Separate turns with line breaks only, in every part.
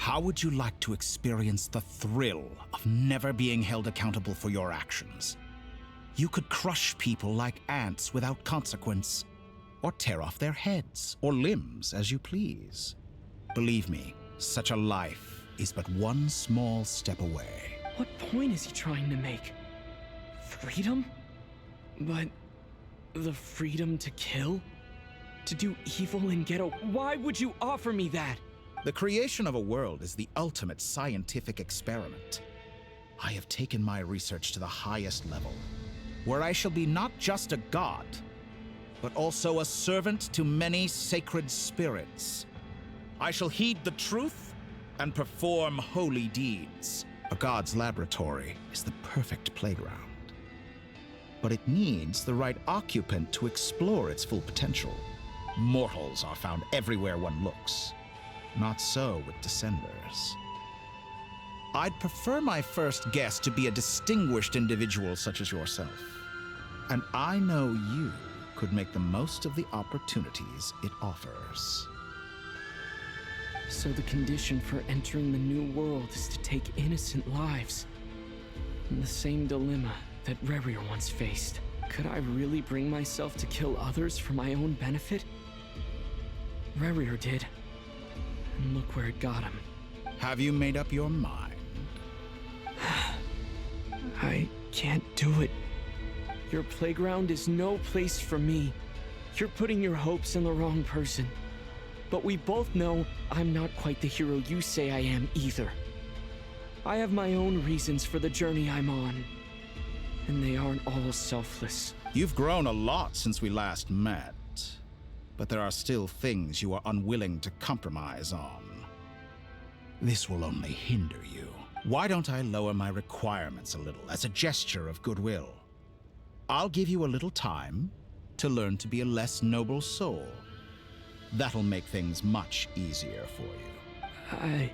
How would you like to experience the thrill of never being held accountable for your actions? You could crush people like ants without consequence, or tear off their heads or limbs as you please. Believe me, such a life is but one small step away.
What point is he trying to make? Freedom? But the freedom to kill? To do evil and get Why would you offer me that?
The creation of a world is the ultimate scientific experiment. I have taken my research to the highest level, where I shall be not just a god, but also a servant to many sacred spirits. I shall heed the truth and perform holy deeds. A god's laboratory is the perfect playground. But it needs the right occupant to explore its full potential. Mortals are found everywhere one looks. Not so with Descenders. I'd prefer my first guest to be a distinguished individual such as yourself. And I know you could make the most of the opportunities it offers.
So the condition for entering the new world is to take innocent lives. The same dilemma that Rerir once faced. Could I really bring myself to kill others for my own benefit? Rerir did. And look where it got him.
Have you made up your mind?
I can't do it. Your playground is no place for me. You're putting your hopes in the wrong person. But we both know I'm not quite the hero you say I am either. I have my own reasons for the journey I'm on. And they aren't all selfless.
You've grown a lot since we last met. But there are still things you are unwilling to compromise on. This will only hinder you. Why don't I lower my requirements a little as a gesture of goodwill? I'll give you a little time to learn to be a less noble soul. That'll make things much easier for you.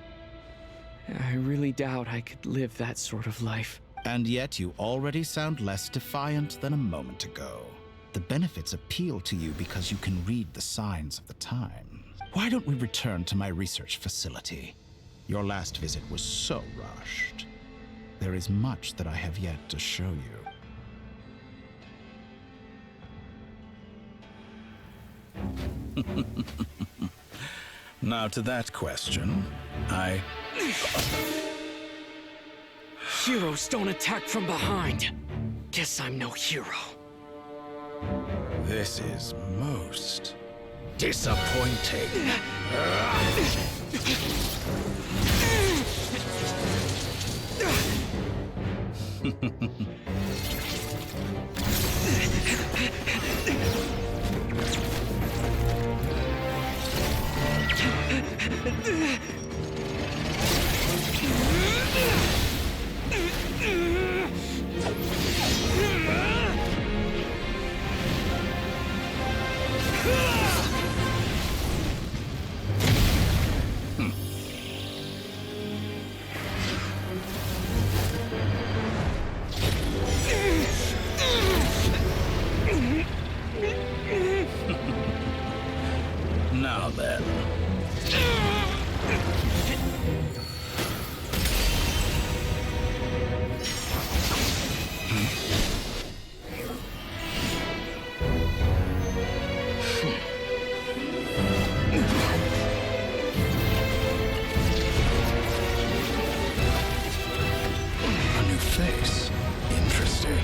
I really doubt I could live that sort of life.
And yet you already sound less defiant than a moment ago. The benefits appeal to you because you can read the signs of the times. Why don't we return to my research facility? Your last visit was so rushed. There is much that I have yet to show you. Now to that question,
Heroes don't attack from behind. Guess I'm no hero.
This is most disappointing. Now then. A new face. Interesting.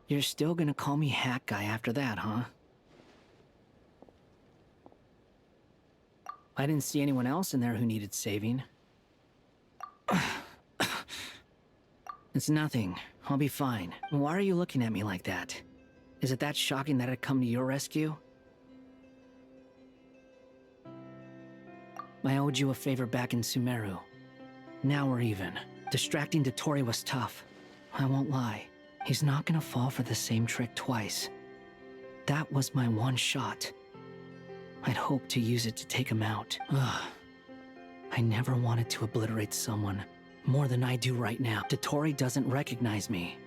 You're still gonna call me Hack Guy after that, huh? I didn't see anyone else in there who needed saving. It's nothing. I'll be fine. Why are you looking at me like that? Is it that shocking that I'd come to your rescue? I owed you a favor back in Sumeru. Now we're even. Distracting Dotori was tough. I won't lie. He's not gonna fall for the same trick twice. That was my one shot. I'd hoped to use it to take him out. Ugh. I never wanted to obliterate someone more than I do right now. Dottore doesn't recognize me,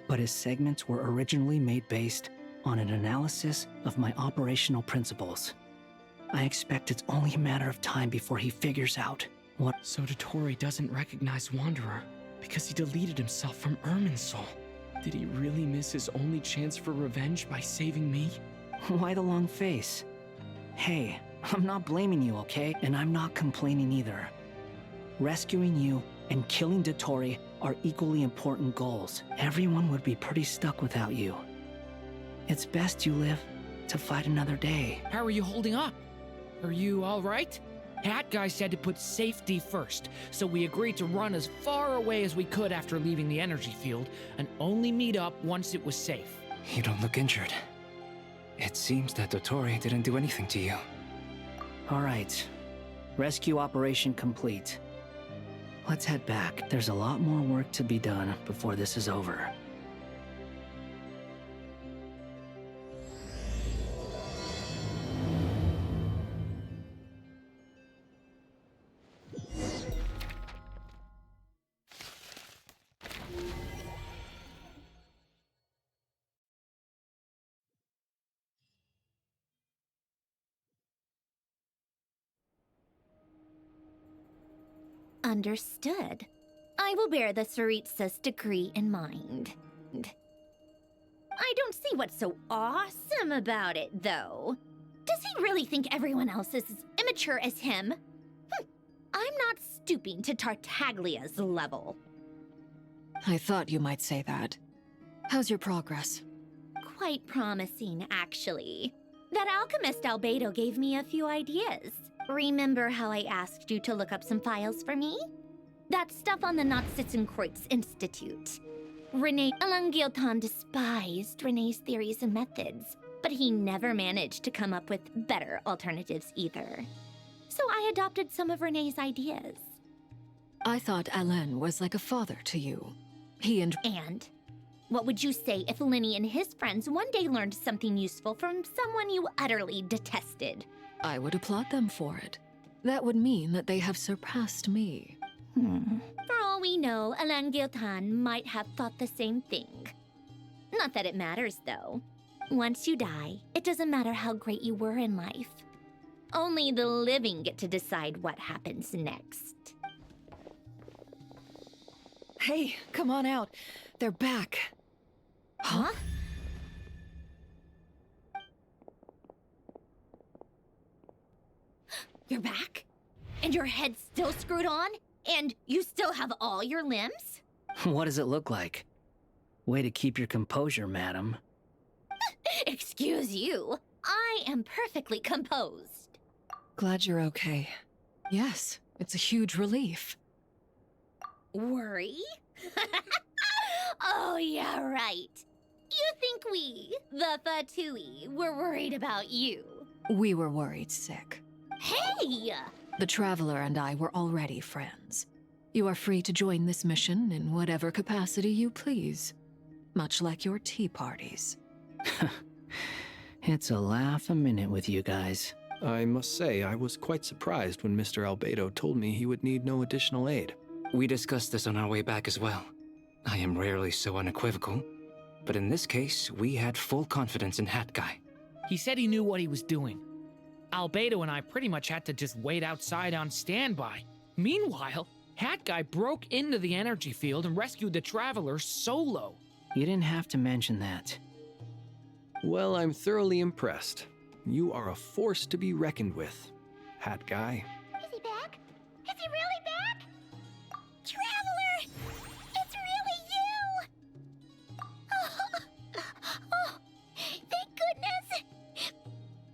but his segments were originally made based on an analysis of my operational principles. I expect it's only a matter of time before he figures out what—
So Dottore doesn't recognize Wanderer because he deleted himself from Irminsul. Did he really miss his only chance for revenge by saving me?
Why the long face? Hey, I'm not blaming you, okay? And I'm not complaining either. Rescuing you and killing Dottore are equally important goals. Everyone would be pretty stuck without you. It's best you live to fight another day.
How are you holding up? Are you all right? Hat Guy said to put safety first, so we agreed to run as far away as we could after leaving the energy field and only meet up once it was safe.
You don't look injured. It seems that Dottore didn't do anything to you.
All right. Rescue operation complete. Let's head back. There's a lot more work to be done before this is over.
Understood. I will bear the Tsaritsa's degree in mind. I don't see what's so awesome about it, though. Does he really think everyone else is as immature as him? I'm not stooping to Tartaglia's level.
I thought you might say that. How's your progress?
Quite promising, actually. That alchemist Albedo gave me a few ideas. Remember how I asked you to look up some files for me? That stuff on the Nachtschitzenkreuz Institute. Elangiotan despised Renee's theories and methods, but he never managed to come up with better alternatives either. So I adopted some of Renee's ideas.
I thought Alain was like a father to you. He and...
And? What would you say if Lenny and his friends one day learned something useful from someone you utterly detested?
I would applaud them for it. That would mean that they have surpassed me.
For all we know, Alain Giltan might have thought the same thing. Not that it matters, though. Once you die, it doesn't matter how great you were in life. Only the living get to decide what happens next.
Hey, come on out. They're back.
Huh? You're back? And your head's still screwed on? And you still have all your limbs?
What does it look like? Way to keep your composure, madam.
Excuse you. I am perfectly composed.
Glad you're okay. Yes, it's a huge relief.
Worry? Oh, yeah, right. You think we, the Fatui, were worried about you?
We were worried sick.
Hey!
The Traveler and I were already friends. You are free to join this mission in whatever capacity you please. Much like your tea parties.
It's a laugh a minute with you guys.
I must say, I was quite surprised when Mr. Albedo told me he would need no additional aid.
We discussed this on our way back as well. I am rarely so unequivocal, but in this case, we had full confidence in Hat Guy.
He said he knew what he was doing. Albedo and I pretty much had to just wait outside on standby. Meanwhile, Hat Guy broke into the energy field and rescued the Traveler solo.
You didn't have to mention that.
Well, I'm thoroughly impressed. You are a force to be reckoned with, Hat Guy.
Is he back? Is he really back? Traveler! It's really you! Oh, thank goodness!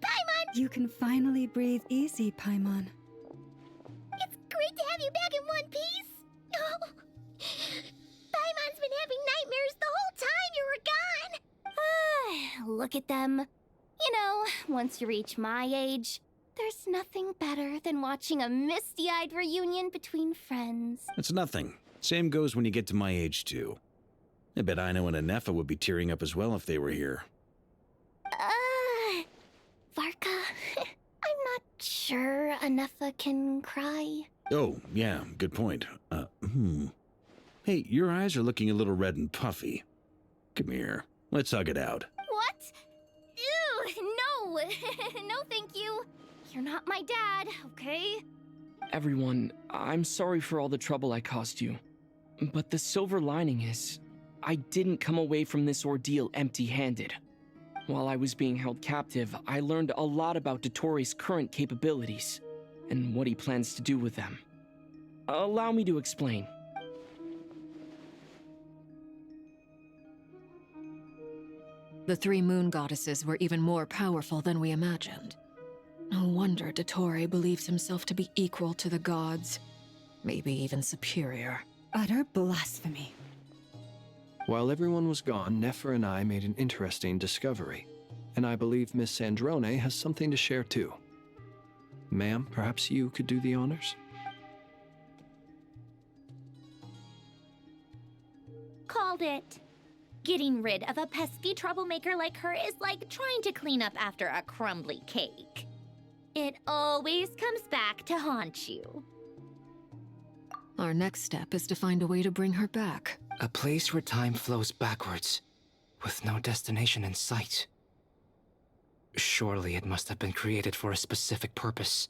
Paimon!
You can finally breathe easy, Paimon.
It's great to have you back in one piece! Oh, Paimon's been having nightmares the whole time you were gone! Look at them. You know, once you reach my age, there's nothing better than watching a misty-eyed reunion between friends.
That's nothing. Same goes when you get to my age, too. I bet Ino and Anefa would be tearing up as well if they were here.
Varka, I'm not sure Anefa can cry.
Oh, yeah, good point. Hey, your eyes are looking a little red and puffy. Come here, let's hug it out.
What? Ew, no. No, thank you. You're not my dad, okay?
Everyone, I'm sorry for all the trouble I caused you. But the silver lining is, I didn't come away from this ordeal empty-handed. While I was being held captive, I learned a lot about Dottoro's current capabilities, and what he plans to do with them. Allow me to explain.
The three moon goddesses were even more powerful than we imagined. No wonder Dottore believes himself to be equal to the gods, maybe even superior.
Utter blasphemy.
While everyone was gone, Nefer and I made an interesting discovery, and I believe Miss Sandrone has something to share too. Ma'am, perhaps you could do the honors?
Called it. Getting rid of a pesky troublemaker like her is like trying to clean up after a crumbly cake. It always comes back to haunt you.
Our next step is to find a way to bring her back.
A place where time flows backwards, with no destination in sight. Surely it must have been created for a specific purpose.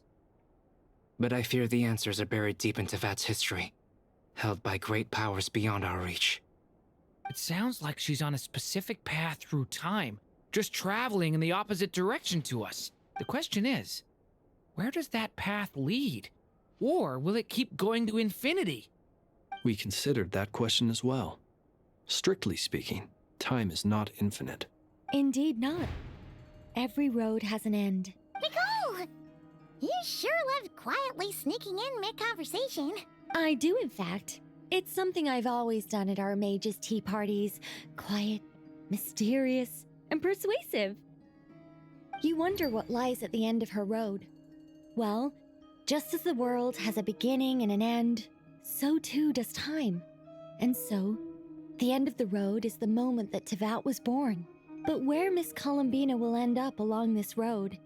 But I fear the answers are buried deep in Teyvat's history, held by great powers beyond our reach.
It sounds like she's on a specific path through time, just traveling in the opposite direction to us. The question is, where does that path lead? Or will it keep going to infinity?
We considered that question as well. Strictly speaking, time is not infinite.
Indeed not. Every road has an end.
Nicole! You sure loved quietly sneaking in mid-conversation.
I do, in fact. It's something I've always done at our mages' tea parties. Quiet, mysterious, and persuasive. You wonder what lies at the end of her road. Well, just as the world has a beginning and an end, so too does time. And so, the end of the road is the moment that Teyvat was born. But where Miss Columbina will end up along this road,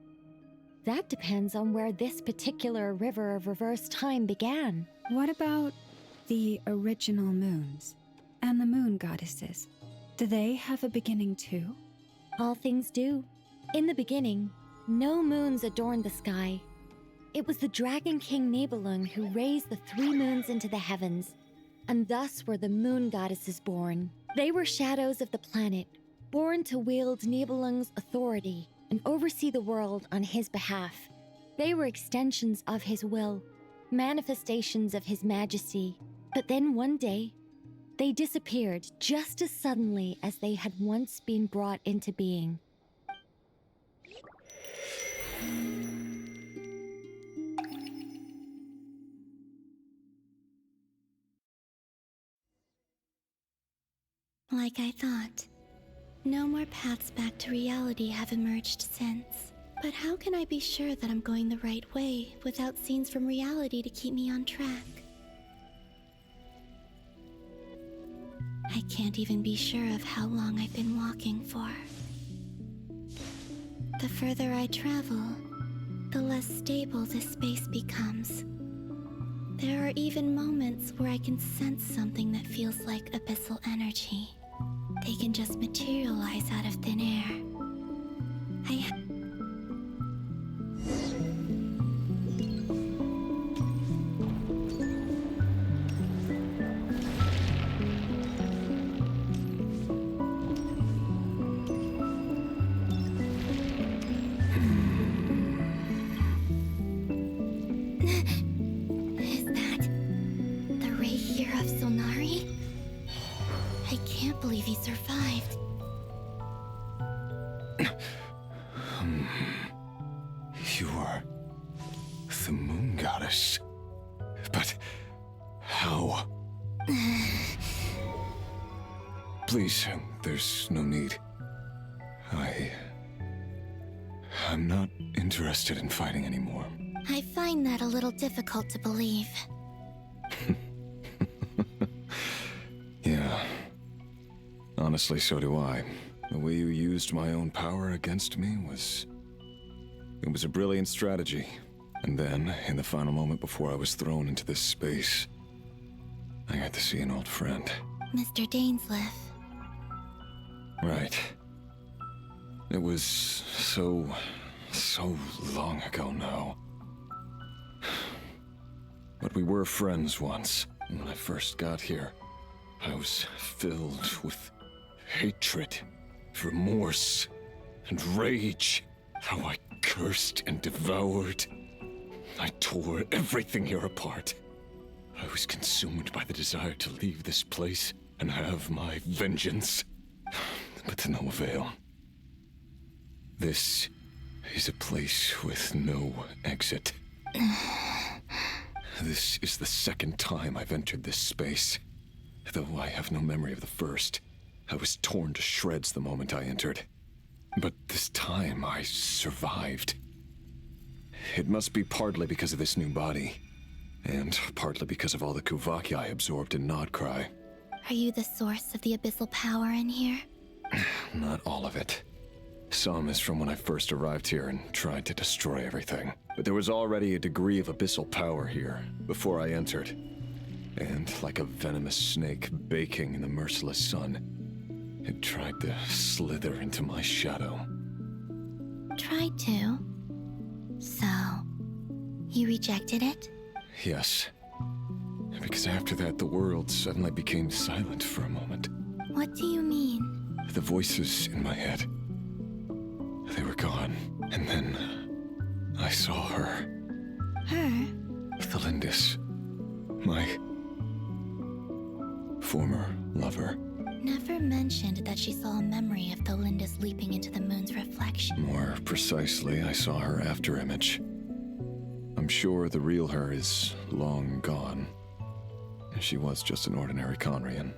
that depends on where this particular river of reverse time began.
What about the original moons and the moon goddesses? Do they have a beginning too?
All things do. In the beginning, no moons adorned the sky. It was the Dragon King Nibelung who raised the three moons into the heavens, and thus were the moon goddesses born. They were shadows of the planet, born to wield Nibelung's authority and oversee the world on his behalf. They were extensions of his will, manifestations of his majesty. But then one day, they disappeared just as suddenly as they had once been brought into being.
Like I thought. No more paths back to reality have emerged since. But how can I be sure that I'm going the right way without scenes from reality to keep me on track? I can't even be sure of how long I've been walking for. The further I travel, the less stable this space becomes. There are even moments where I can sense something that feels like abyssal energy. They can just materialize out of thin air. Is that the Ray here of Solnari? I can't believe he survived.
You are the moon goddess. But how? Please, there's no need. I'm not interested in fighting anymore.
I find that a little difficult to believe.
Yeah. Honestly, so do I. The way you used my own power against me was... It was a brilliant strategy. And then, in the final moment before I was thrown into this space, I got to see an old friend.
Mr. Dainsleif.
Right. It was so long ago now. But we were friends once. And when I first got here, I was filled with hatred, remorse, and rage. How I cursed and devoured. I tore everything here apart. I was consumed by the desire to leave this place and have my vengeance. But to no avail. This is a place with no exit. This is the second time I've entered this space. Though I have no memory of the first. I was torn to shreds the moment I entered. But this time I survived. It must be partly because of this new body. And partly because of all the Kuvaki I absorbed in Nodcry.
Are you the source of the abyssal power in here?
Not all of it. Some is from when I first arrived here and tried to destroy everything. But there was already a degree of abyssal power here before I entered. And like a venomous snake baking in the merciless sun, it tried to slither into my shadow.
Tried to? So, you rejected it?
Yes. Because after that, the world suddenly became silent for a moment.
What do you mean?
The voices in my head, they were gone. And then I saw her.
Her?
Thelindis. My former lover.
Never mentioned that she saw a memory of Thelindis leaping into the moon's reflection.
More precisely, I saw her afterimage. I'm sure the real her is long gone. She was just an ordinary Conrian.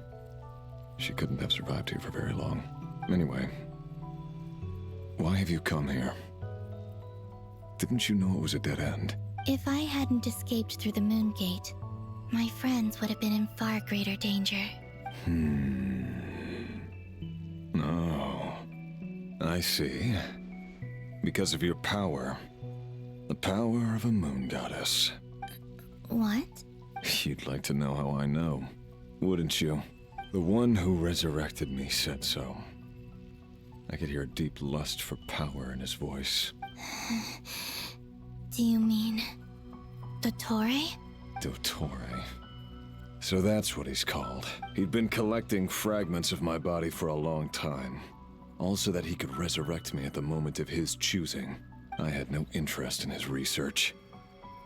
She couldn't have survived here for very long. Anyway, why have you come here? Didn't you know it was a dead end?
If I hadn't escaped through the moon gate, my friends would have been in far greater danger.
Oh, I see. Because of your power. The power of a moon goddess.
What?
You'd like to know how I know, wouldn't you? The one who resurrected me said so. I could hear a deep lust for power in his voice.
Do you mean... Dottore?
Dottore. So that's what he's called. He'd been collecting fragments of my body for a long time. All so that he could resurrect me at the moment of his choosing. I had no interest in his research.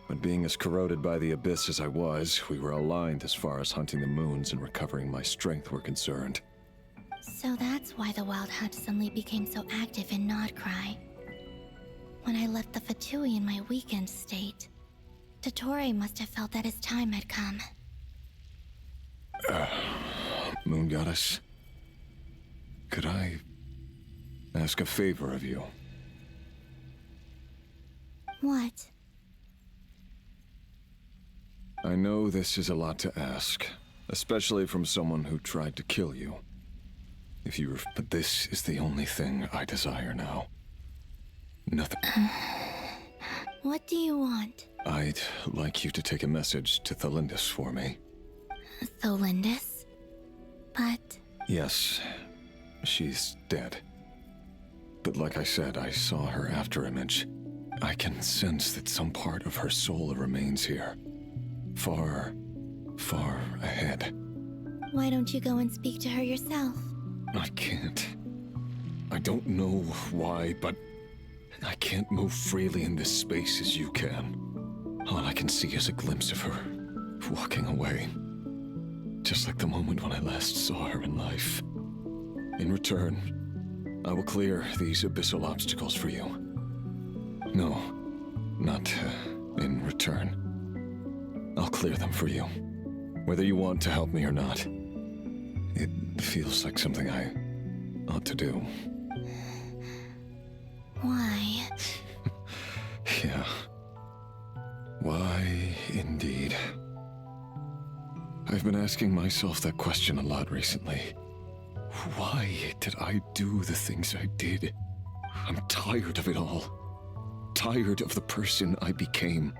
But being as corroded by the abyss as I was, we were aligned as far as hunting the moons and recovering my strength were concerned.
So that's why the Wild Hunt suddenly became so active in Nodcry. When I left the Fatui in my weakened state, Dottore must have felt that his time had come.
Moon Goddess, could I ask a favor of you?
What?
I know this is a lot to ask, especially from someone who tried to kill you. But this is the only thing I desire now. Nothing.
What do you want?
I'd like you to take a message to Thelindis for me.
Thelindis? But...
Yes, she's dead. But like I said, I saw her afterimage. I can sense that some part of her soul remains here. Far, far ahead.
Why don't you go and speak to her yourself?
I can't. I don't know why, but I can't move freely in this space as you can. All I can see is a glimpse of her, walking away. Just like the moment when I last saw her in life. In return, I will clear these abyssal obstacles for you. No, not in return. I'll clear them for you. Whether you want to help me or not. It feels like something I ought to do.
Why?
Yeah. Why, indeed. I've been asking myself that question a lot recently. Why did I do the things I did? I'm tired of it all. Tired of the person I became.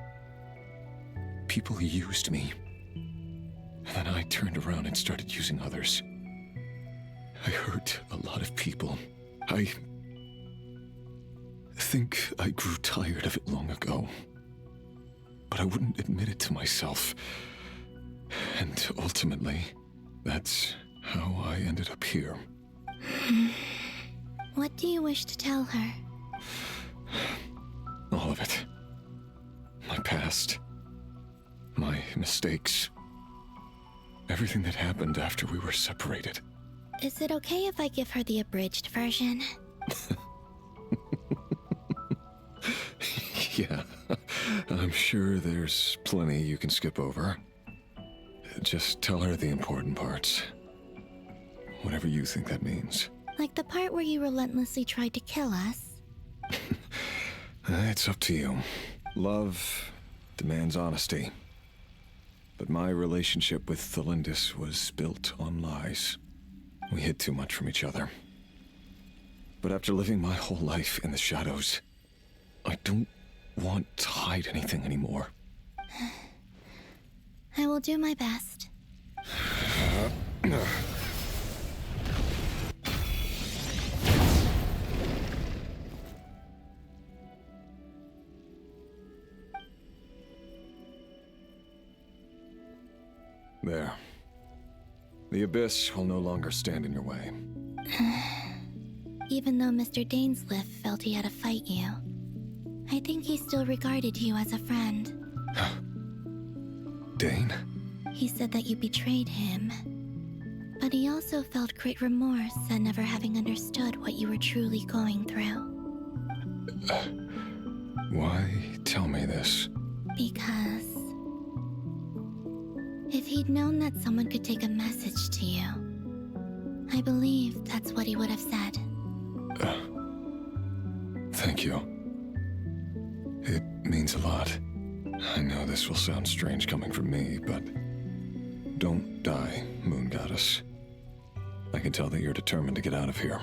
People used me. And then I turned around and started using others. I hurt a lot of people. I think I grew tired of it long ago. But I wouldn't admit it to myself. And ultimately, that's how I ended up here.
What do you wish to tell her?
All of it. My past. My mistakes. Everything that happened after we were separated.
Is it okay if I give her the abridged version?
Yeah, I'm sure there's plenty you can skip over. Just tell her the important parts. Whatever you think that means.
Like the part where you relentlessly tried to kill us?
It's up to you. Love demands honesty. But my relationship with Thelindis was built on lies. We hid too much from each other. But after living my whole life in the shadows, I don't want to hide anything anymore.
I will do my best.
There. The Abyss will no longer stand in your way.
Even though Mr. Dainsliff felt he had to fight you, I think he still regarded you as a friend.
Dane?
He said that you betrayed him, but he also felt great remorse at never having understood what you were truly going through.
Why tell me this?
Because if he'd known that someone could take a message to you, I believe that's what he would have said.
Thank you. It means a lot. I know this will sound strange coming from me, but don't die, Moon Goddess. I can tell that you're determined to get out of here.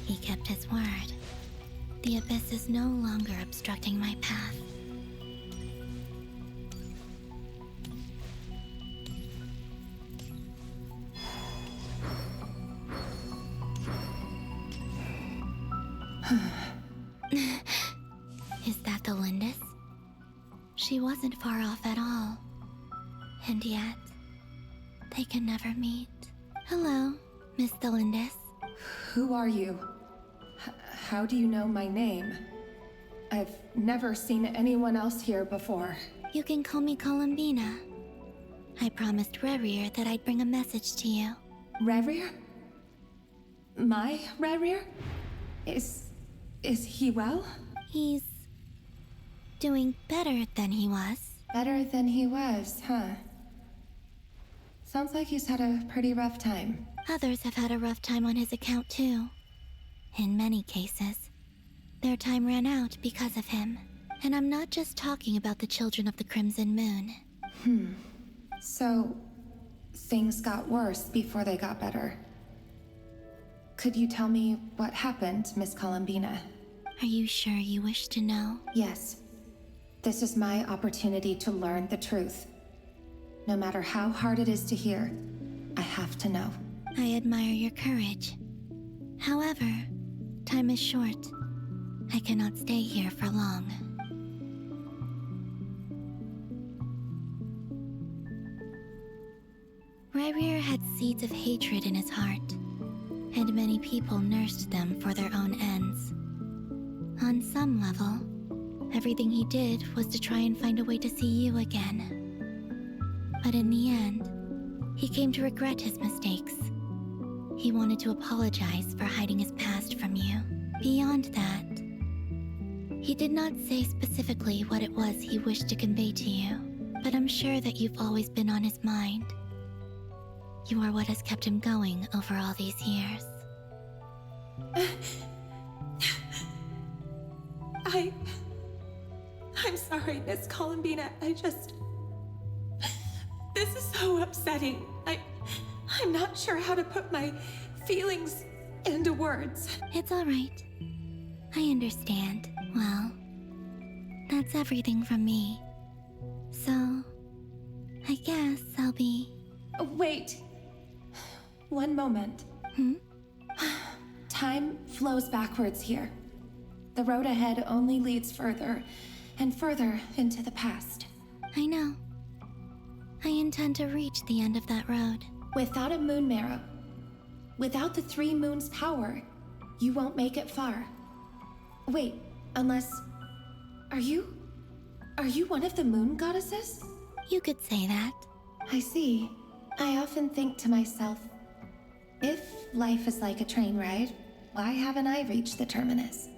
He kept his word. The Abyss is no longer obstructing my path. Is that the Lindis? She wasn't far off at all. And yet, they can never meet. Hello, Miss Thelindis.
Who are you? How do you know my name? I've never seen anyone else here before.
You can call me Columbina. I promised Rerir that I'd bring a message to you.
Rerir? My Rerir? Is he well?
He's doing better than he was.
Better than he was, huh? Sounds like he's had a pretty rough time.
Others have had a rough time on his account too. In many cases, their time ran out because of him. And I'm not just talking about the children of the Crimson Moon.
So, things got worse before they got better. Could you tell me what happened, Miss Columbina?
Are you sure you wish to know?
Yes. This is my opportunity to learn the truth. No matter how hard it is to hear, I have to know.
I admire your courage. However, time is short. I cannot stay here for long. Rerir had seeds of hatred in his heart, and many people nursed them for their own ends. On some level, everything he did was to try and find a way to see you again. But in the end, he came to regret his mistakes. He wanted to apologize for hiding his past from you. Beyond that, he did not say specifically what it was he wished to convey to you, but I'm sure that you've always been on his mind. You are what has kept him going over all these years.
I'm sorry, Miss Columbina. This is so upsetting. I'm not sure how to put my feelings into words.
It's all right. I understand. Well, that's everything from me. So, I guess I'll be...
Wait. One moment. Time flows backwards here. The road ahead only leads further and further into the past.
I know. I intend to reach the end of that road.
Without a moon marrow, without the 3 moons' power, you won't make it far. Wait, unless... Are you one of the moon goddesses?
You could say that.
I see. I often think to myself, if life is like a train ride, why haven't I reached the terminus?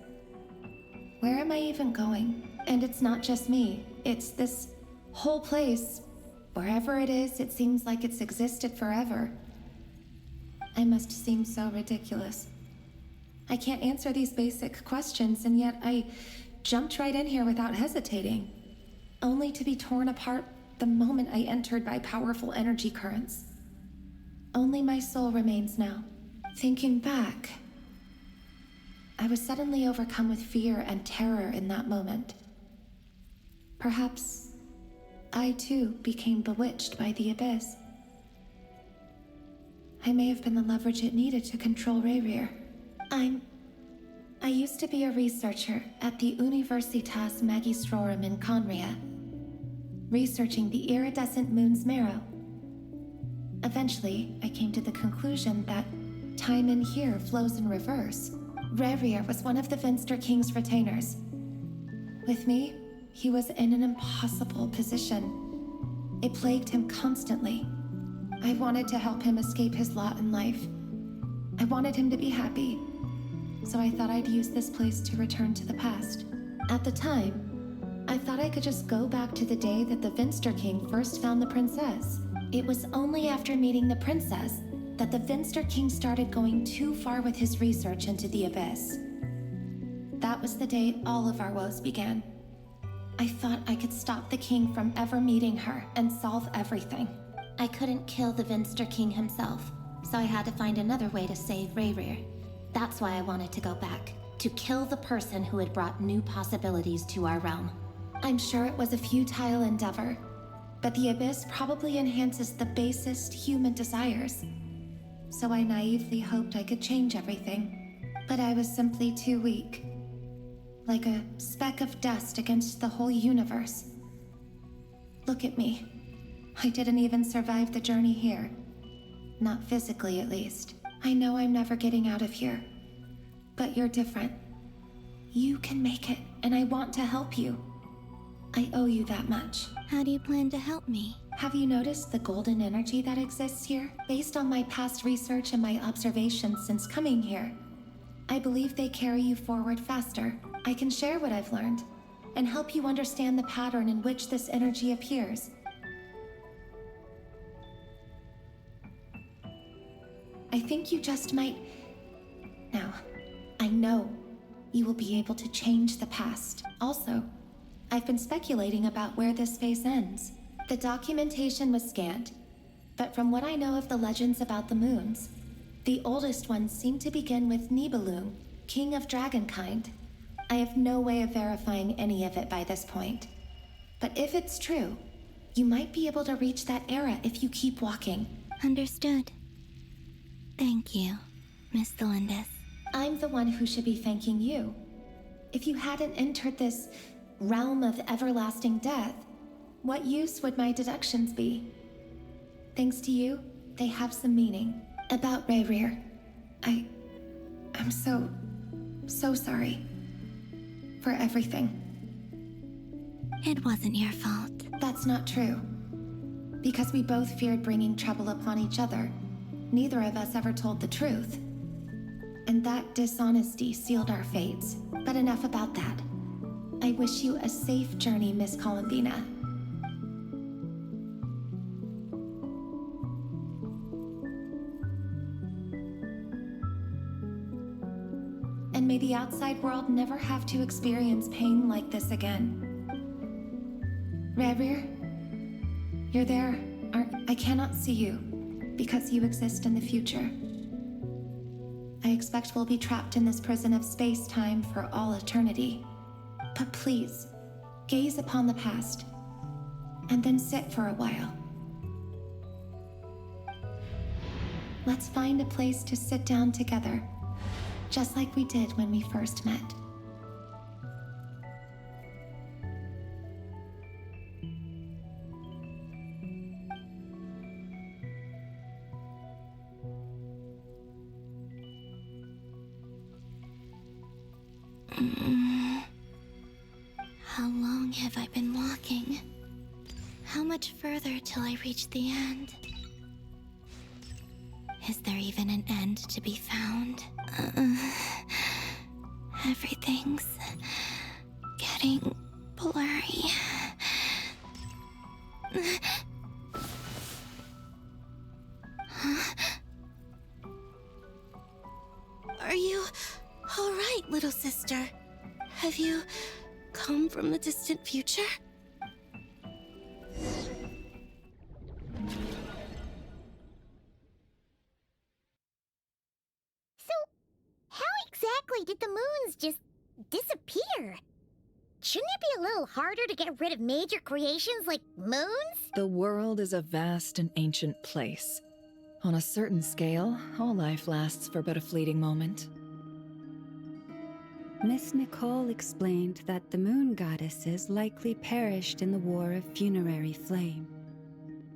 Where am I even going? And it's not just me. It's this whole place. Wherever it is, it seems like it's existed forever. I must seem so ridiculous. I can't answer these basic questions, and yet I jumped right in here without hesitating, only to be torn apart the moment I entered by powerful energy currents. Only my soul remains now. Thinking back, I was suddenly overcome with fear and terror in that moment. Perhaps I too became bewitched by the abyss. I may have been the leverage it needed to control Rayrir. I used to be a researcher at the Universitas Magistrorum in Conria, researching the iridescent moon's marrow. Eventually, I came to the conclusion that time in here flows in reverse. Rayrir was one of the Finster King's retainers. With me, he was in an impossible position. It plagued him constantly. I wanted to help him escape his lot in life. I wanted him to be happy, so I thought I'd use this place to return to the past. At the time, I thought I could just go back to the day that the Finster King first found the princess. It was only after meeting the princess that the Finster King started going too far with his research into the abyss. That was the day all of our woes began. I thought I could stop the king from ever meeting her and solve everything.
I couldn't kill the Finster King himself, so I had to find another way to save Rayrir. That's why I wanted to go back, to kill the person who had brought new possibilities to our realm. I'm sure it was a futile endeavor, but the abyss probably enhances the basest human desires. So I naively hoped I could change everything, but I was simply too weak. Like a speck of dust against the whole universe. Look at me. I didn't even survive the journey here. Not physically, at least. I know I'm never getting out of here. But you're different. You can make it, and I want to help you. I owe you that much. How do you plan to help me?
Have you noticed the golden energy that exists here? Based on my past research and my observations since coming here, I believe they carry you forward faster. I can share what I've learned, and help you understand the pattern in which this energy appears. I think you just might... Now, I know you will be able to change the past. Also, I've been speculating about where this phase ends. The documentation was scanned, but from what I know of the legends about the moons, the oldest ones seem to begin with Nibelung, king of dragonkind. I have no way of verifying any of it by this point. But if it's true, you might be able to reach that era if you keep walking.
Understood. Thank you, Miss Thelindis.
I'm the one who should be thanking you. If you hadn't entered this realm of everlasting death, what use would my deductions be? Thanks to you, they have some meaning. About Rayrir, I'm so sorry. For everything.
It wasn't your fault.
That's not true. Because we both feared bringing trouble upon each other. neither of us ever told the truth. And that dishonesty sealed our fates. But enough about that. I wish you a safe journey, Miss Columbina. And may the outside world never have to experience pain like this again. Rerir, you're there. I cannot see you, because you exist in the future. I expect we'll be trapped in this prison of space-time for all eternity. But please, gaze upon the past, and then sit for a while. Let's find a place to sit down together, just like we did when we first met.
How long have I been walking? How much further till I reach the end? Is there even an end to be found? Everything's getting blurry. Huh? Are you all right, little sister? Have you come from the distant future?
So, how exactly did the moons just disappear? Shouldn't it be a little harder to get rid of major creations like moons?
The world is a vast and ancient place. On a certain scale, all life lasts for but a fleeting moment.
Miss Nicole explained that the moon goddesses likely perished in the War of Funerary Flame.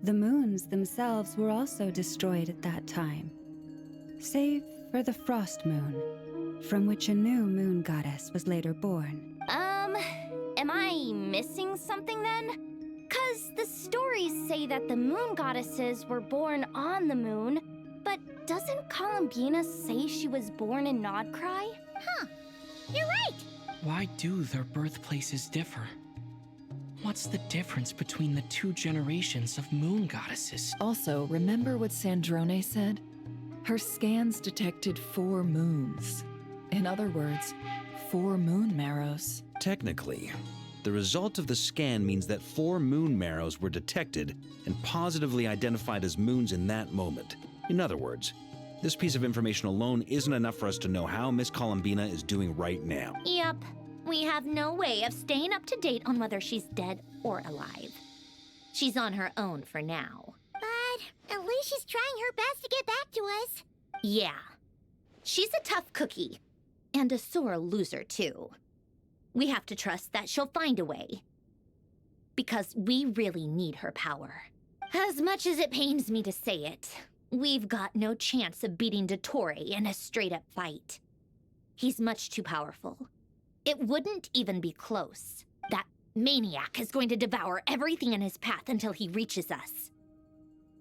The moons themselves were also destroyed at that time, save for the Frost Moon, from which a new moon goddess was later born.
Am I missing something then? 'Cause the stories say that the moon goddesses were born on the moon, but doesn't Columbina say she was born in Nodcry? Huh. You're right!
Why do their birthplaces differ? What's the difference between the two generations of moon goddesses?
Also, remember what Sandrone said? Her scans detected 4 moons. In other words, 4 moon marrows.
Technically, the result of the scan means that 4 moon marrows were detected and positively identified as moons in that moment. In other words, this piece of information alone isn't enough for us to know how Miss Columbina is doing right now.
Yep. We have no way of staying up to date on whether she's dead or alive. She's on her own for now. But at least she's trying her best to get back to us. Yeah. She's a tough cookie. And a sore loser, too. We have to trust that she'll find a way. Because we really need her power. As much as it pains me to say it, we've got no chance of beating Dottore in a straight-up fight. He's much too powerful. It wouldn't even be close. That maniac is going to devour everything in his path until he reaches us.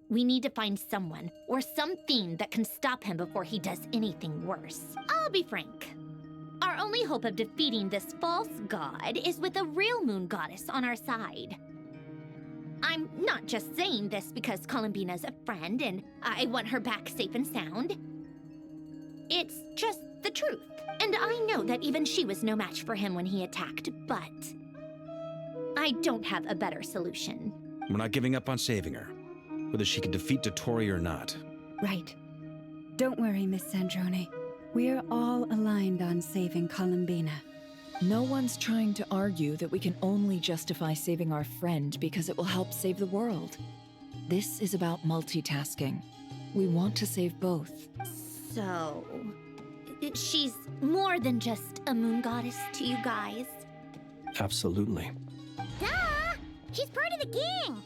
We need to find someone or something that can stop him before he does anything worse. I'll be frank. Our only hope of defeating this false god is with a real moon goddess on our side. I'm not just saying this because Columbina's a friend and I want her back safe and sound. It's just the truth. And I know that even she was no match for him when he attacked, but I don't have a better solution.
We're not giving up on saving her, whether she can defeat Dottore or not.
Right. Don't worry, Miss Sandrone. We are all aligned on saving Columbina.
No one's trying to argue that we can only justify saving our friend because it will help save the world. This is about multitasking. We want to save both.
So, she's more than just a moon goddess to you guys.
Absolutely.
Duh! She's part of the gang!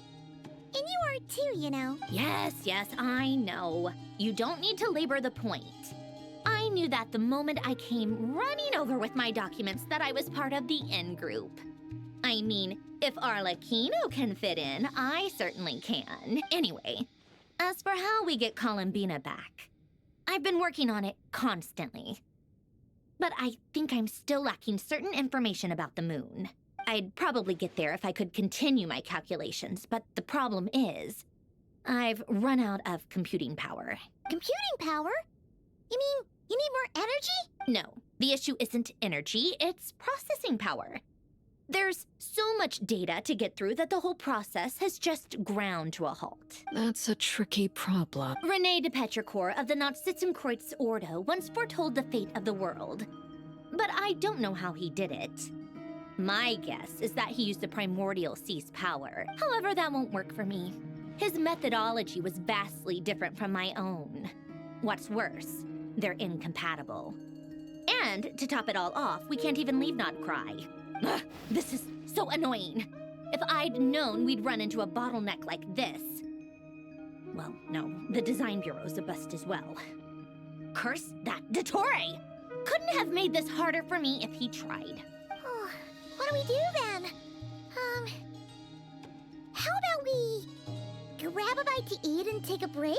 And you are too, you know. Yes, I know. You don't need to labor the point. I knew that the moment I came running over with my documents that I was part of the in-group. I mean, if Arlecchino can fit in, I certainly can. Anyway, As for how we get Columbina back, I've been working on it constantly. But I think I'm still lacking certain information about the moon. I'd probably get there if I could continue my calculations, but the problem is, I've run out of computing power.
Computing power? You mean you need more energy?
No, the issue isn't energy, it's processing power. There's so much data to get through that the whole process has just ground to a halt.
That's a tricky problem.
Rene de Petrichor of the Nazissenkreuz Ordo once foretold the fate of the world. But I don't know how he did it. My guess is that he used the primordial sea's power. However, that won't work for me. His methodology was vastly different from my own. What's worse, they're incompatible. And to top it all off, we can't even leave Nodcry. Ugh, this is so annoying. If I'd known we'd run into a bottleneck like this... Well, no, the design bureau's a bust as well. Curse that Dottore! Couldn't have made this harder for me if he tried.
Oh, what do we do then? How about we grab a bite to eat and take a break?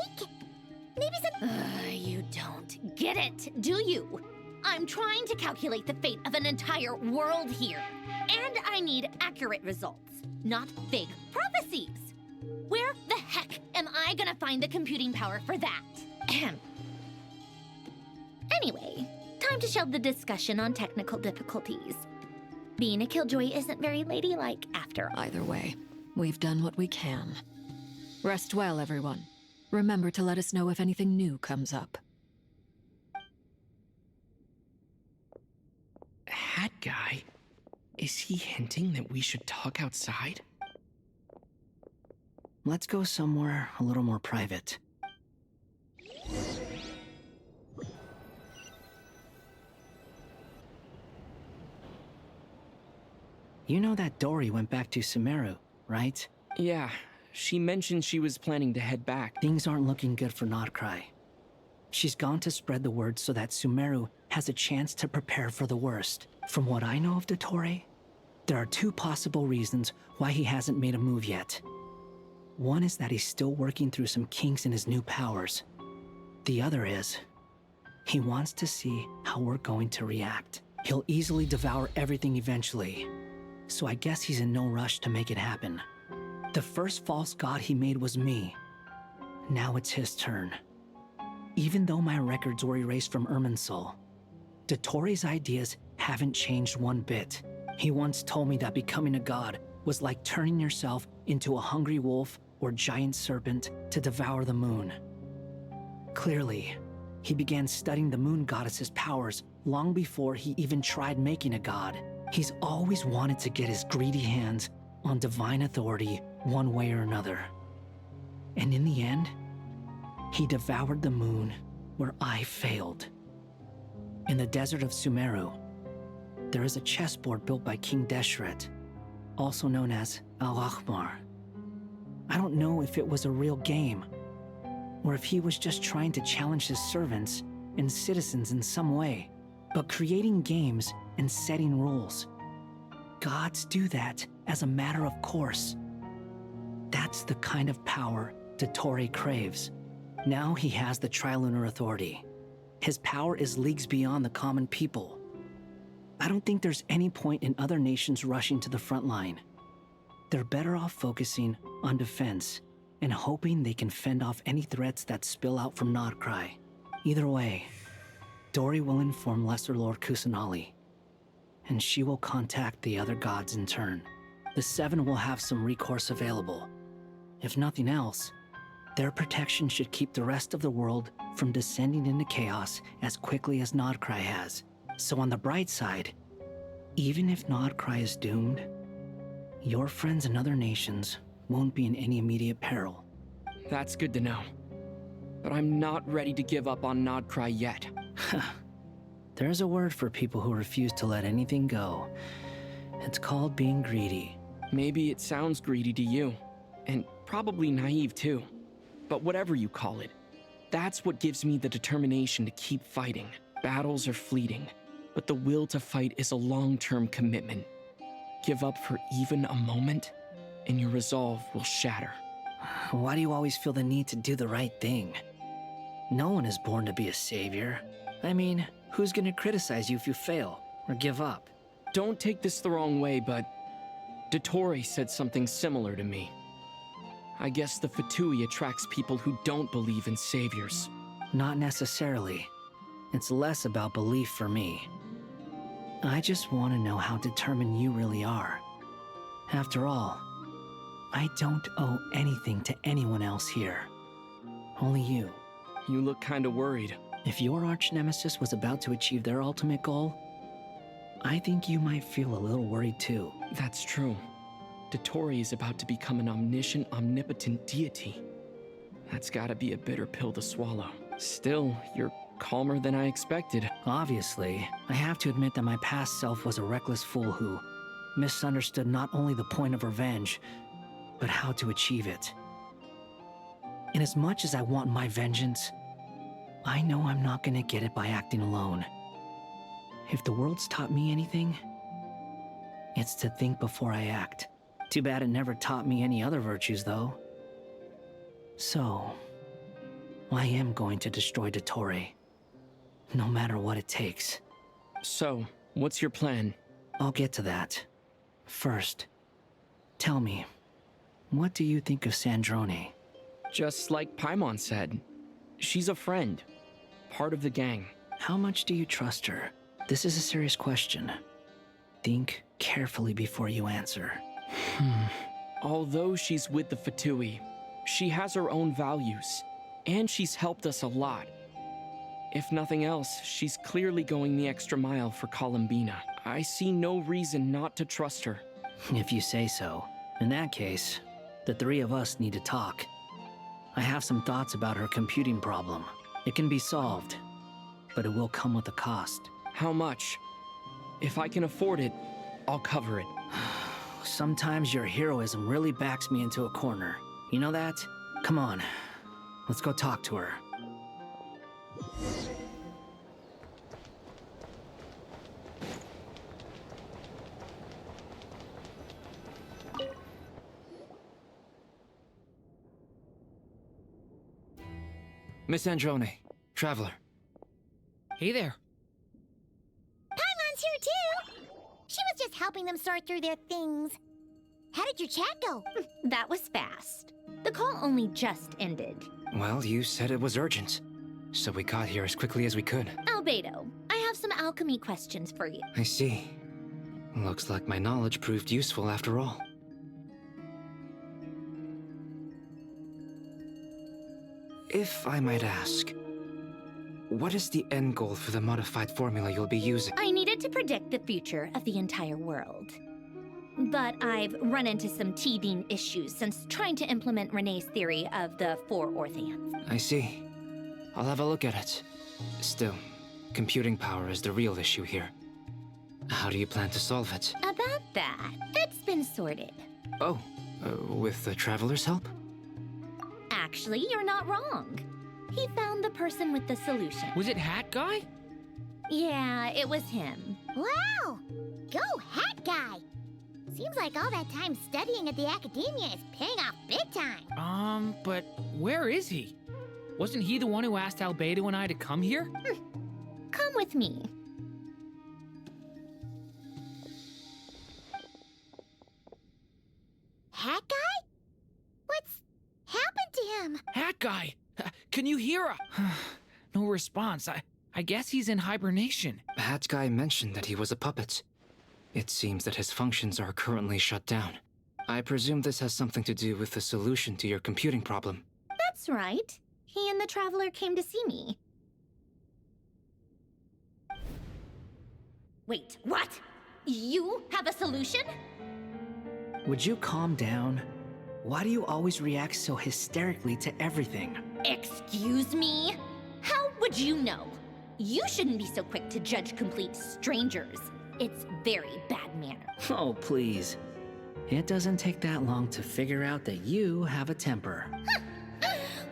Maybe some...
You don't get it, do you? I'm trying to calculate the fate of an entire world here. And I need accurate results, not vague prophecies. Where the heck am I gonna find the computing power for that? Anyway, time to shelve the discussion on technical difficulties. Being a killjoy isn't very ladylike after all.
Either way, we've done what we can. Rest well, everyone. Remember to let us know if anything new comes up.
Hat guy? Is he hinting that we should talk outside?
Let's go somewhere a little more private. You know that Dory went back to Sumeru, right?
Yeah, she mentioned she was planning to head back.
Things aren't looking good for Nodcry. She's gone to spread the word so that Sumeru has a chance to prepare for the worst. From what I know of Dottore, there are two possible reasons why he hasn't made a move yet. One is that he's still working through some kinks in his new powers. The other is, he wants to see how we're going to react. He'll easily devour everything eventually, so I guess he's in no rush to make it happen. The first false god he made was me. Now it's his turn. Even though my records were erased from Irminsul, Dottore's ideas haven't changed one bit. He once told me that becoming a god was like turning yourself into a hungry wolf or giant serpent to devour the moon. Clearly, he began studying the moon goddess's powers long before he even tried making a god. He's always wanted to get his greedy hands on divine authority one way or another. And in the end, he devoured the moon where I failed. In the desert of Sumeru, there is a chessboard built by King Deshret, also known as Al-Ahmar. I don't know if it was a real game, or if he was just trying to challenge his servants and citizens in some way. But creating games and setting rules, gods do that as a matter of course. That's the kind of power Dottore craves. Now he has the Trilunar Authority. His power is leagues beyond the common people. I don't think there's any point in other nations rushing to the front line. They're better off focusing on defense and hoping they can fend off any threats that spill out from Nodcry. Either way, Dory will inform Lesser Lord Kusanali, and she will contact the other gods in turn. The Seven will have some recourse available. If nothing else, their protection should keep the rest of the world from descending into chaos as quickly as Nodcry has. So on the bright side, even if Nodcry is doomed, your friends in other nations won't be in any immediate peril.
That's good to know. But I'm not ready to give up on Nodcry yet.
There's a word for people who refuse to let anything go. It's called being greedy.
Maybe it sounds greedy to you, and probably naive too. But whatever you call it, that's what gives me the determination to keep fighting. Battles are fleeting, but the will to fight is a long-term commitment. Give up for even a moment, and your resolve will shatter.
Why do you always feel the need to do the right thing? No one is born to be a savior. I mean, who's gonna criticize you if you fail or give up?
Don't take this the wrong way, but Dottore said something similar to me. I guess the Fatui attracts people who don't believe in saviors.
Not necessarily. It's less about belief for me. I just want to know how determined you really are. After all, I don't owe anything to anyone else here. Only you.
You look kinda worried.
If your arch-nemesis was about to achieve their ultimate goal, I think you might feel a little worried too.
That's true. Dottore is about to become an omniscient, omnipotent deity. That's gotta be a bitter pill to swallow. Still, you're calmer than I expected.
Obviously, I have to admit that my past self was a reckless fool who misunderstood not only the point of revenge, but how to achieve it. And as much as I want my vengeance, I know I'm not gonna get it by acting alone. If the world's taught me anything, it's to think before I act. Too bad it never taught me any other virtues, though. So, I am going to destroy Dottore, no matter what it takes.
So, what's your plan?
I'll get to that. First, tell me, what do you think of Sandrone?
Just like Paimon said, she's a friend, part of the gang.
How much do you trust her? This is a serious question. Think carefully before you answer.
Although she's with the Fatui, she has her own values, and she's helped us a lot. If nothing else, she's clearly going the extra mile for Columbina. I see no reason not to trust her.
If you say so. In that case, the three of us need to talk. I have some thoughts about her computing problem. It can be solved, but it will come with a cost.
How much? If I can afford it, I'll cover it.
Sometimes your heroism really backs me into a corner. You know that? Come on, let's go talk to her.
Miss Androne, Traveler.
Hey there.
Paimon's here too! She was just helping them sort through their things. How did your chat go?
That was fast. The call only just ended.
Well, you said it was urgent, so we got here as quickly as we could.
Albedo, I have some alchemy questions for you.
I see. Looks like my knowledge proved useful after all. If I might ask, what is the end goal for the modified formula you'll be using?
I needed to predict the future of the entire world. But I've run into some teething issues since trying to implement Renee's theory of the 4 Orthans.
I see. I'll have a look at it. Still, computing power is the real issue here. How do you plan to solve it?
About that, that's been sorted.
Oh, with the Traveler's help?
Actually, you're not wrong. He found the person with the solution.
Was it Hat Guy?
Yeah, it was him.
Wow! Go Hat Guy! Seems like all that time studying at the academia is paying off big time.
But where is he? Wasn't he the one who asked Albedo and I to come here?
Come with me.
Hat Guy? What's happened to him?
Hat Guy! Can you hear her? No response. I guess he's in hibernation.
Hat Guy mentioned that he was a puppet. It seems that his functions are currently shut down. I presume this has something to do with the solution to your computing problem.
That's right. He and the Traveler came to see me. Wait, what? You have a solution?
Would you calm down? Why do you always react so hysterically to everything?
Excuse me? How would you know? You shouldn't be so quick to judge complete strangers. It's very bad manner.
Oh, please. It doesn't take that long to figure out that you have a temper.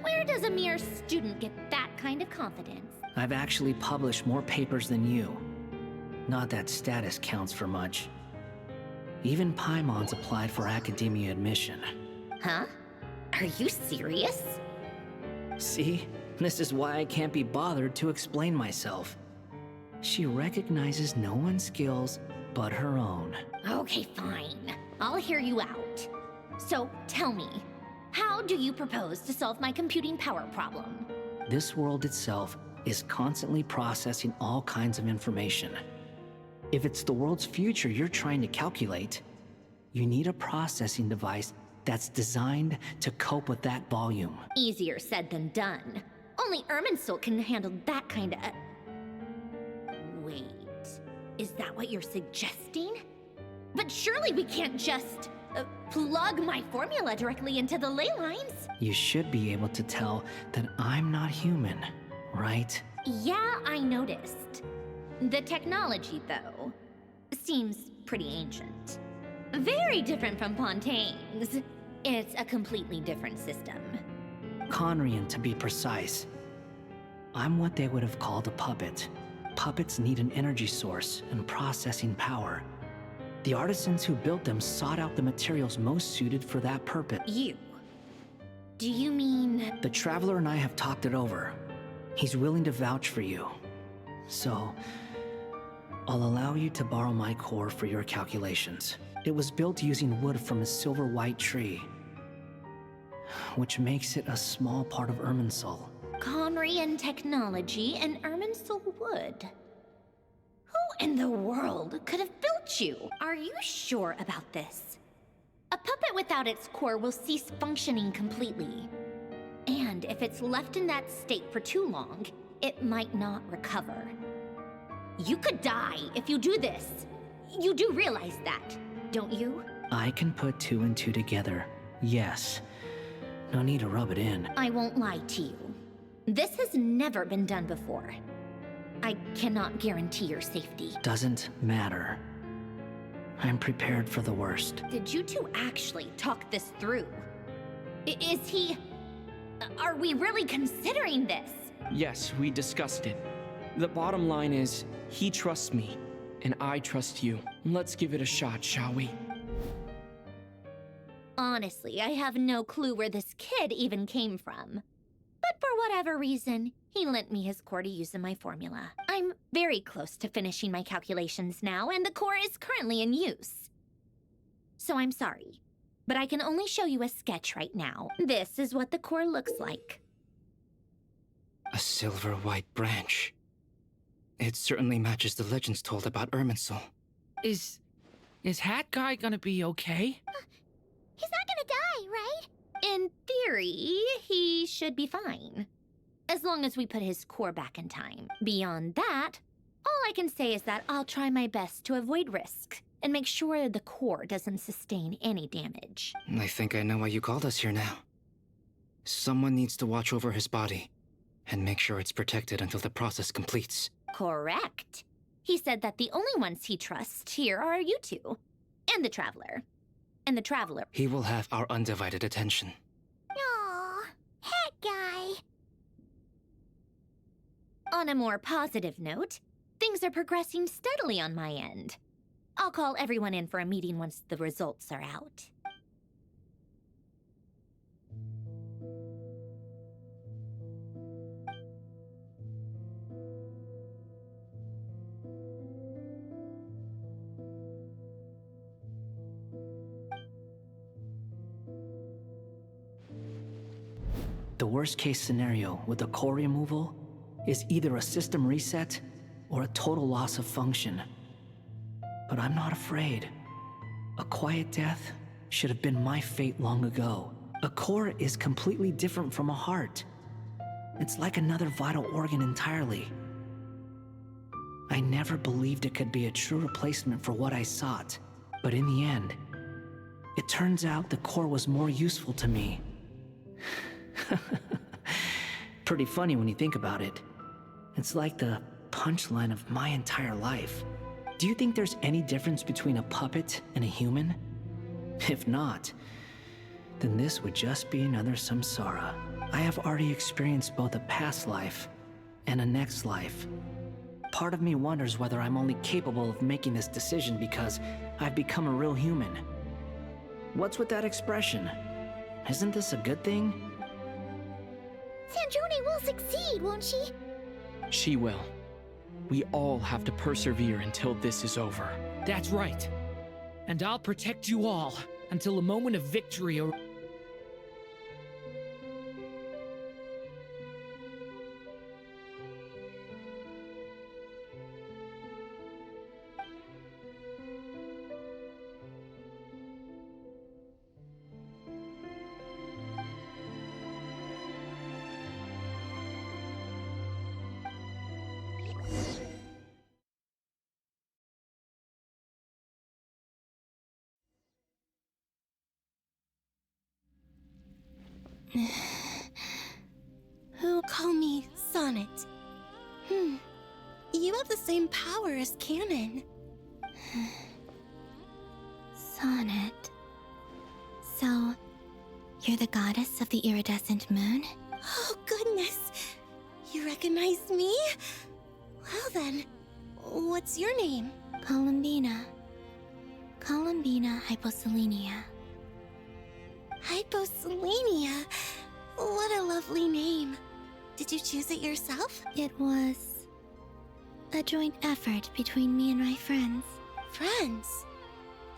Where does a mere student get that kind of confidence?
I've actually published more papers than you. Not that status counts for much. Even Paimon's applied for academia admission.
Huh? Are you serious?
See? This is why I can't be bothered to explain myself. She recognizes no one's skills but her own.
Okay, fine. I'll hear you out. So, tell me, how do you propose to solve my computing power problem?
This world itself is constantly processing all kinds of information. If it's the world's future you're trying to calculate, you need a processing device that's designed to cope with that volume.
Easier said than done. Only Irminsul can handle that kind of... Wait, is that what you're suggesting? But surely we can't just plug my formula directly into the ley lines.
You should be able to tell that I'm not human, right?
Yeah, I noticed. The technology, though, seems pretty ancient. Very different from Pontaine's. It's a completely different system.
Conrian, to be precise. I'm what they would have called a puppet. Puppets need an energy source and processing power. The artisans who built them sought out the materials most suited for that purpose.
You? Do you mean...
The Traveler and I have talked it over. He's willing to vouch for you. So, I'll allow you to borrow my core for your calculations. It was built using wood from a silver white tree, which makes it a small part of Irminsul.
Conrian technology and Irminsul wood. Who in the world could have built you? Are you sure about this? A puppet without its core will cease functioning completely. And if it's left in that state for too long, it might not recover. You could die if you do this. You do realize that, don't you?
I can put two and two together, yes. No need to rub it in.
I won't lie to you. This has never been done before. I cannot guarantee your safety.
Doesn't matter. I'm prepared for the worst.
Did you two actually talk this through? Is he... Are we really considering this?
Yes, we discussed it. The bottom line is, he trusts me, and I trust you. Let's give it a shot, shall we?
Honestly, I have no clue where this kid even came from. But for whatever reason, he lent me his core to use in my formula. I'm very close to finishing my calculations now, and the core is currently in use. So I'm sorry, but I can only show you a sketch right now. This is what the core looks like.
A silver white branch. It certainly matches the legends told about Irminsul.
Is Hat Guy gonna be okay?
He's not gonna die, right?
In theory, he should be fine. As long as we put his core back in time. Beyond that, all I can say is that I'll try my best to avoid risk and make sure the core doesn't sustain any damage.
I think I know why you called us here now. Someone needs to watch over his body and make sure it's protected until the process completes.
Correct. He said that the only ones he trusts here are you two. And the Traveler. And the Traveler.
He will have our undivided attention.
Aww, Hat Guy.
On a more positive note, things are progressing steadily on my end. I'll call everyone in for a meeting once the results are out.
The worst case scenario with the core removal is either a system reset or a total loss of function. But I'm not afraid. A quiet death should have been my fate long ago. A core is completely different from a heart. It's like another vital organ entirely. I never believed it could be a true replacement for what I sought. But in the end, it turns out the core was more useful to me. Pretty funny when you think about it. It's like the punchline of my entire life. Do you think there's any difference between a puppet and a human? If not, then this would just be another samsara. I have already experienced both a past life and a next life. Part of me wonders whether I'm only capable of making this decision because I've become a real human. What's with that expression? Isn't this a good thing?
Sandrone will succeed, won't she?
She will. We all have to persevere until this is over.
That's right. And I'll protect you all until a moment of victory
Who call me Sonnet? You have the same power as Canon.
Sonnet. So, you're the goddess of the iridescent moon?
Oh, goodness. You recognize me? Well then, what's your name?
Columbina. Columbina Hyposelenia.
Hyposelenia? What a lovely name. Did you choose it yourself?
It was a joint effort between me and my friends.
Friends?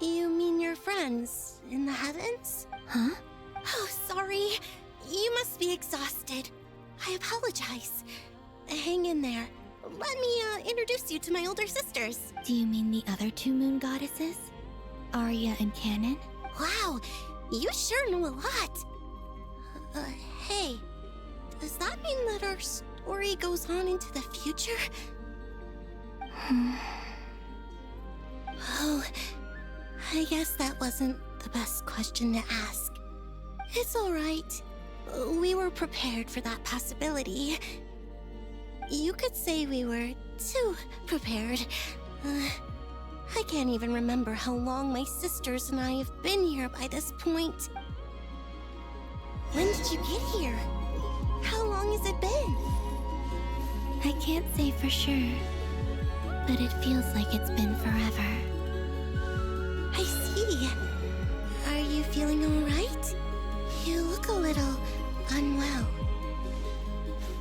You mean your friends in the heavens?
Huh?
Oh, sorry. You must be exhausted. I apologize. Hang in there. Let me introduce you to my older sisters.
Do you mean the other two moon goddesses? Arya and Canon?
Wow, you sure know a lot. Hey, does that mean that our story goes on into the future? Oh, I guess that wasn't the best question to ask. It's alright. We were prepared for that possibility. You could say we were too prepared. I can't even remember how long my sisters and I have been here by this point. When did you get here? How long has it been?
I can't say for sure, but it feels like it's been forever.
I see. Are you feeling alright? You look a little unwell.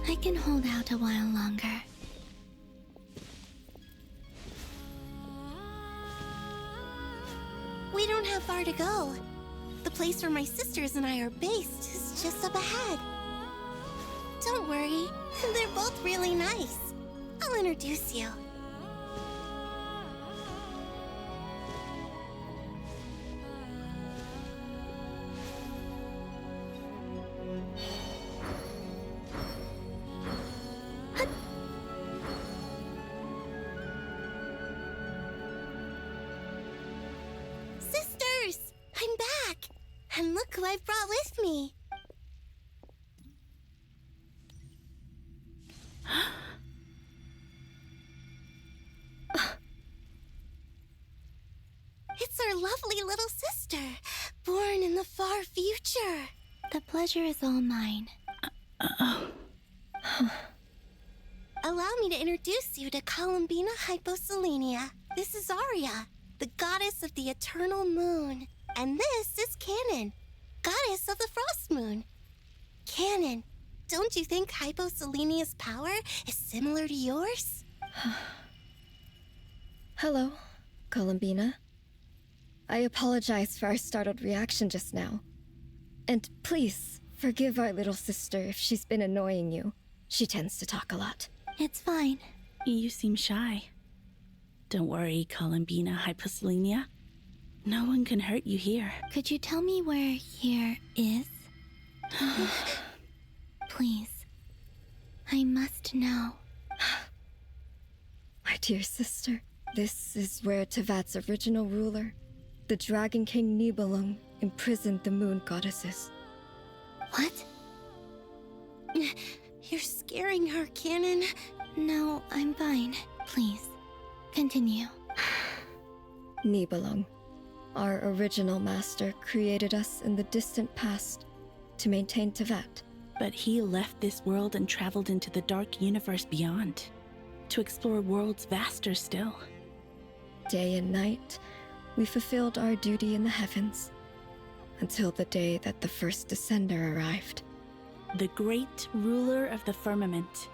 I can hold out a while longer.
We don't have far to go. The place where my sisters and I are based is just up ahead. Don't worry, they're both really nice. I'll introduce you. Sisters, I'm back. And look who I've brought with me. It's our lovely little sister, born in the far future.
The pleasure is all mine.
Allow me to introduce you to Columbina Hyposelenia. This is Arya, the goddess of the eternal moon. And this is Canon, goddess of the frost moon. Canon, don't you think Hyposelenia's power is similar to yours?
Hello, Columbina. I apologize for our startled reaction just now. And please, forgive our little sister if she's been annoying you. She tends to talk a lot.
It's fine.
You seem shy. Don't worry, Columbina Hyposelenia. No one can hurt you here.
Could you tell me where here is? Please. I must know.
My dear sister, this is where Teyvat's original ruler, the Dragon King Nibelung, imprisoned the moon goddesses.
What? You're scaring her, Canon.
No, I'm fine. Please, continue.
Nibelung, our original master, created us in the distant past to maintain Teyvat.
But he left this world and traveled into the dark universe beyond, to explore worlds vaster still.
Day and night, we fulfilled our duty in the heavens. until the day that the first Descender arrived.
The great ruler of the firmament.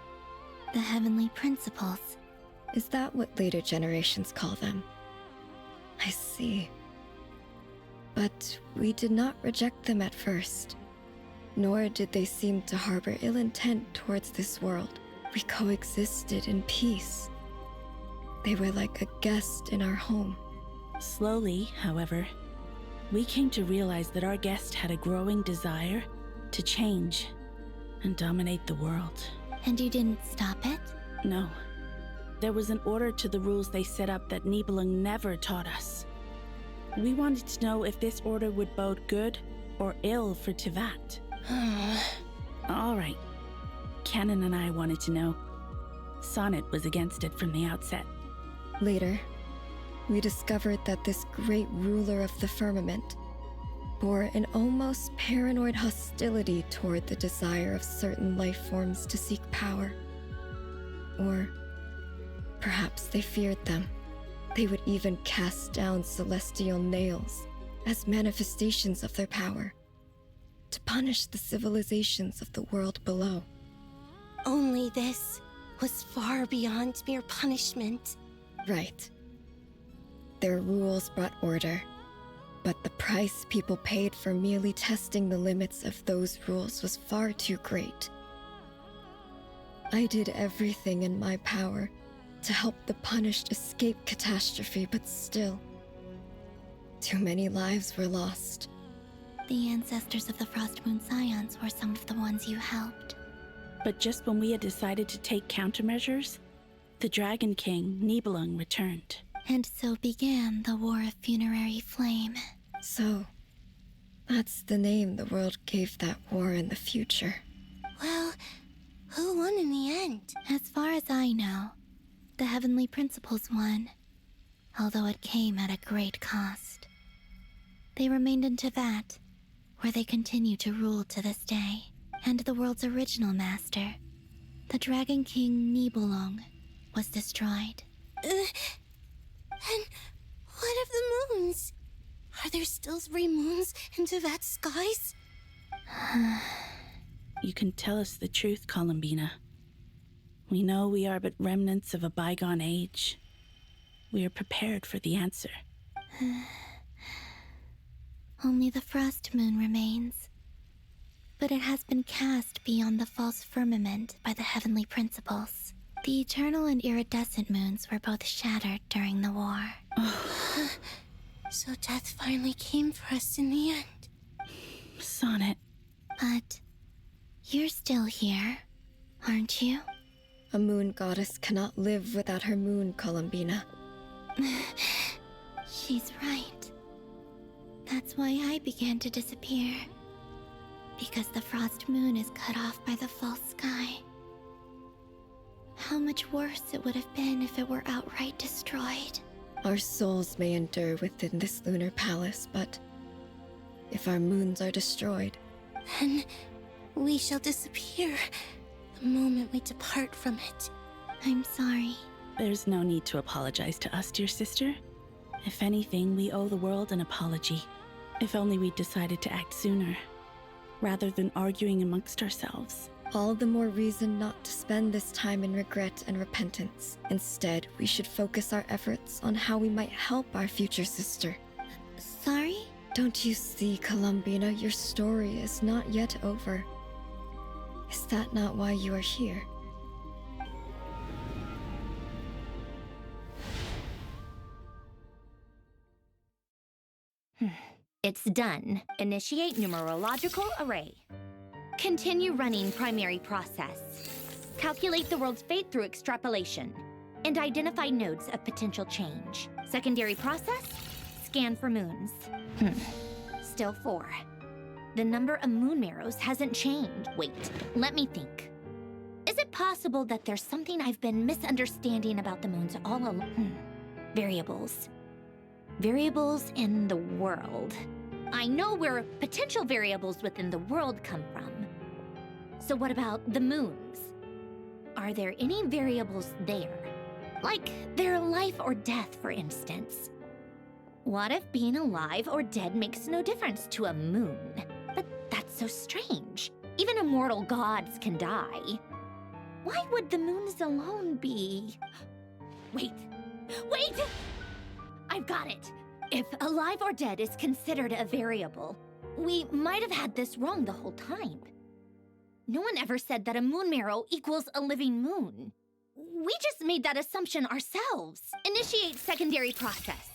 The heavenly principles.
Is that what later generations call them? I see. But we did not reject them at first, nor did they seem to harbor ill intent towards this world. We coexisted in peace. They were like a guest in our home.
Slowly, however, we came to realize that our guest had a growing desire to change and dominate the world.
And you didn't stop it?
No. There was an order to the rules they set up that Nibelung never taught us. We wanted to know if this order would bode good or ill for Teyvat. All right. Canon and I wanted to know. Sonnet was against it from the outset.
Later, we discovered that this great ruler of the firmament bore an almost paranoid hostility toward the desire of certain life forms to seek power. Or perhaps they feared them. They would even cast down celestial nails as manifestations of their power, to punish the civilizations of the world below.
Only this was far beyond mere punishment.
Right. Their rules brought order, but the price people paid for merely testing the limits of those rules was far too great. I did everything in my power to help the punished escape catastrophe, but still, too many lives were lost.
The ancestors of the Frost Moon Scions were some of the ones you helped.
But just when we had decided to take countermeasures, the Dragon King, Nibelung, returned.
And so began the War of Funerary Flame.
So, that's the name the world gave that war in the future.
Well, who won in the end?
As far as I know, the Heavenly Principles won, although it came at a great cost. They remained in Teyvat, where they continue to rule to this day. And the world's original master, the Dragon King Nibelung, was destroyed.
And what of the moons? Are there still 3 moons in Teyvat's skies?
You can tell us the truth, Columbina. We know we are but remnants of a bygone age. We are prepared for the answer.
Only the Frost Moon remains. But it has been cast beyond the false firmament by the Heavenly Principles. The eternal and iridescent moons were both shattered during the war.
So death finally came for us in the end.
Sonnet.
But you're still here, aren't you?
A moon goddess cannot live without her moon, Columbina.
She's right. That's why I began to disappear. Because the Frost Moon is cut off by the false sky. How much worse it would have been if it were outright destroyed.
Our souls may endure within this lunar palace, but if our moons are destroyed,
then we shall disappear the moment we depart from it.
I'm sorry.
There's no need to apologize to us, dear sister. If anything, we owe the world an apology. If only we'd decided to act sooner, rather than arguing amongst ourselves.
All the more reason not to spend this time in regret and repentance. Instead, we should focus our efforts on how we might help our future sister.
Sorry?
Don't you see, Columbina, your story is not yet over. Is that not why you are here?
It's done. Initiate numerological array. Continue running primary process. Calculate the world's fate through extrapolation. And identify nodes of potential change. Secondary process? Scan for moons. Still 4. The number of moon marrows hasn't changed. Wait, let me think. Is it possible that there's something I've been misunderstanding about the moons all along? Variables. Variables in the world. I know where potential variables within the world come from. So what about the moons? Are there any variables there? Like their life or death, for instance? What if being alive or dead makes no difference to a moon? But that's so strange. Even immortal gods can die. Why would the moons alone be? Wait! I've got it! If alive or dead is considered a variable, we might have had this wrong the whole time. No one ever said that a moon marrow equals a living moon. We just made that assumption ourselves. Initiate secondary process.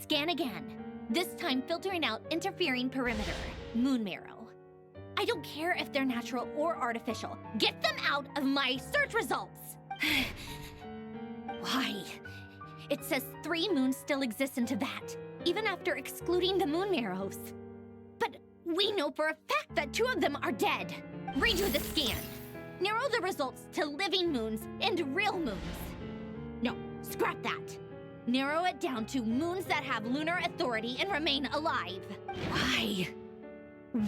Scan again. This time filtering out interfering perimeter. Moon marrow. I don't care if they're natural or artificial. Get them out of my search results! Why? It says 3 moons still exist in Teyvat, even after excluding the moon marrows. But we know for a fact that 2 of them are dead. Redo the scan. Narrow the results to living moons and real moons. No, scrap that. Narrow it down to moons that have lunar authority and remain alive. Why?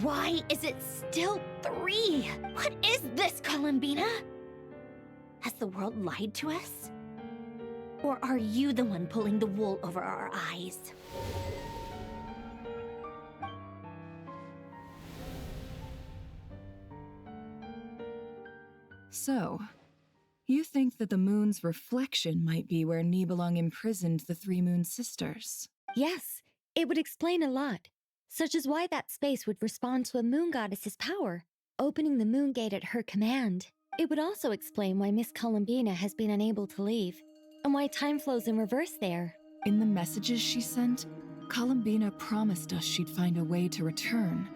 Why is it still 3? What is this, Columbina? Has the world lied to us? Or are you the one pulling the wool over our eyes?
So, you think that the moon's reflection might be where Nibelung imprisoned the 3 moon sisters?
Yes, it would explain a lot, such as why that space would respond to a moon goddess's power, opening the moon gate at her command. It would also explain why Miss Columbina has been unable to leave, and why time flows in reverse there.
In the messages she sent, Columbina promised us she'd find a way to return.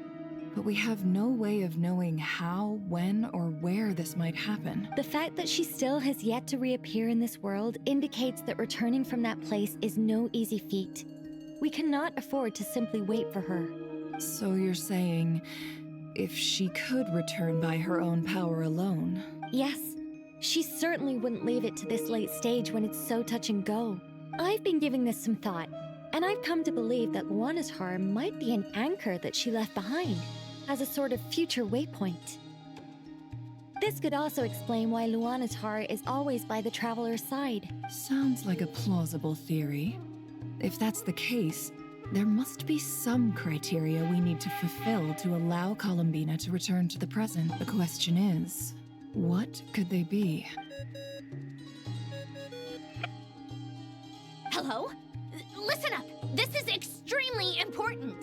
But we have no way of knowing how, when, or where this might happen.
The fact that she still has yet to reappear in this world indicates that returning from that place is no easy feat. We cannot afford to simply wait for her.
So you're saying, if she could return by her own power alone?
Yes. She certainly wouldn't leave it to this late stage when it's so touch and go. I've been giving this some thought, and I've come to believe that Luanatar might be an anchor that she left behind, as a sort of future waypoint. This could also explain why Luanatar is always by the Traveler's side.
Sounds like a plausible theory. If that's the case, there must be some criteria we need to fulfill to allow Columbina to return to the present. The question is, what could they be?
Hello? Listen up! This is extremely important!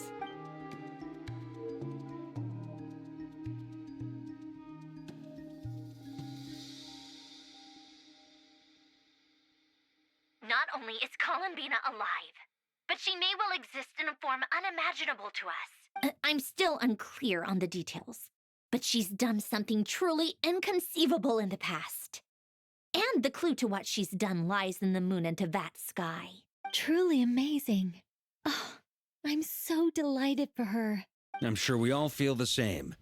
Not only is Columbina alive, but she may well exist in a form unimaginable to us. I'm still unclear on the details, but she's done something truly inconceivable in the past. And the clue to what she's done lies in the moon and Teyvat sky.
Truly amazing. Oh, I'm so delighted for her.
I'm sure we all feel the same.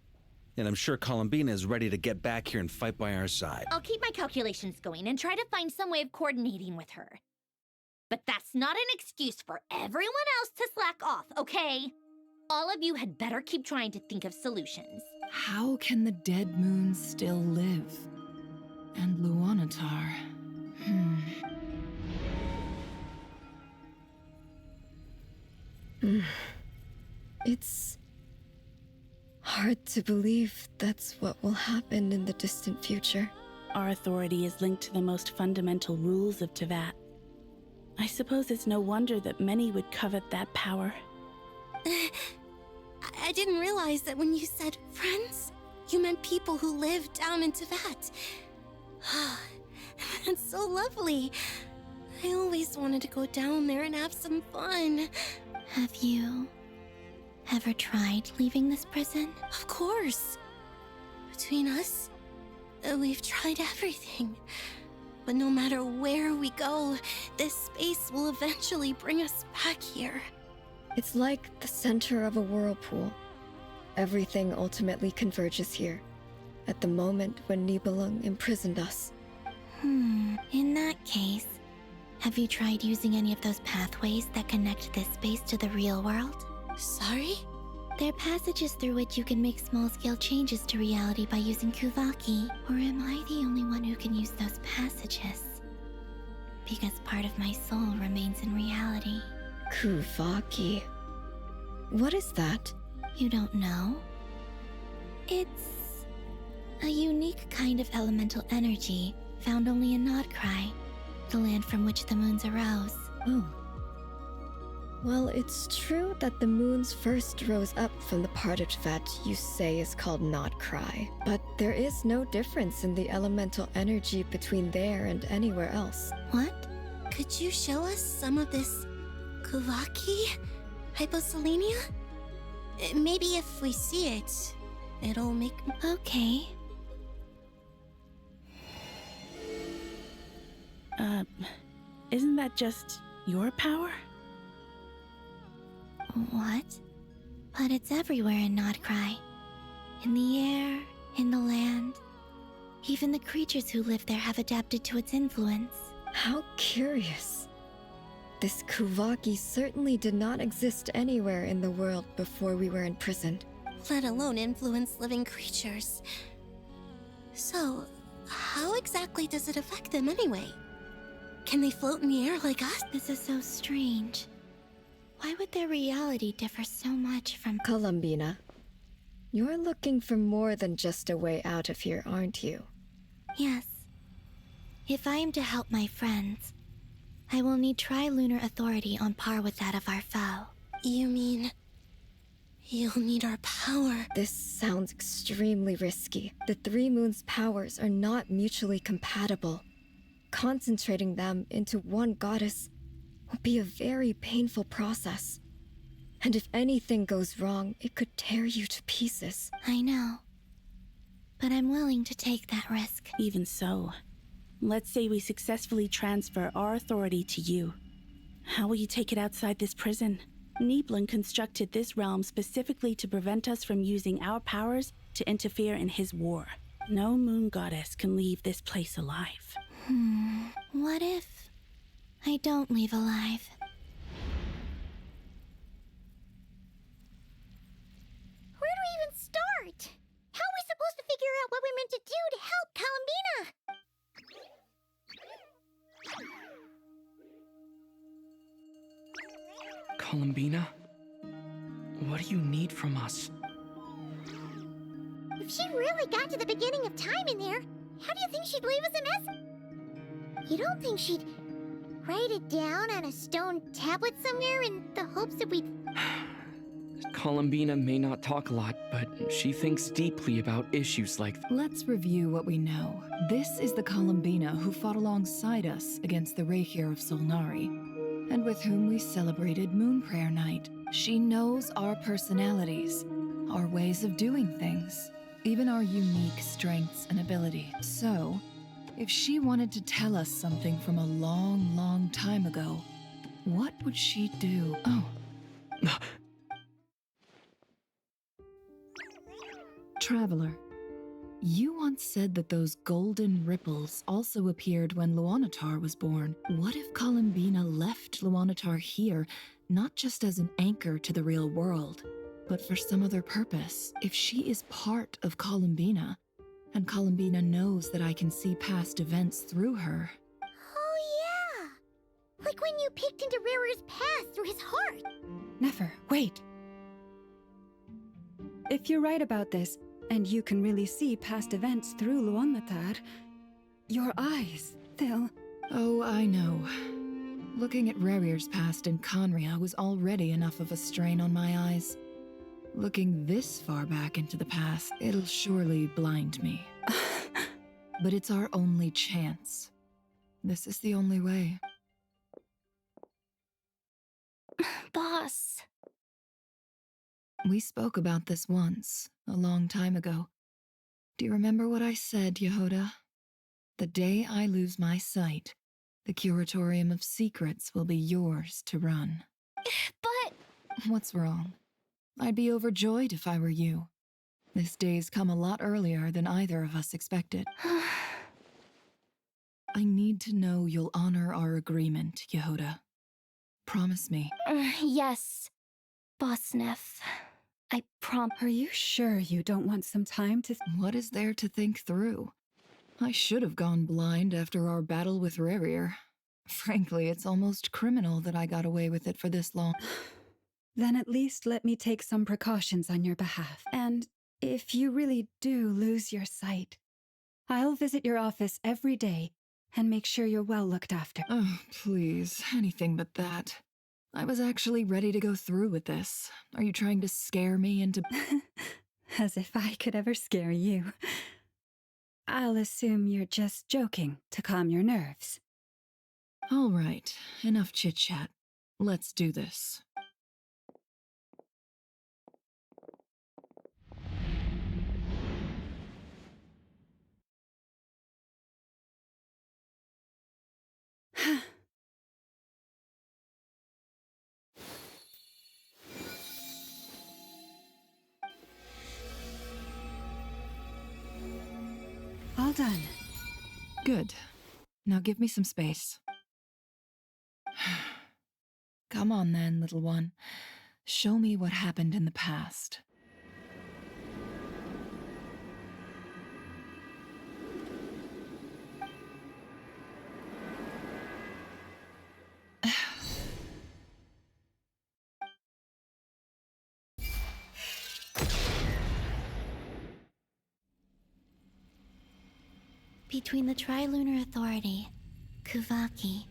And I'm sure Columbina is ready to get back here and fight by our side.
I'll keep my calculations going and try to find some way of coordinating with her. But that's not an excuse for everyone else to slack off, okay? All of you had better keep trying to think of solutions.
How can the dead moon still live? And Luanatar...
It's hard to believe that's what will happen in the distant future.
Our authority is linked to the most fundamental rules of Teyvat. I suppose it's no wonder that many would covet that power.
I didn't realize that when you said friends, you meant people who live down in Teyvat. That's so lovely. I always wanted to go down there and have some fun.
Have you ever tried leaving this prison?
Of course. Between us, we've tried everything. But no matter where we go, this space will eventually bring us back here.
It's like the center of a whirlpool. Everything ultimately converges here, at the moment when Nibelung imprisoned us.
In that case, have you tried using any of those pathways that connect this space to the real world?
Sorry?
They're passages through which you can make small-scale changes to reality by using Kuvaki. Or am I the only one who can use those passages? Because part of my soul remains in reality.
Kuvaki. What is that?
You don't know? It's a unique kind of elemental energy found only in Nodcry, the land from which the moons arose.
Oh. Well, it's true that the moons first rose up from the part of Teyvat you say is called Nodcry, but there is no difference in the elemental energy between there and anywhere else.
What? Could you show us some of this Kuvaki hyposelenia? Maybe if we see it, it'll make...
Okay.
Isn't that just your power?
What? But it's everywhere in Nodcry. In the air, in the land. Even the creatures who live there have adapted to its influence.
How curious. This Kuvaki certainly did not exist anywhere in the world before we were imprisoned.
Let alone influence living creatures. So, how exactly does it affect them anyway? Can they float in the air like us?
This is so strange. Why would their reality differ so much from...
Columbina, you're looking for more than just a way out of here, aren't you?
Yes. If I am to help my friends, I will need tri-lunar authority on par with that of our foe.
You mean... you'll need our power?
This sounds extremely risky. The Three Moons' powers are not mutually compatible. Concentrating them into one goddess will be a very painful process. And if anything goes wrong, it could tear you to pieces.
I know. But I'm willing to take that risk.
Even so, let's say we successfully transfer our authority to you. How will you take it outside this prison? Nibelung constructed this realm specifically to prevent us from using our powers to interfere in his war. No moon goddess can leave this place alive.
What if I don't leave alive? Where do we even start? How are we supposed to figure out what we're meant to do to help Columbina?
Columbina? What do you need from us?
If she really got to the beginning of time in there, how do you think she'd leave us a message? You don't think she'd write it down on a stone tablet somewhere in the hopes that we'd...
Columbina may not talk a lot, but she thinks deeply about issues like that.
Let's review what we know. This is the Columbina who fought alongside us against the Reikir of Solnari, and with whom we celebrated Moon Prayer Night. She knows our personalities, our ways of doing things, even our unique strengths and abilities. So, if she wanted to tell us something from a long, long time ago, what would she do? Oh. Traveler, you once said that those golden ripples also appeared when Luanatar was born. What if Columbina left Luanatar here, not just as an anchor to the real world, but for some other purpose? If she is part of Columbina, and Columbina knows that I can see past events through her.
Oh yeah! Like when you peeked into Rarer's past through his heart!
Nefer, wait! If you're right about this, and you can really see past events through Luanatar, your eyes, they'll...
Oh, I know. Looking at Rerir's past in Conria was already enough of a strain on my eyes. Looking this far back into the past, it'll surely blind me. But it's our only chance. This is the only way.
Boss.
We spoke about this once, a long time ago. Do you remember what I said, Yehoda? The day I lose my sight, the Curatorium of Secrets will be yours to run.
But...
What's wrong? I'd be overjoyed if I were you. This day's come a lot earlier than either of us expected. I need to know you'll honor our agreement, Yehoda. Promise me.
Yes, Boss Neff. I
Are you sure you don't want some time to...
What is there to think through? I should have gone blind after our battle with Rerir. Frankly, it's almost criminal that I got away with it for this long.
Then at least let me take some precautions on your behalf. And if you really do lose your sight, I'll visit your office every day and make sure you're well looked after.
Oh, please, anything but that. I was actually ready to go through with this. Are you trying to scare me into...
As if I could ever scare you. I'll assume you're just joking to calm your nerves.
All right, enough chit-chat. Let's do this.
All done.
Good. Now give me some space. Come on then, little one. Show me what happened in the past.
Between the Trilunar Authority, Kuvaki,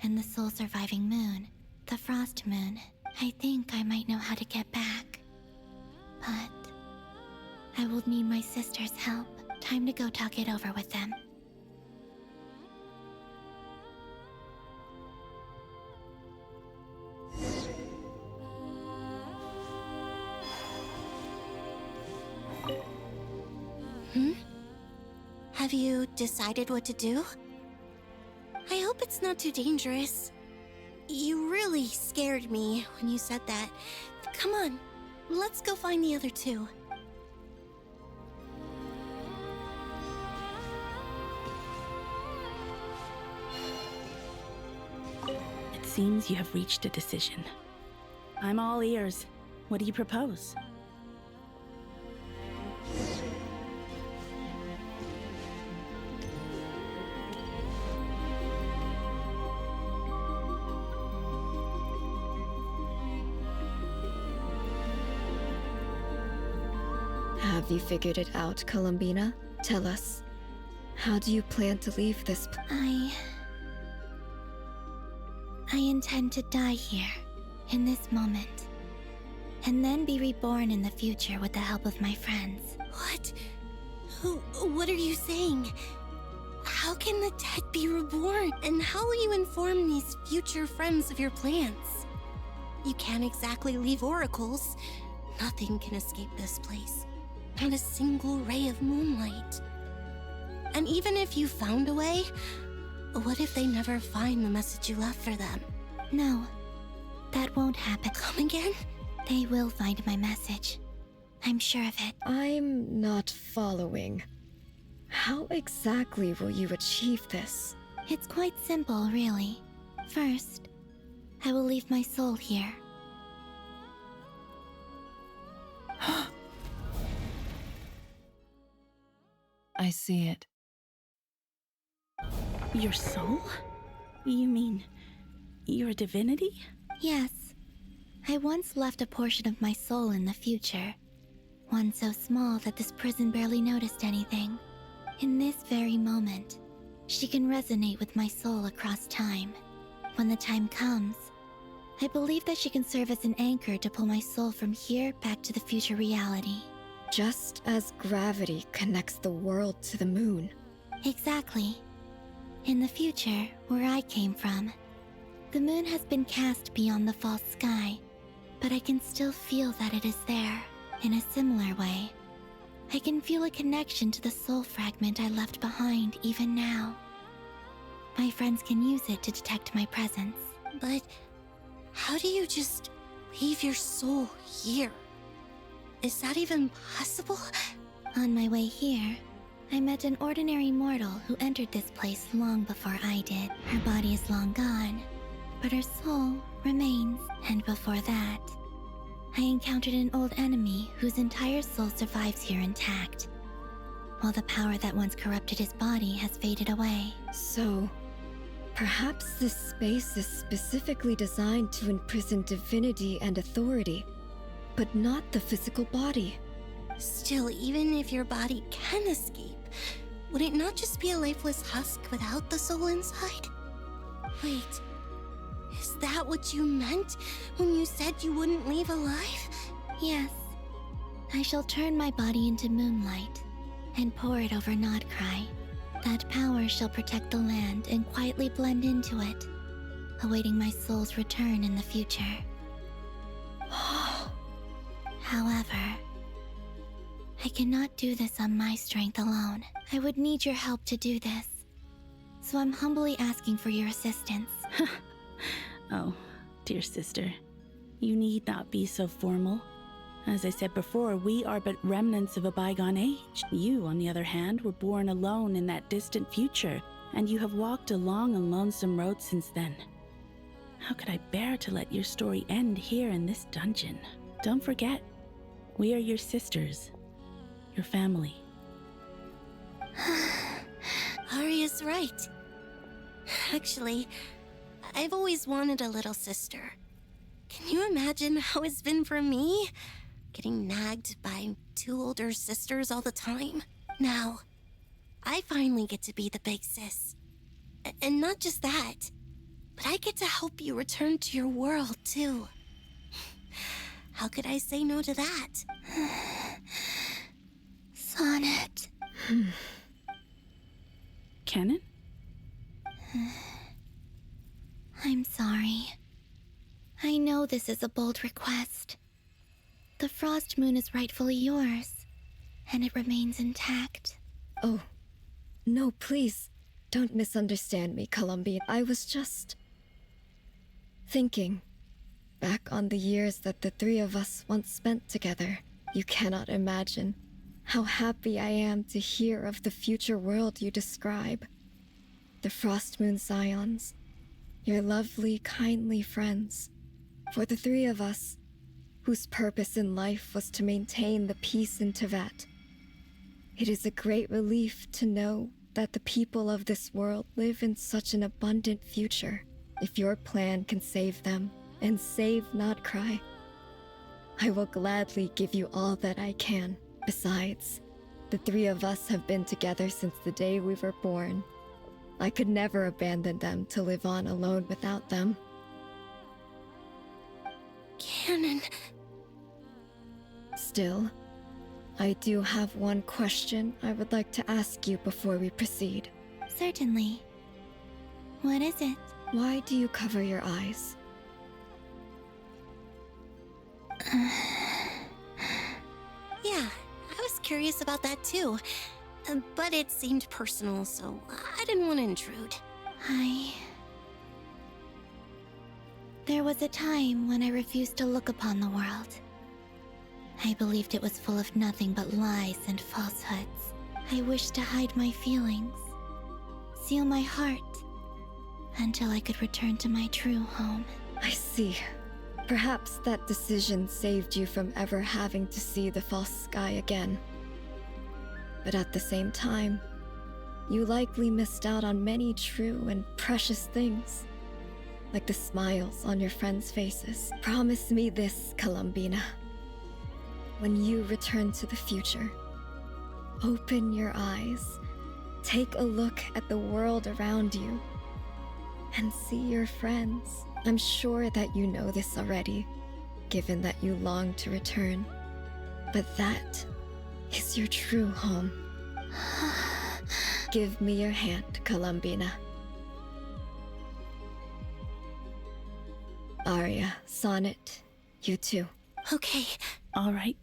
and the sole surviving moon, the Frost Moon, I think I might know how to get back. But I will need my sister's help. Time to go talk it over with them.
Have you decided what to do? I hope it's not too dangerous. You really scared me when you said that. Come on, let's go find the other two.
It seems you have reached a decision. I'm all ears. What do you propose?
Have you figured it out, Columbina? Tell us. How do you plan to leave this
I intend to die here, in this moment, and then be reborn in the future with the help of my friends.
What? What are you saying? How can the dead be reborn? And how will you inform these future friends of your plans? You can't exactly leave oracles. Nothing can escape this place. Not a single ray of moonlight. And even if you found a way, what if they never find the message you left for them?
No, that won't happen.
Come again?
They will find my message. I'm sure of it.
I'm not following. How exactly will you achieve this?
It's quite simple, really. First, I will leave my soul here.
I see it.
Your soul? You mean your divinity?
Yes. I once left a portion of my soul in the future. One so small that this prison barely noticed anything. In this very moment, she can resonate with my soul across time. When the time comes, I believe that she can serve as an anchor to pull my soul from here back to the future reality.
Just as gravity connects the world to the moon.
Exactly. In the future, where I came from, the moon has been cast beyond the false sky, but I can still feel that it is there. In a similar way, I can feel a connection to the soul fragment I left behind even now. My friends can use it to detect my presence.
But how do you just leave your soul here? Is that even possible?
On my way here, I met an ordinary mortal who entered this place long before I did. Her body is long gone, but her soul remains. And before that, I encountered an old enemy whose entire soul survives here intact, while the power that once corrupted his body has faded away.
So, Perhaps this space is specifically designed to imprison divinity and authority, but not the physical body.
Still, even if your body can escape, would it not just be a lifeless husk without the soul inside? Wait, is that what you meant when you said you wouldn't leave alive?
Yes. I shall turn my body into moonlight and pour it over Nodcry. That power shall protect the land and quietly blend into it, awaiting my soul's return in the future. However, I cannot do this on my strength alone. I would need your help to do this. So I'm humbly asking for your assistance.
Oh, dear sister, you need not be so formal. As I said before, we are but remnants of a bygone age. You, on the other hand, were born alone in that distant future, and you have walked a long and lonesome road since then. How could I bear to let your story end here in this dungeon? Don't forget, we are your sisters, your family.
Arya's right. Actually, I've always wanted a little sister. Can you imagine how it's been for me? Getting nagged by two older sisters all the time. Now, I finally get to be the big sis. And not just that, but I get to help you return to your world, too. How could I say no to that?
Sonnet.
Canon?
I'm sorry. I know this is a bold request. The Frost Moon is rightfully yours, and it remains intact.
Oh, no, please, don't misunderstand me, Columbian. I was just thinking back on the years that the three of us once spent together. You cannot imagine how happy I am to hear of the future world you describe. The Frost Moon Scions, your lovely, kindly friends. For the three of us, whose purpose in life was to maintain the peace in Teyvat. It is a great relief to know that the people of this world live in such an abundant future. If your plan can save them and save Nodcry, I will gladly give you all that I can. Besides, the three of us have been together since the day we were born. I could never abandon them to live on alone without them.
Canon.
Still, I do have one question I would like to ask you before we proceed.
Certainly. What is it?
Why do you cover your eyes?
Yeah, I was curious about that too. But it seemed personal, so I didn't want to intrude.
There was a time when I refused to look upon the world. I believed it was full of nothing but lies and falsehoods. I wished to hide my feelings, seal my heart, until I could return to my true home.
I see. Perhaps that decision saved you from ever having to see the false sky again. But at the same time, you likely missed out on many true and precious things, like the smiles on your friends' faces. Promise me this, Columbina. When you return to the future, open your eyes, take a look at the world around you, and see your friends. I'm sure that you know this already, given that you long to return. But that is your true home. Give me your hand, Columbina. Arya, Sonnet, you too.
Okay.
All right.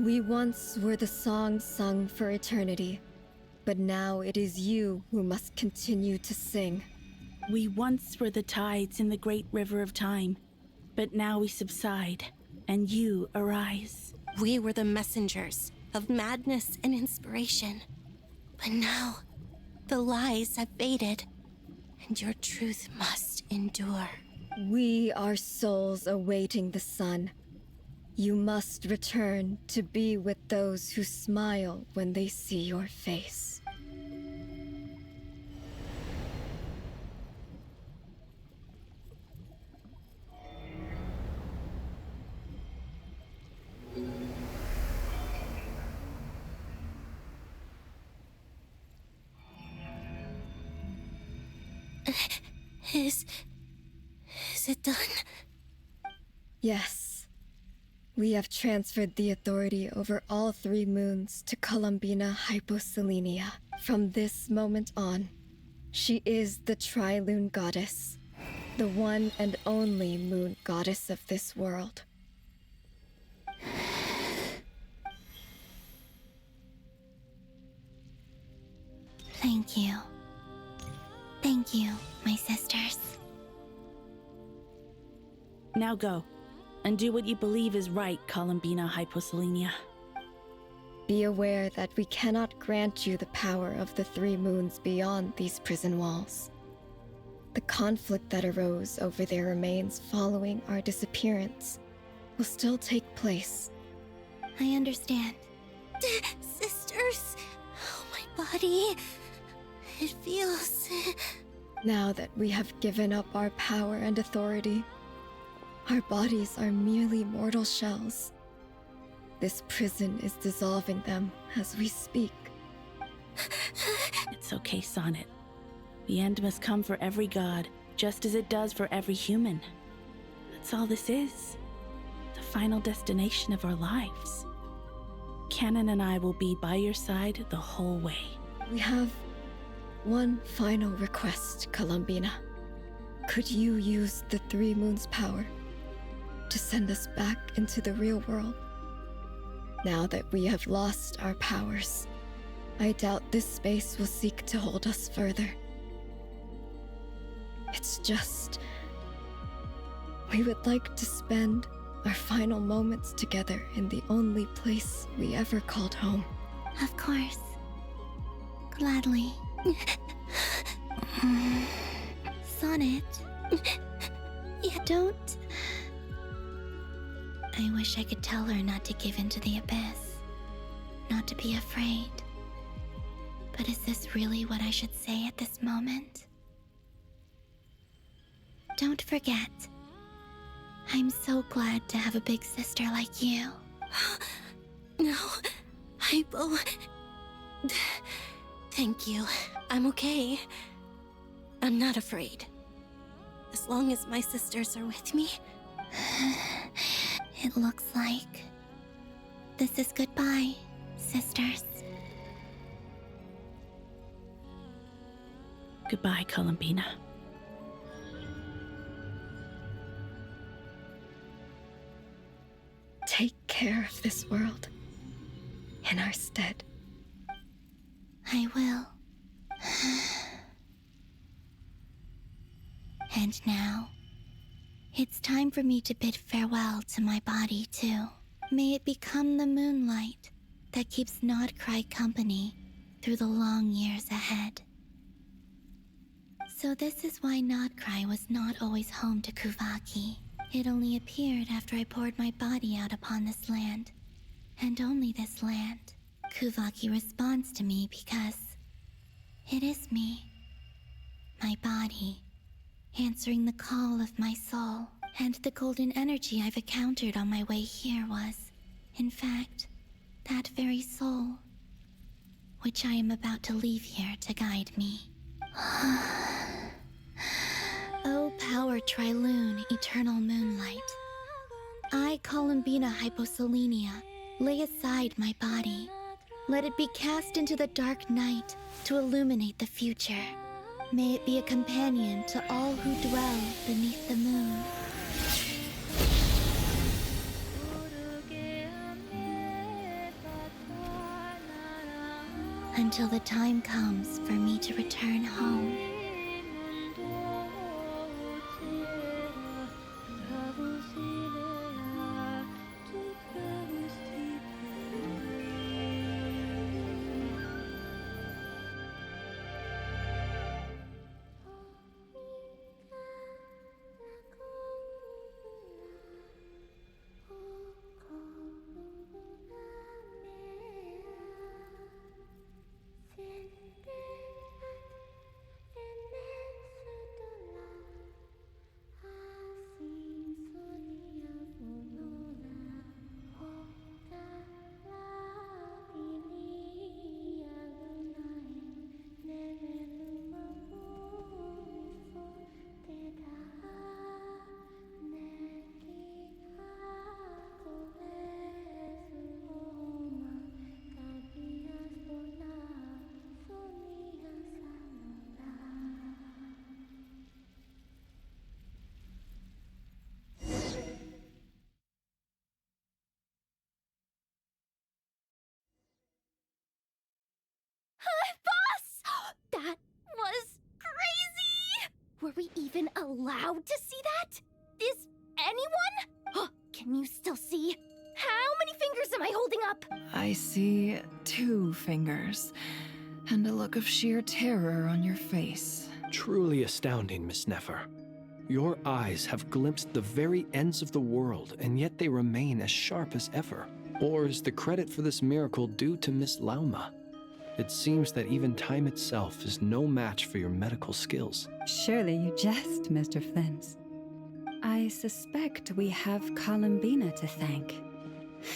We once were the song sung for eternity, but now it is you who must continue to sing.
We once were the tides in the great river of time, but now we subside, and you arise.
We were the messengers of madness and inspiration. But now, the lies have faded, and your truth must endure.
We are souls awaiting the sun. You must return to be with those who smile when they see your face.
Is it done?
Yes. We have transferred the authority over all 3 moons to Columbina Hyposelenia. From this moment on, she is the Tri-Lune Goddess, the one and only moon goddess of this world.
Thank you. Thank you, my sisters.
Now go, and do what you believe is right, Columbina Hyposelenia.
Be aware that we cannot grant you the power of the 3 moons beyond these prison walls. The conflict that arose over their remains following our disappearance will still take place.
I understand.
Sisters, oh, my body. It feels...
Now that we have given up our power and authority, our bodies are merely mortal shells. This prison is dissolving them as we speak.
It's okay, Sonnet. The end must come for every god, just as it does for every human. That's all this is. The final destination of our lives. Canon and I will be by your side the whole way.
We have one final request, Columbina. Could you use the 3 moons' power to send us back into the real world? Now that we have lost our powers, I doubt this space will seek to hold us further. It's just... we would like to spend our final moments together in the only place we ever called home.
Of course. Gladly. Sonnet.
Yeah,
don't... I wish I could tell her not to give in to the abyss. Not to be afraid. But is this really what I should say at this moment? Don't forget. I'm so glad to have a big sister like you.
No, Hypo... Thank you. I'm okay. I'm not afraid. As long as my sisters are with me.
It looks like this is goodbye, sisters.
Goodbye, Columbina.
Take care of this world in our stead.
I will. And now, it's time for me to bid farewell to my body, too. May it become the moonlight that keeps Nodcry company through the long years ahead. So this is why Nodcry was not always home to Kuvaki. It only appeared after I poured my body out upon this land. And only this land. Kuvaki responds to me because it is me. My body, answering the call of my soul. And the golden energy I've encountered on my way here was, in fact, that very soul, which I am about to leave here to guide me. O power Tri-Lune, eternal moonlight. I, Columbina Hyposelenia, lay aside my body. Let it be cast into the dark night to illuminate the future. May it be a companion to all who dwell beneath the moon. Until the time comes for me to return home.
allowed to see that? Is anyone? Can you still see? How many fingers am I holding up?
I see 2 fingers, and a look of sheer terror on your face.
Truly astounding, Miss Nefer. Your eyes have glimpsed the very ends of the world, and yet they remain as sharp as ever. Or is the credit for this miracle due to Miss Lauma? It seems that even time itself is no match for your medical skills.
Surely you jest, Mr. Flint. I suspect we have Columbina to thank.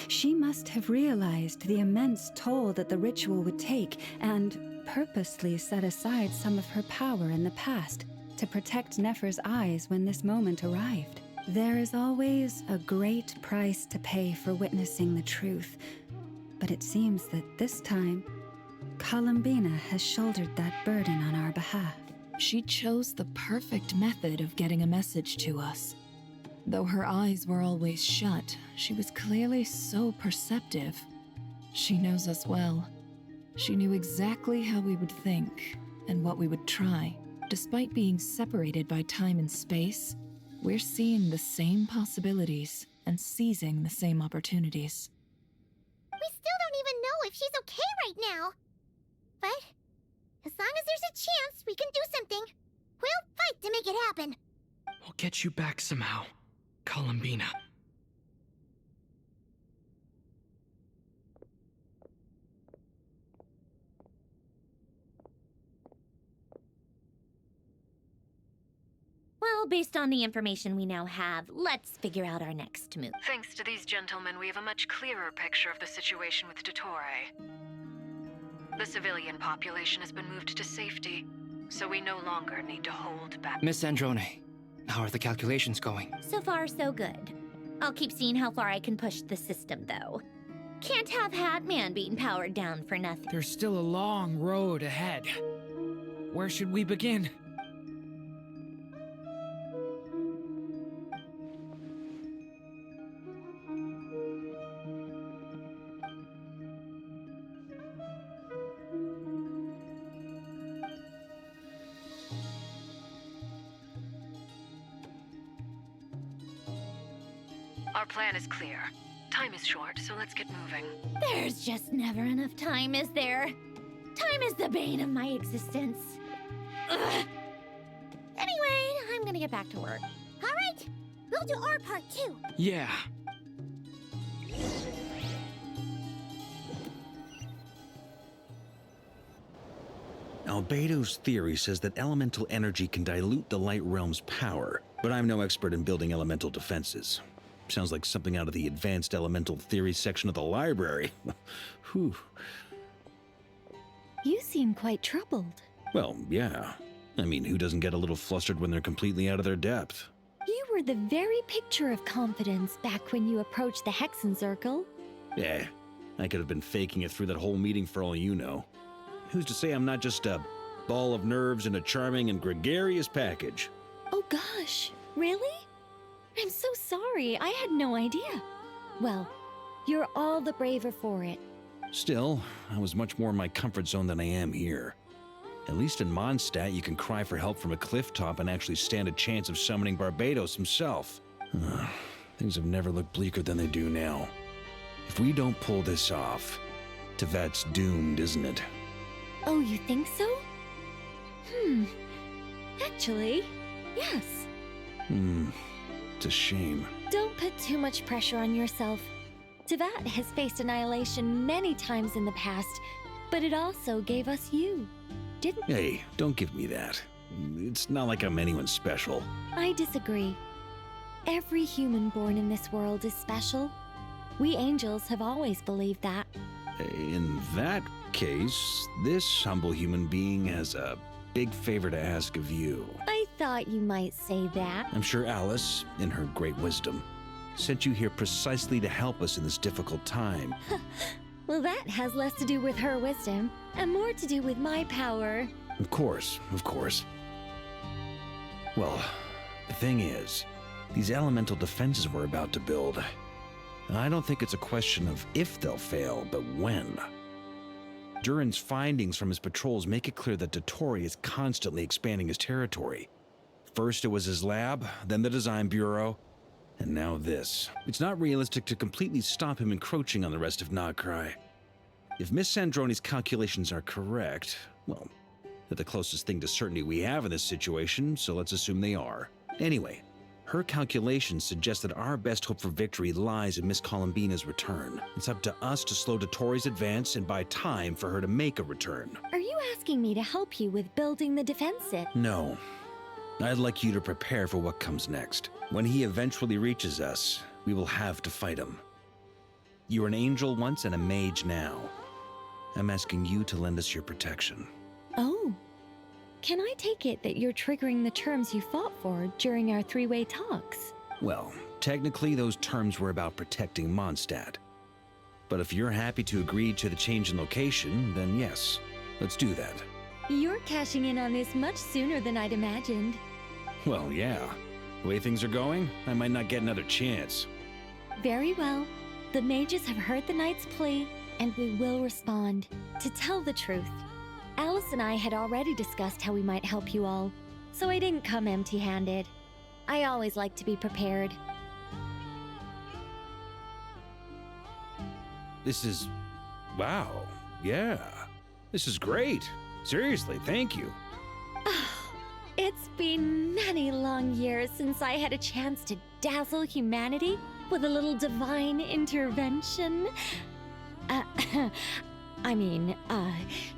She must have realized the immense toll that the ritual would take and purposely set aside some of her power in the past to protect Nefer's eyes when this moment arrived. There is always a great price to pay for witnessing the truth, but it seems that this time, Columbina has shouldered that burden on our behalf.
She chose the perfect method of getting a message to us. Though her eyes were always shut, she was clearly so perceptive. She knows us well. She knew exactly how we would think and what we would try. Despite being separated by time and space, we're seeing the same possibilities and seizing the same opportunities.
We still don't even know if she's okay right now. But as long as there's a chance we can do something, we'll fight to make it happen.
We'll get you back somehow, Columbina.
Well, based on the information we now have, let's figure out our next move.
Thanks to these gentlemen, we have a much clearer picture of the situation with Dottore. The civilian population has been moved to safety, so we no longer need to hold back.
Miss Androne, how are the calculations going?
So far, so good. I'll keep seeing how far I can push the system, though. Can't have Hatman being powered down for nothing.
There's still a long road ahead. Where should we begin?
Our plan is clear. Time is short, so let's get moving.
There's just never enough time, is there? Time is the bane of my existence. Ugh. Anyway, I'm gonna get back to work.
All right, we'll do our part too.
Yeah.
Albedo's theory says that elemental energy can dilute the light realm's power, but I'm no expert in building elemental defenses. Sounds like something out of the advanced elemental theory section of the library. Whew.
You seem quite troubled.
Well, yeah. I mean, who doesn't get a little flustered when they're completely out of their depth?
You were the very picture of confidence back when you approached the Hexen Circle.
Yeah, I could have been faking it through that whole meeting for all you know. Who's to say I'm not just a ball of nerves in a charming and gregarious package?
Oh gosh, really? I'm so sorry, I had no idea. Well, you're all the braver for it.
Still, I was much more in my comfort zone than I am here. At least in Mondstadt, you can cry for help from a cliff top and actually stand a chance of summoning Barbados himself. Things have never looked bleaker than they do now. If we don't pull this off, Teyvat's doomed, isn't it?
Oh, you think so? Actually, yes.
It's a shame.
Don't put too much pressure on yourself. Teyvat has faced annihilation many times in the past, but it also gave us you, didn't it?
Hey, don't give me that. It's not like I'm anyone special.
I disagree. Every human born in this world is special. We angels have always believed that.
In that case, this humble human being has a big favor to ask of you.
I thought you might say that.
I'm sure Alice, in her great wisdom, sent you here precisely to help us in this difficult time.
Well, that has less to do with her wisdom and more to do with my power.
Of course, of course. Well, the thing is, these elemental defenses we're about to build, I don't think it's a question of if they'll fail, but when. Durin's findings from his patrols make it clear that Dottore is constantly expanding his territory. First it was his lab, then the design bureau, and now this. It's not realistic to completely stop him encroaching on the rest of Nagcry. If Miss Sandroni's calculations are correct, well, they're the closest thing to certainty we have in this situation, so let's assume they are. Anyway, her calculations suggest that our best hope for victory lies in Miss Columbina's return. It's up to us to slow Dotori's advance and buy time for her to make a return.
Are you asking me to help you with building the defensive?
No. I'd like you to prepare for what comes next. When he eventually reaches us, we will have to fight him. You were an angel once and a mage now. I'm asking you to lend us your protection.
Oh. Can I take it that you're triggering the terms you fought for during our three-way talks?
Well, technically those terms were about protecting Mondstadt. But if you're happy to agree to the change in location, then yes, let's do that.
You're cashing in on this much sooner than I'd imagined.
Well, yeah. The way things are going, I might not get another chance.
Very well. The mages have heard the knight's plea, and we will respond. To tell the truth, Alice and I had already discussed how we might help you all, so I didn't come empty-handed. I always like to be prepared.
This is... wow. Yeah. This is great. Seriously, thank you.
It's been many long years since I had a chance to dazzle humanity with a little divine intervention.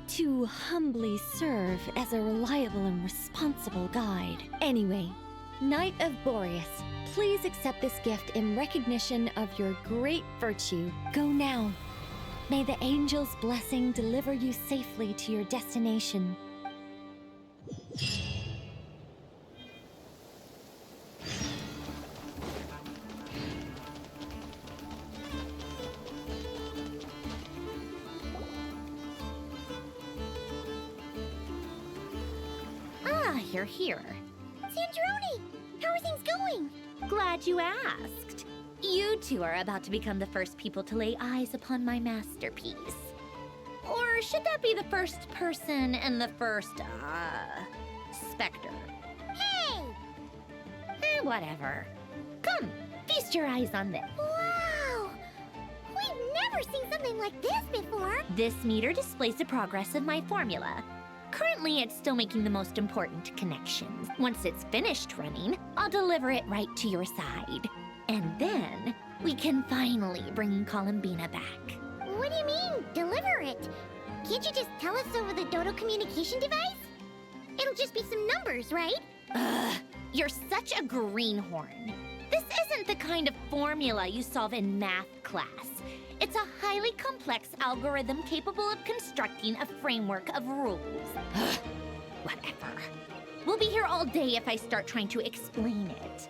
To humbly serve as a reliable and responsible guide. Anyway, Knight of Boreas, please accept this gift in recognition of your great virtue. Go now. May the angel's blessing deliver you safely to your destination.
You're here.
Sandroni! How are things going?
Glad you asked. You two are about to become the first people to lay eyes upon my masterpiece. Or should that be the first person and the first, specter?
Hey!
Whatever. Come, feast your eyes on this.
Wow! We've never seen something like this before!
This meter displays the progress of my formula. Currently, it's still making the most important connections. Once it's finished running, I'll deliver it right to your side. And then, we can finally bring Columbina back.
What do you mean, deliver it? Can't you just tell us over the Dodo communication device? It'll just be some numbers, right?
Ugh, you're such a greenhorn. This isn't the kind of formula you solve in math class. It's a highly complex algorithm capable of constructing a framework of rules. Whatever. We'll be here all day if I start trying to explain it.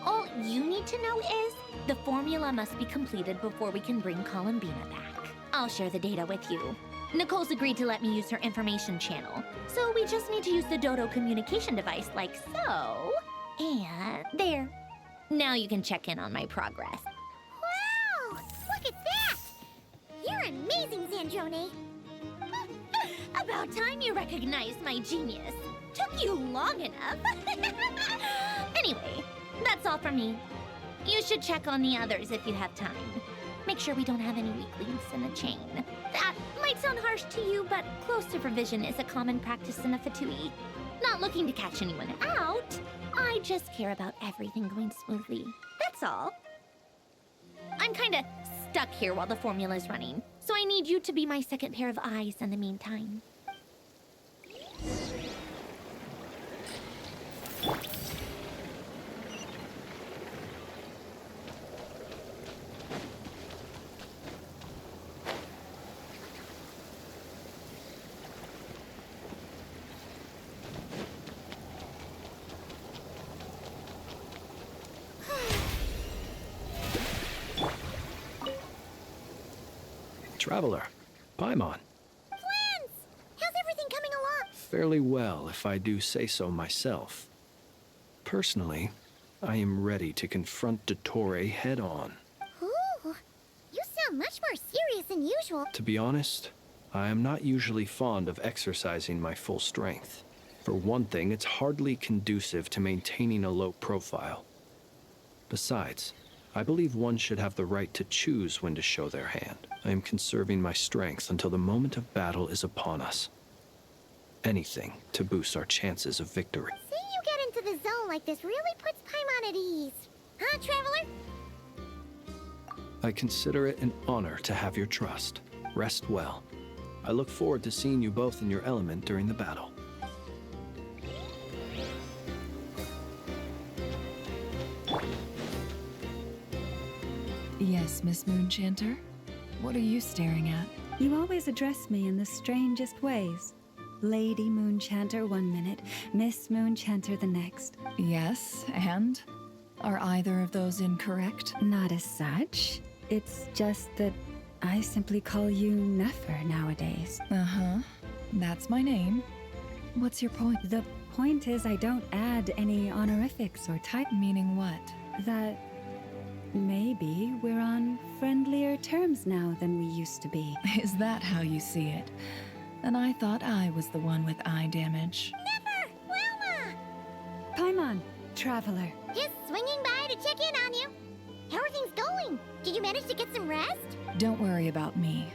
All you need to know is the formula must be completed before we can bring Columbina back. I'll share the data with you. Nicole's agreed to let me use her information channel, so we just need to use the Dodo communication device like so. And there. Now you can check in on my progress.
Wow! Look at that! You're amazing, Sandroni!
About time you recognized my genius. Took you long enough. Anyway, that's all from me. You should check on the others if you have time. Make sure we don't have any weak links in the chain. That might sound harsh to you, but close supervision is a common practice in the Fatui. Not looking to catch anyone out. I just care about everything going smoothly. That's all. I'm kinda stuck here while the formula's running, so I need you to be my second pair of eyes in the meantime.
Traveler, Paimon.
Plans! How's everything coming along?
Fairly well, if I do say so myself. Personally, I am ready to confront Dottore head-on.
Ooh, you sound much more serious than usual.
To be honest, I am not usually fond of exercising my full strength. For one thing, it's hardly conducive to maintaining a low profile. Besides, I believe one should have the right to choose when to show their hand. I am conserving my strength until the moment of battle is upon us. Anything to boost our chances of victory.
Seeing you get into the zone like this really puts Paimon at ease. Huh, Traveler?
I consider it an honor to have your trust. Rest well. I look forward to seeing you both in your element during the battle.
Yes, Miss Moonchanter? What are you staring at?
You always address me in the strangest ways. Lady Moonchanter 1 minute, Miss Moonchanter the next.
Yes, and? Are either of those incorrect?
Not as such. It's just that I simply call you Nefer nowadays.
Uh-huh. That's my name. What's your point?
The point is I don't add any honorifics or type.
Meaning what?
That maybe we're on friendlier terms now than we used to be.
Is that how you see it? And I thought I was the one with eye damage.
Never! Wilma!
Paimon, Traveler.
Just swinging by to check in on you. How are things going? Did you manage to get some rest?
Don't worry about me.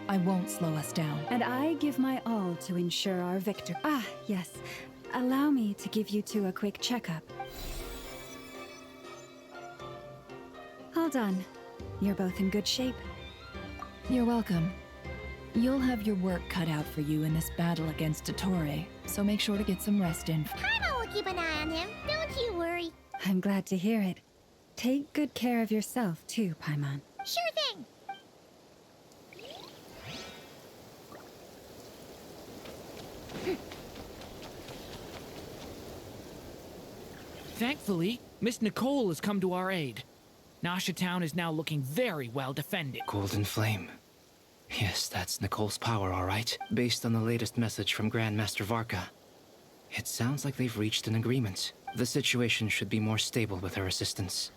I won't slow us down.
And I give my all to ensure our victory. Ah, yes. Allow me to give you two a quick checkup. All done. You're both in good shape.
You're welcome. You'll have your work cut out for you in this battle against Dottore, so make sure to get some rest in.
Paimon will keep an eye on him. Don't you worry.
I'm glad to hear it. Take good care of yourself, too, Paimon.
Sure thing.
Thankfully, Miss Nicole has come to our aid. Nasha Town is now looking very well defended.
Golden Flame. Yes, that's Nicole's power, all right. Based on the latest message from Grandmaster Varka. It sounds like they've reached an agreement. The situation should be more stable with her assistance.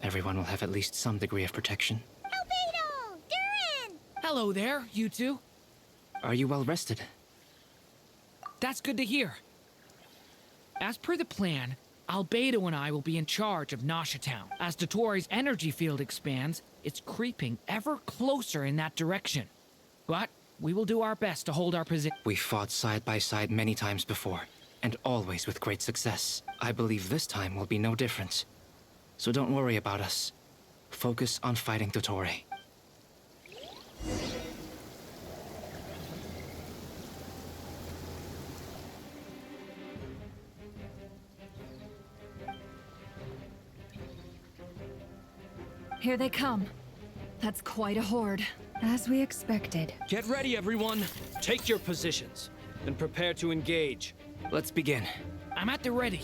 Everyone will have at least some degree of protection.
Albedo! Durin!
Hello there, you two.
Are you well rested?
That's good to hear. As per the plan, Albedo and I will be in charge of Nasha Town. As Dottore's energy field expands, it's creeping ever closer in that direction. But we will do our best to hold our position.
We fought side by side many times before, and always with great success. I believe this time will be no different. So don't worry about us. Focus on fighting Dottore.
Here they come. That's quite a horde.
As we expected.
Get ready, everyone. Take your positions and prepare to engage.
Let's begin.
I'm at the ready.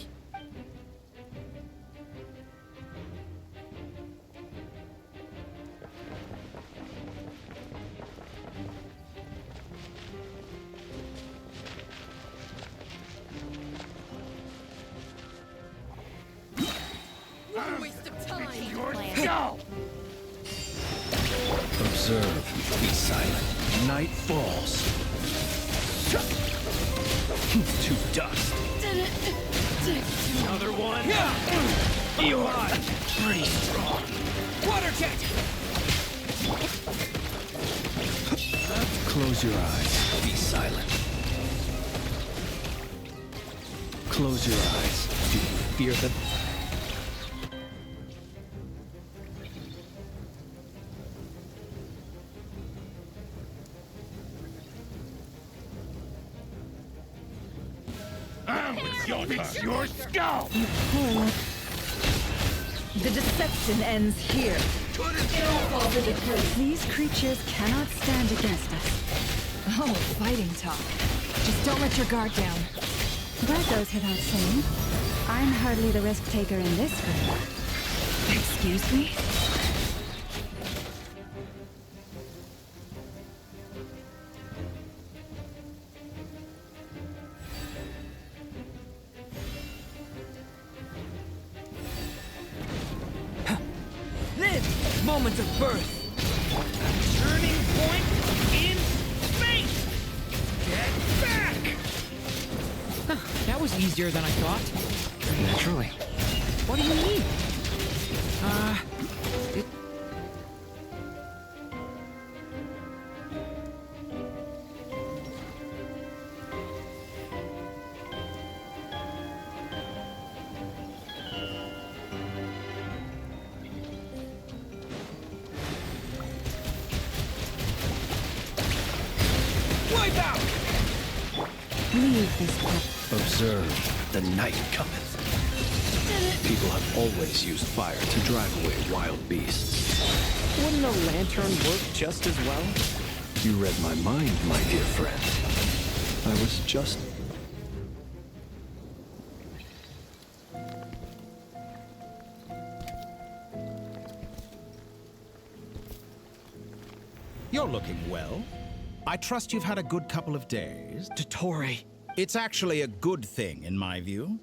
What a waste of time!
Go! Observe. Be silent. Night falls. To dust.
Another one.
You are pretty strong.
Water jet!
Close your eyes. Be silent. Close your eyes. Do you fear them? Your skull!
You poor... The deception ends here.
These creatures cannot stand against us.
Oh, fighting talk. Just don't let your guard down.
That goes without saying. I'm hardly the risk taker in this group.
Excuse me?
This moment of birth.
Turning point in space! Get back! easier than I thought.
Naturally.
What do you mean?
Wipe out!
Leave this place.
Observe, the night cometh. People have always used fire to drive away wild beasts.
Wouldn't a lantern work just as well?
You read my mind, my dear friend. I was just...
You're looking well. I trust you've had a good couple of days.
Dottore.
It's actually a good thing, in my view.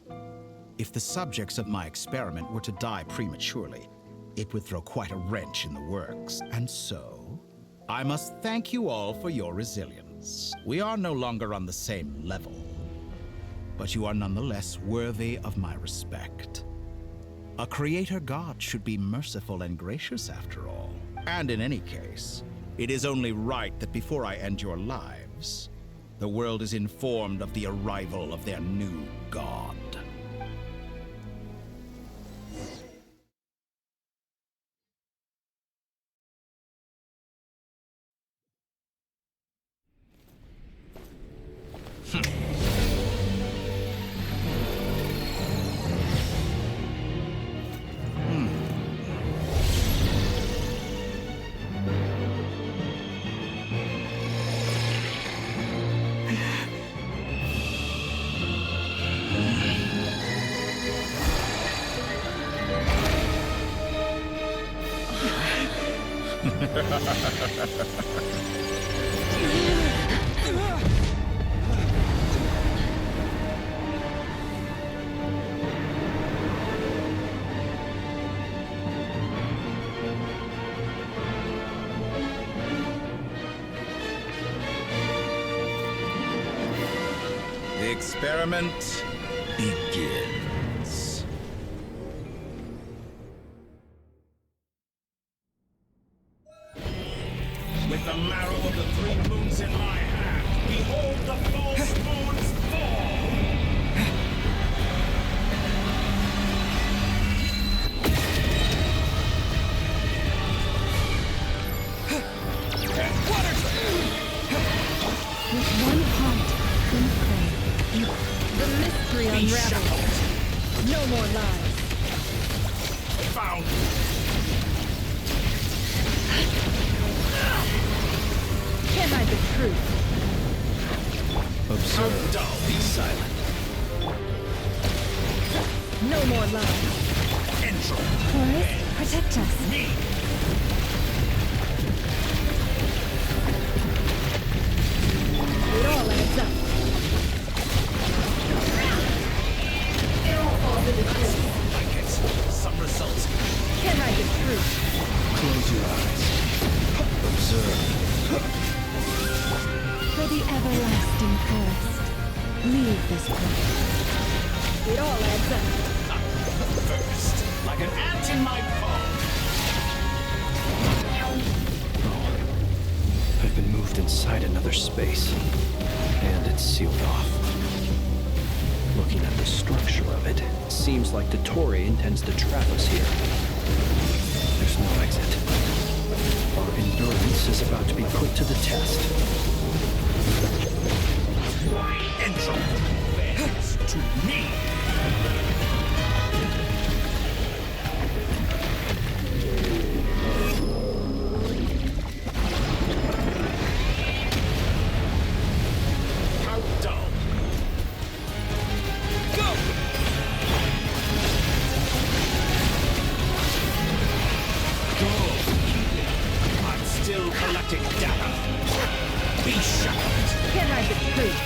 If the subjects of my experiment were to die prematurely, it would throw quite a wrench in the works. And so, I must thank you all for your resilience. We are no longer on the same level, but you are nonetheless worthy of my respect. A creator god should be merciful and gracious after all. And in any case, it is only right that before I end your lives, the world is informed of the arrival of their new god. The experiment begins. With the marrow of the three moons in my hand, behold the false moons fall!
With one heart in prayer. The mystery unravels. No more lies.
Found!
Can't hide the truth.
Observe.
Dull, be silent.
No more lies.
Intro.
Horus, protect us.
Me.
It all adds up.
Like it. Some results.
Can't hide the truth.
Close your eyes. Observe.
For the everlasting forest, leave this place. It all adds up.
First, like an ant in my palm.
Oh, I've been moved inside another space, and it's sealed off. Looking at the structure of it, it seems like Dottore intends to trap us here. There's no exit. Our endurance is about to be put to the test.
Intro. Bears to me. How dull. Go! Go! I'm still collecting data. Be shut.
Can't hide the truth.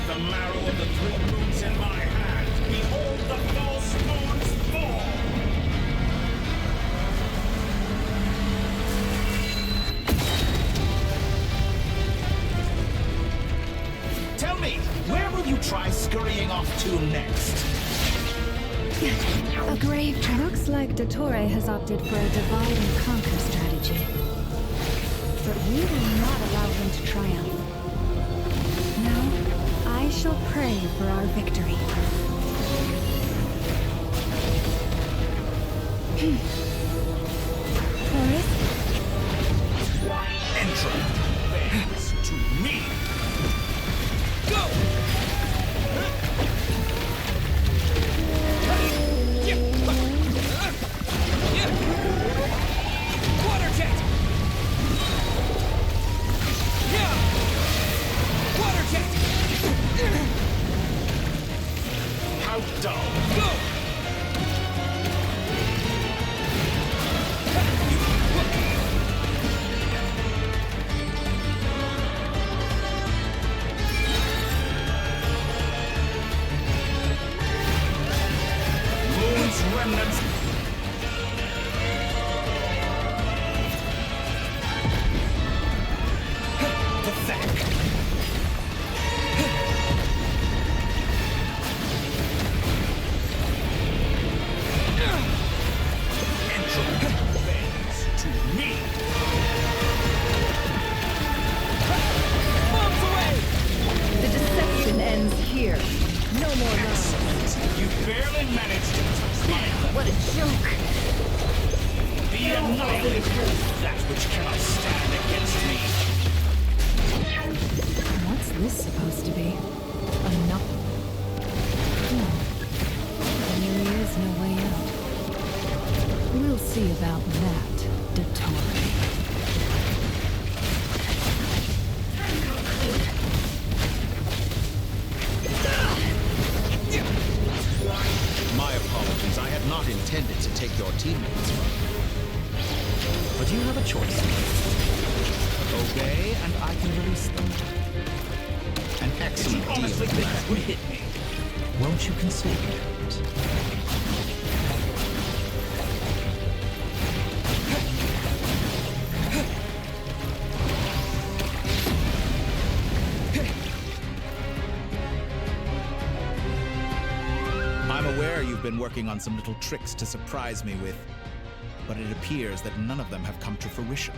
With the marrow of the 3 moons in my hand, behold the false moons fall! Tell me, where will you try scurrying off to next?
A grave trap. Looks like Dottore has opted for a divide and conquer strategy. But we will not allow him to triumph. Now, I shall pray for our victory. Forest?
Entrant bends to me! Go! Water jet! Water jet! How dull! Go! Moon's remnants. Pathetic.
The deception ends here. No more nonsense.
You barely managed to touch my level.
What a joke.
Be annihilated, that which cannot stand against me.
What's this supposed to be? A knuckle. There really is no way out. We'll see about that, Dottore.
My apologies, I had not intended to take your teammates from you. But you have a choice. Obey, and I can release them. An excellent deal. Honestly think that would hit me. Won't you consider it? I'm aware you've been working on some little tricks to surprise me with, but it appears that none of them have come to fruition.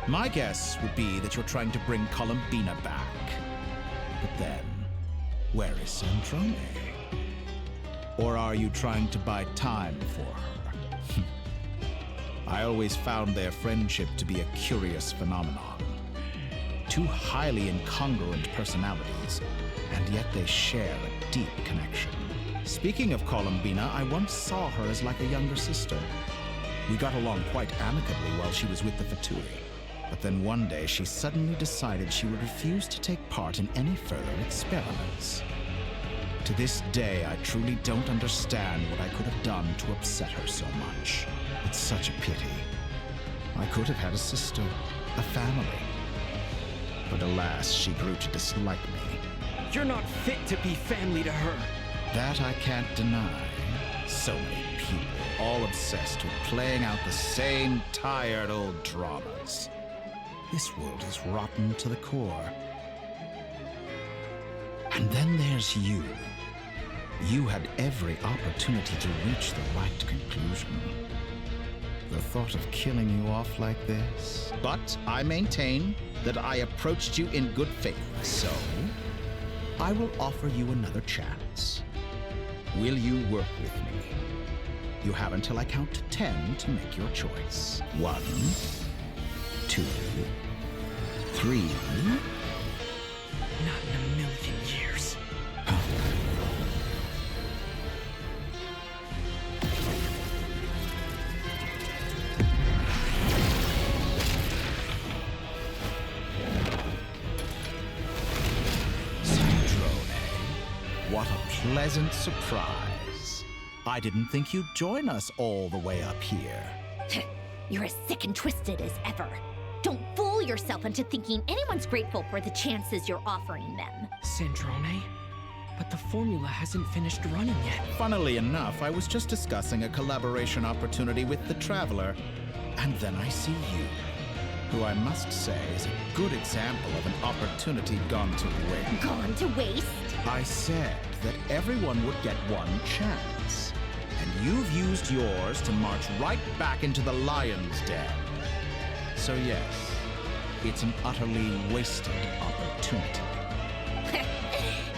My guess would be that you're trying to bring Columbina back. But then, where is Centrone? Or are you trying to buy time for her? I always found their friendship to be a curious phenomenon. Two highly incongruent personalities, and yet they share a deep connection. Speaking of Columbina, I once saw her as like a younger sister. We got along quite amicably while she was with the Fatui. But then one day she suddenly decided she would refuse to take part in any further experiments. To this day, I truly don't understand what I could have done to upset her so much. It's such a pity. I could have had a sister, a family. But alas, she grew to dislike me.
You're not fit to be family to her.
That I can't deny. So many people, all obsessed with playing out the same tired old dramas. This world is rotten to the core. And then there's you. You had every opportunity to reach the right conclusion. The thought of killing you off like this. But I maintain that I approached you in good faith, so I will offer you another chance. Will you work with me? You have until I count to 10 to make your choice. 1, 2, 3.
Not in a million years.
What a pleasant surprise. I didn't think you'd join us all the way up here.
You're as sick and twisted as ever. Don't fool fool yourself into thinking anyone's grateful for the chances you're offering them.
Sandrone? But the formula hasn't finished running yet.
Funnily enough, I was just discussing a collaboration opportunity with the Traveler, and then I see you, who I must say is a good example of an opportunity gone to waste.
Gone to waste?
I said that everyone would get one chance, and you've used yours to march right back into the lion's den. So yes, it's an utterly wasted opportunity.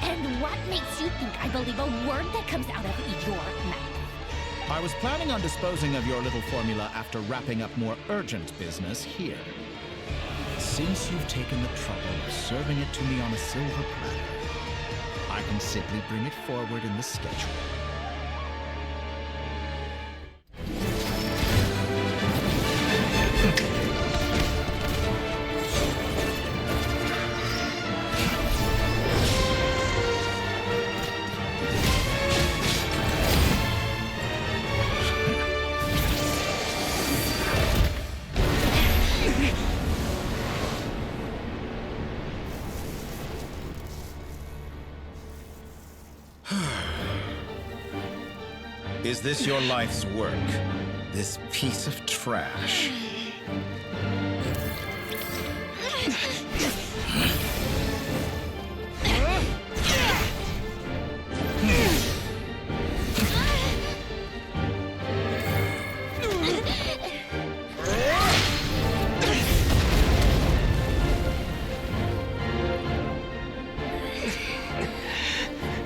And what makes you think I believe a word that comes out of your mouth?
I was planning on disposing of your little formula after wrapping up more urgent business here. Since you've taken the trouble of serving it to me on a silver platter, I can simply bring it forward in the schedule. Is this your life's work? This piece of trash?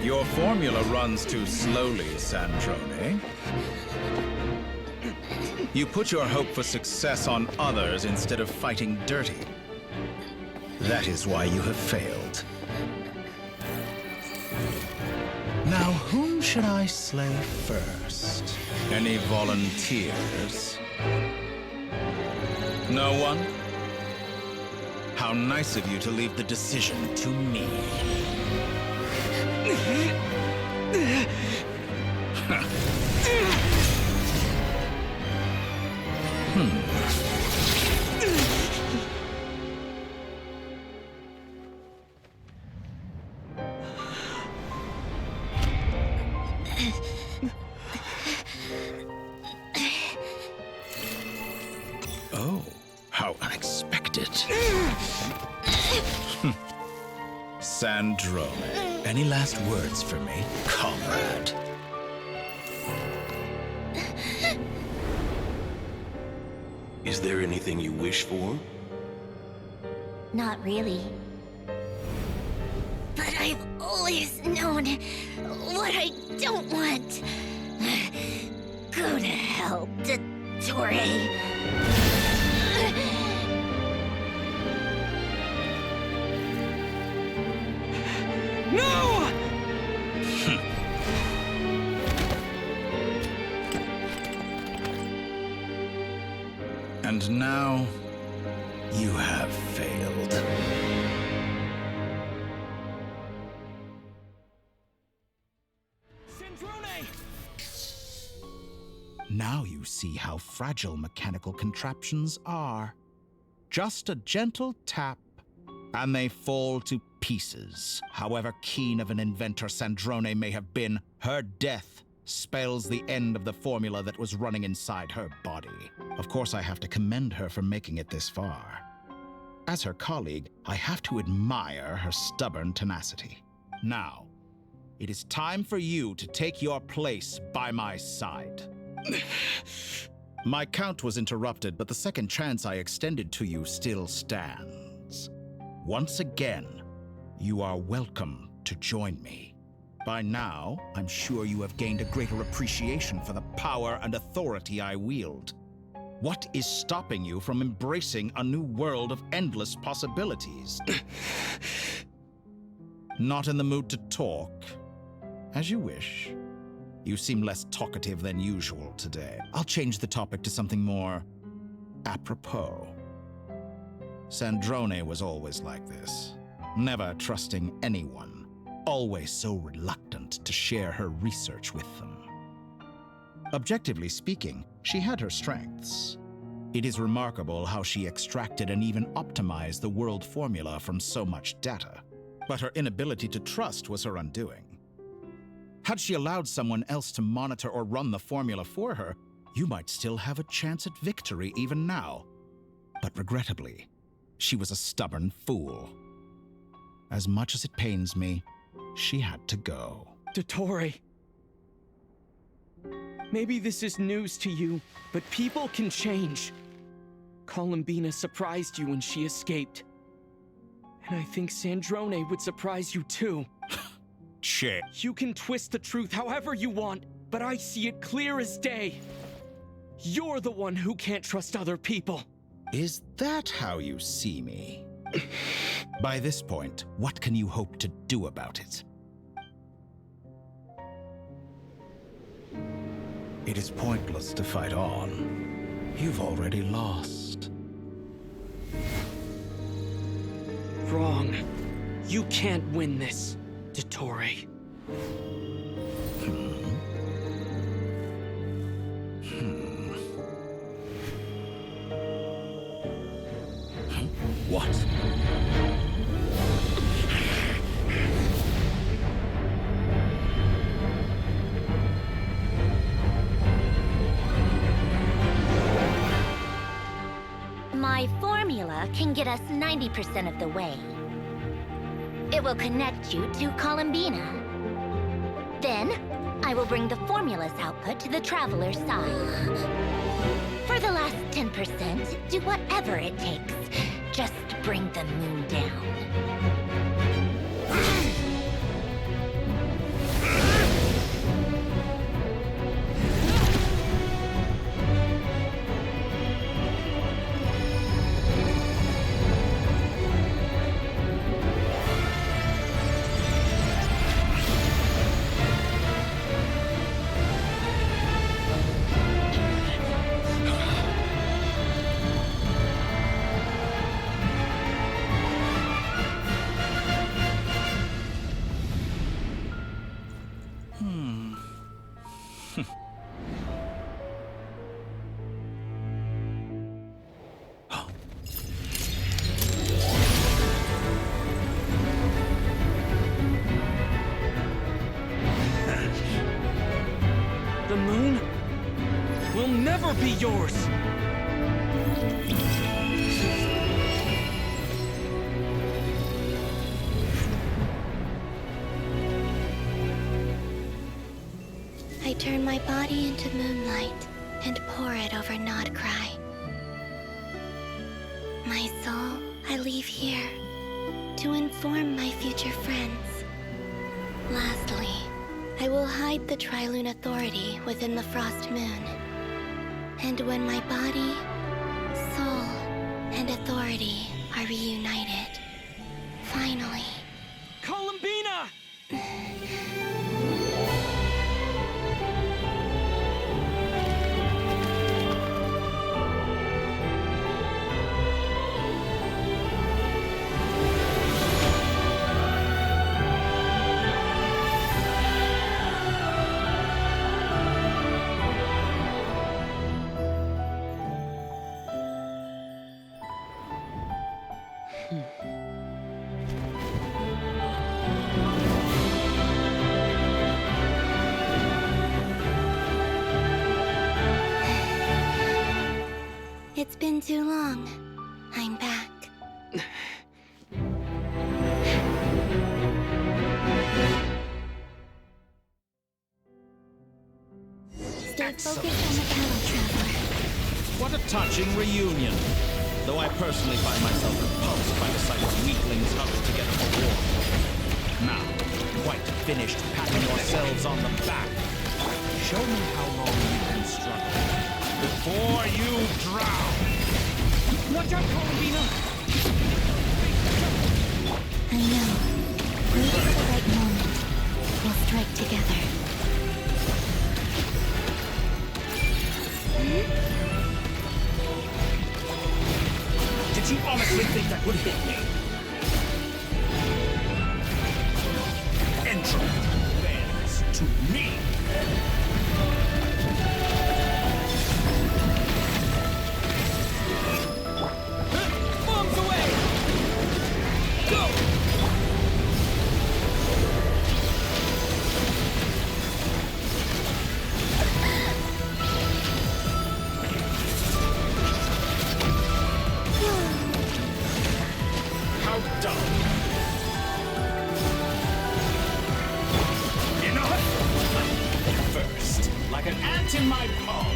Your formula runs too slowly, Sandrone. You put your hope for success on others instead of fighting dirty. That is why you have failed. Now, whom should I slay first? Any volunteers? No one? How nice of you to leave the decision to me. Oh, how unexpected. Sandrone, any last words for me, comrade?
Is there anything you wish for?
Not really. But I've always known what I don't want. Go to hell, Dottore.
No!
And now, you have failed.
Sandrone!
Now you see how fragile mechanical contraptions are. Just a gentle tap, and they fall to pieces. However keen of an inventor Sandrone may have been, her death spells the end of the formula that was running inside her body. Of course, I have to commend her for making it this far. As her colleague, I have to admire her stubborn tenacity. Now, it is time for you to take your place by my side. My count was interrupted, but the second chance I extended to you still stands. Once again, you are welcome to join me. By now, I'm sure you have gained a greater appreciation for the power and authority I wield. What is stopping you from embracing a new world of endless possibilities? Not in the mood to talk? As you wish. You seem less talkative than usual today. I'll change the topic to something more apropos. Sandrone was always like this, never trusting anyone. Always so reluctant to share her research with them. Objectively speaking, she had her strengths. It is remarkable how she extracted and even optimized the world formula from so much data. But her inability to trust was her undoing. Had she allowed someone else to monitor or run the formula for her, you might still have a chance at victory even now. But regrettably, she was a stubborn fool. As much as it pains me, she had to go.
Dottore. Maybe this is news to you, but people can change. Columbina surprised you when she escaped. And I think Sandrone would surprise you too.
Shit.
You can twist the truth however you want, but I see it clear as day. You're the one who can't trust other people.
Is that how you see me? By this point, what can you hope to do about it? It is pointless to fight on. You've already lost.
Wrong. You can't win this, Dottore.
What?
My formula can get us 90% of the way. It will connect you to Columbina. Then, I will bring the formula's output to the Traveler's side. For the last 10%, do whatever it takes. Just bring the moon down.
The moon will never be yours!
I turn my body into moonlight and pour it over Nodcry. My soul I leave here to inform my future friends. Lastly, I will hide the Trilune Authority within the Frost Moon. And when my body, soul, and authority are reunited, finally...
Columbina!
It's been too long. I'm back. Stay focused on the battle, Traveler.
What a touching reunion. Though I personally find myself repulsed by the sight of weaklings huddled together for war. Now, quite finished patting yourselves on the back. Show me how long you can struggle before you drown.
Watch out, Columbina!
I know. Wait for the right moment. We'll strike together.
Did you honestly think that would hit me? Entropy bends to me. in my palm.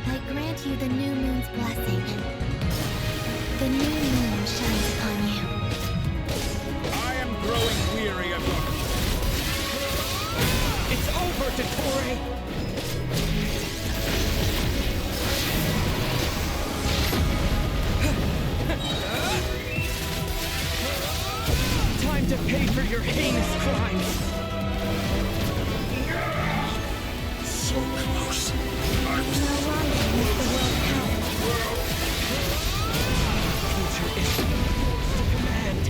I grant you the new moon's blessing. The new moon shines upon you.
I am growing weary of your...
It's over, Dottore! Time to pay for your heinous crimes!
So close.
No longer is the world powerful.
Future is yours to command.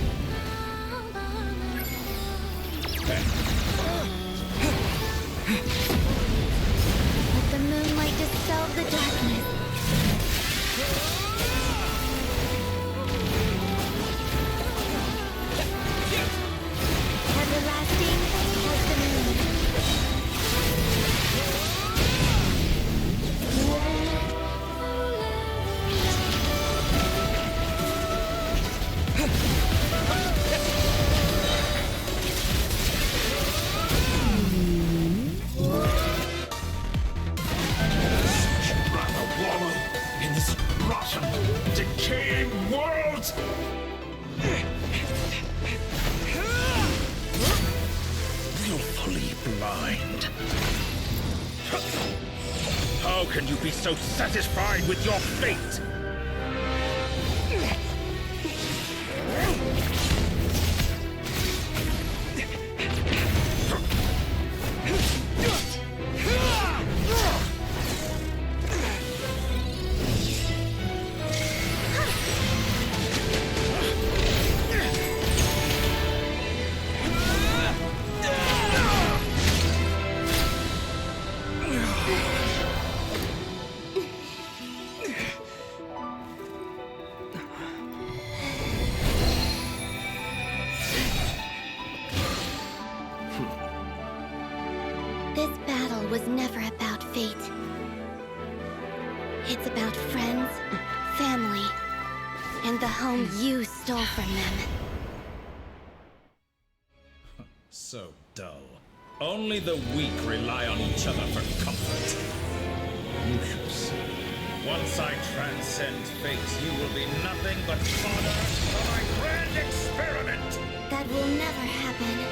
Let the moonlight dispel the darkness. Everlasting as the
Rather wallow in this rotten, decaying world! Willfully blind. How can you be so satisfied with your fate?
This battle was never about fate. It's about friends, family, and the home you stole from them.
So dull. Only the weak rely on each other for comfort. Lucius, once I transcend fate, you will be nothing but fodder for my grand experiment!
That will never happen.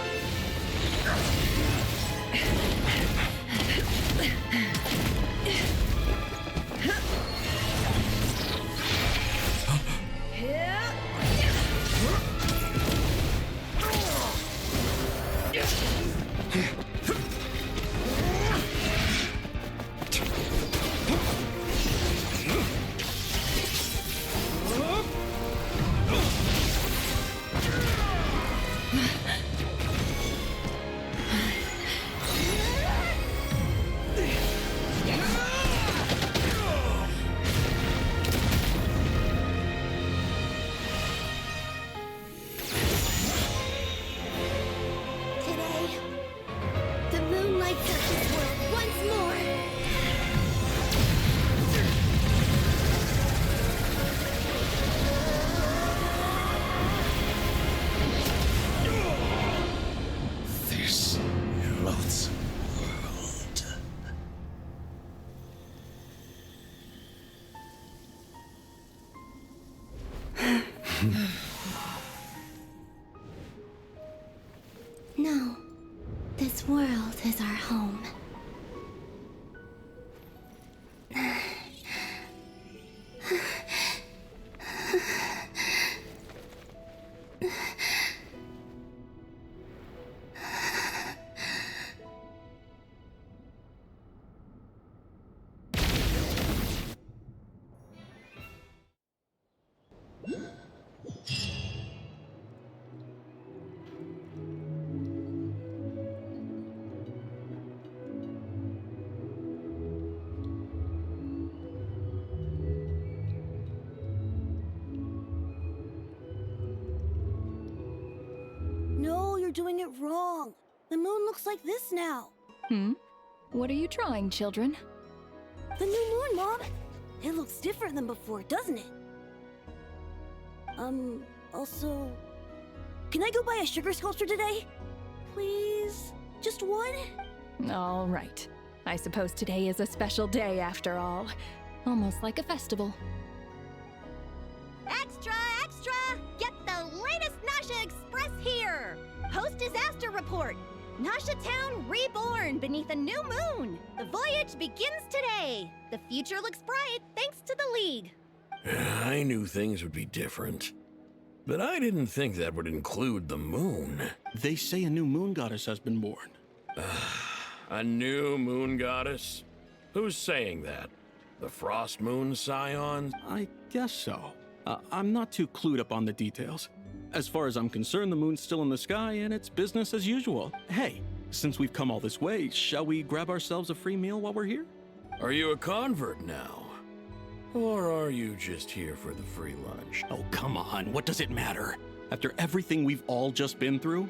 Today, the moon lights up this world once more.
This loathsome world.
No, this world is our home.
The moon looks like this now.
What are you drawing, children?
The new moon, Mom! It looks different than before, doesn't it? Also... Can I go buy a sugar sculpture today? Please? Just one?
All right. I suppose today is a special day after all. Almost like a festival.
Extra, extra! Get the latest Nasha Express here! Post-disaster report! Nasha Town reborn beneath a new moon! The voyage begins today! The future looks bright thanks to the League!
I knew things would be different. But I didn't think that would include the moon.
They say a new moon goddess has been born.
A new moon goddess? Who's saying that? The Frost Moon Scions?
I guess so. I'm not too clued up on the details. As far as I'm concerned, the moon's still in the sky and it's business as usual. Hey, since we've come all this way, shall we grab ourselves a free meal while we're here?
Are you a convert now? Or are you just here for the free lunch?
Oh, come on. What does it matter? After everything we've all just been through?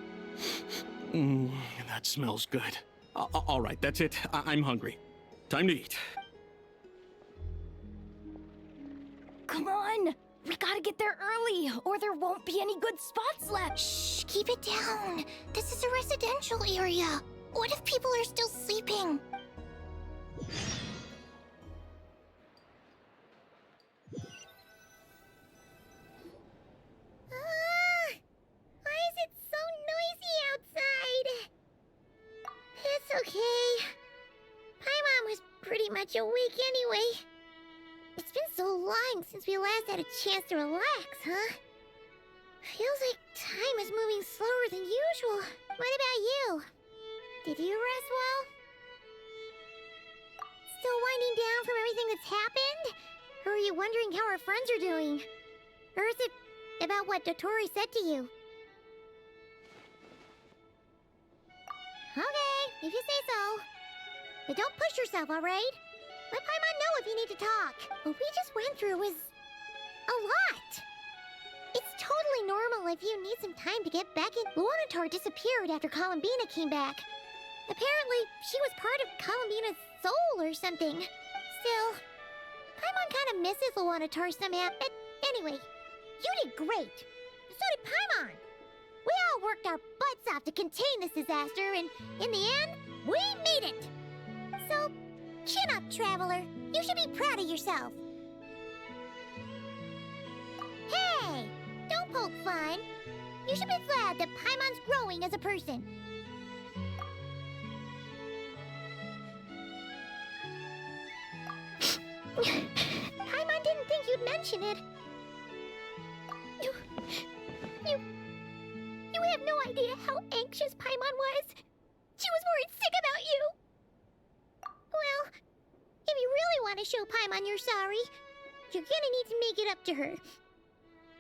That smells good. All right, that's it. I'm hungry. Time to eat.
Come on! We gotta get there early, or there won't be any good spots left.
Shh, keep it down. This is a residential area. What if people are still sleeping?
Why is it so noisy outside? It's okay. Paimon was pretty much awake anyway. It's been so long since we last had a chance to relax, huh? Feels like time is moving slower than usual. What about you? Did you rest well? Still winding down from everything that's happened? Or are you wondering how our friends are doing? Or is it about what Dotori said to you? Okay, if you say so. But don't push yourself, alright? Let Paimon know if you need to talk. What we just went through was a lot. It's totally normal if you need some time to get back in. Luanatar disappeared after Columbina came back. Apparently, she was part of Columbina's soul or something. Still, Paimon kind of misses Luanatar somehow. But anyway, you did great. So did Paimon. We all worked our butts off to contain this disaster, and in the end, we made it. So, chin up, Traveler. You should be proud of yourself. Hey! Don't poke fun. You should be glad that Paimon's growing as a person. Paimon didn't think you'd mention it. You have no idea how anxious Paimon was. She was worried sick about you. Well, if you really want to show Paimon you're sorry, you're gonna need to make it up to her.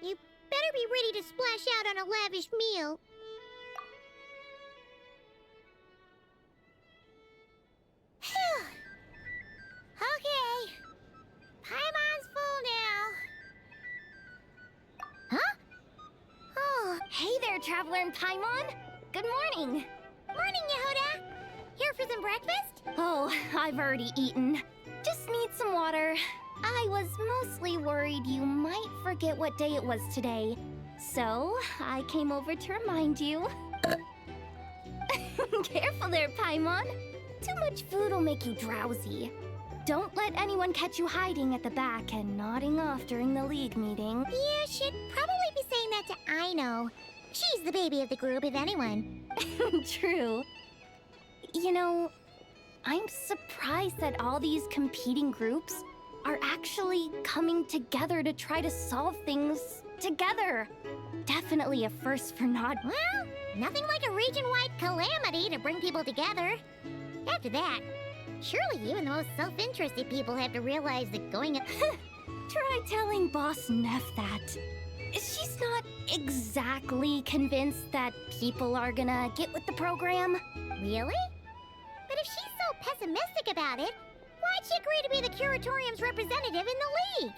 You better be ready to splash out on a lavish meal. Okay. Paimon's full now. Huh? Oh.
Hey there, Traveler and Paimon. Good morning.
Morning, Yehuda. Here for some breakfast?
Oh, I've already eaten. Just need some water. I was mostly worried you might forget what day it was today. So, I came over to remind you. Careful there, Paimon. Too much food will make you drowsy. Don't let anyone catch you hiding at the back and nodding off during the League meeting.
Yeah, should probably be saying that to Aino. She's the baby of the group, if anyone.
True. You know, I'm surprised that all these competing groups are actually coming together to try to solve things together. Definitely a first for Nod.
Well, nothing like a region-wide calamity to bring people together. After that, surely even the most self-interested people have to realize that going
Try telling Boss Neff that. She's not exactly convinced that people are gonna get with the program.
Really? But if she's so pessimistic about it, why'd she agree to be the Curatorium's representative in the League?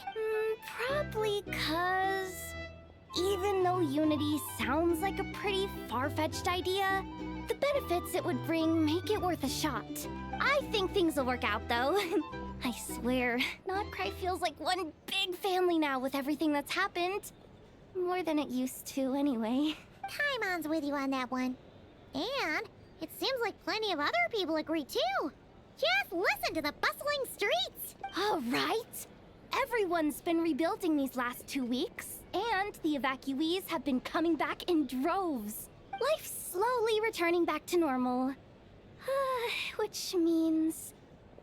Probably 'cause even though unity sounds like a pretty far-fetched idea, The benefits it would bring make it worth a shot. I think things will work out, though. I swear, Nodcry feels like one big family now with everything that's happened. More than it used to, anyway.
Paimon's with you on that one. And it seems like plenty of other people agree too. Just listen to the bustling streets.
All right. Everyone's been rebuilding these last 2 weeks, and the evacuees have been coming back in droves. Life's slowly returning back to normal. Which means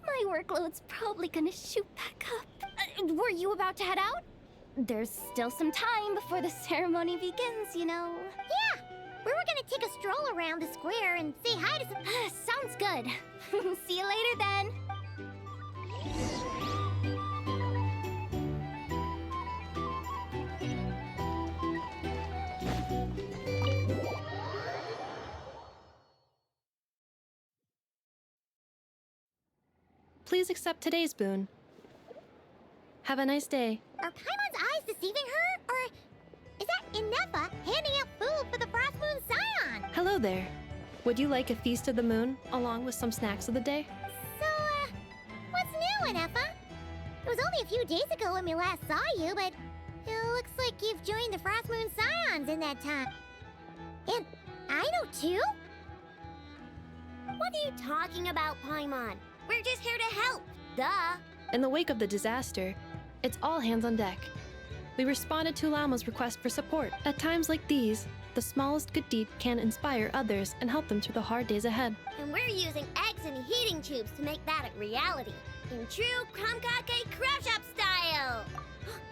my workload's probably gonna shoot back up. Were you about to head out? There's still some time before the ceremony begins, you know.
Yeah, we were gonna take a stroll around the square and say hi to some...
Sounds good. See you later then.
Please accept today's boon. Have a nice day.
Are Paimon's eyes deceiving her? Or is that Inefa handing out food for the Frost Moon Scion?
Hello there. Would you like a feast of the moon, along with some snacks of the day?
So, what's new, Inefa? It was only a few days ago when we last saw you, but it looks like you've joined the Frost Moon Scions in that time. And I know too?
What are you talking about, Paimon? We're just here to help. Duh.
In the wake of the disaster, it's all hands on deck. We responded to Lauma's request for support. At times like these, the smallest good deed can inspire others and help them through the hard days ahead.
And we're using eggs and heating tubes to make that a reality. In true Kromkake Craft Shop style!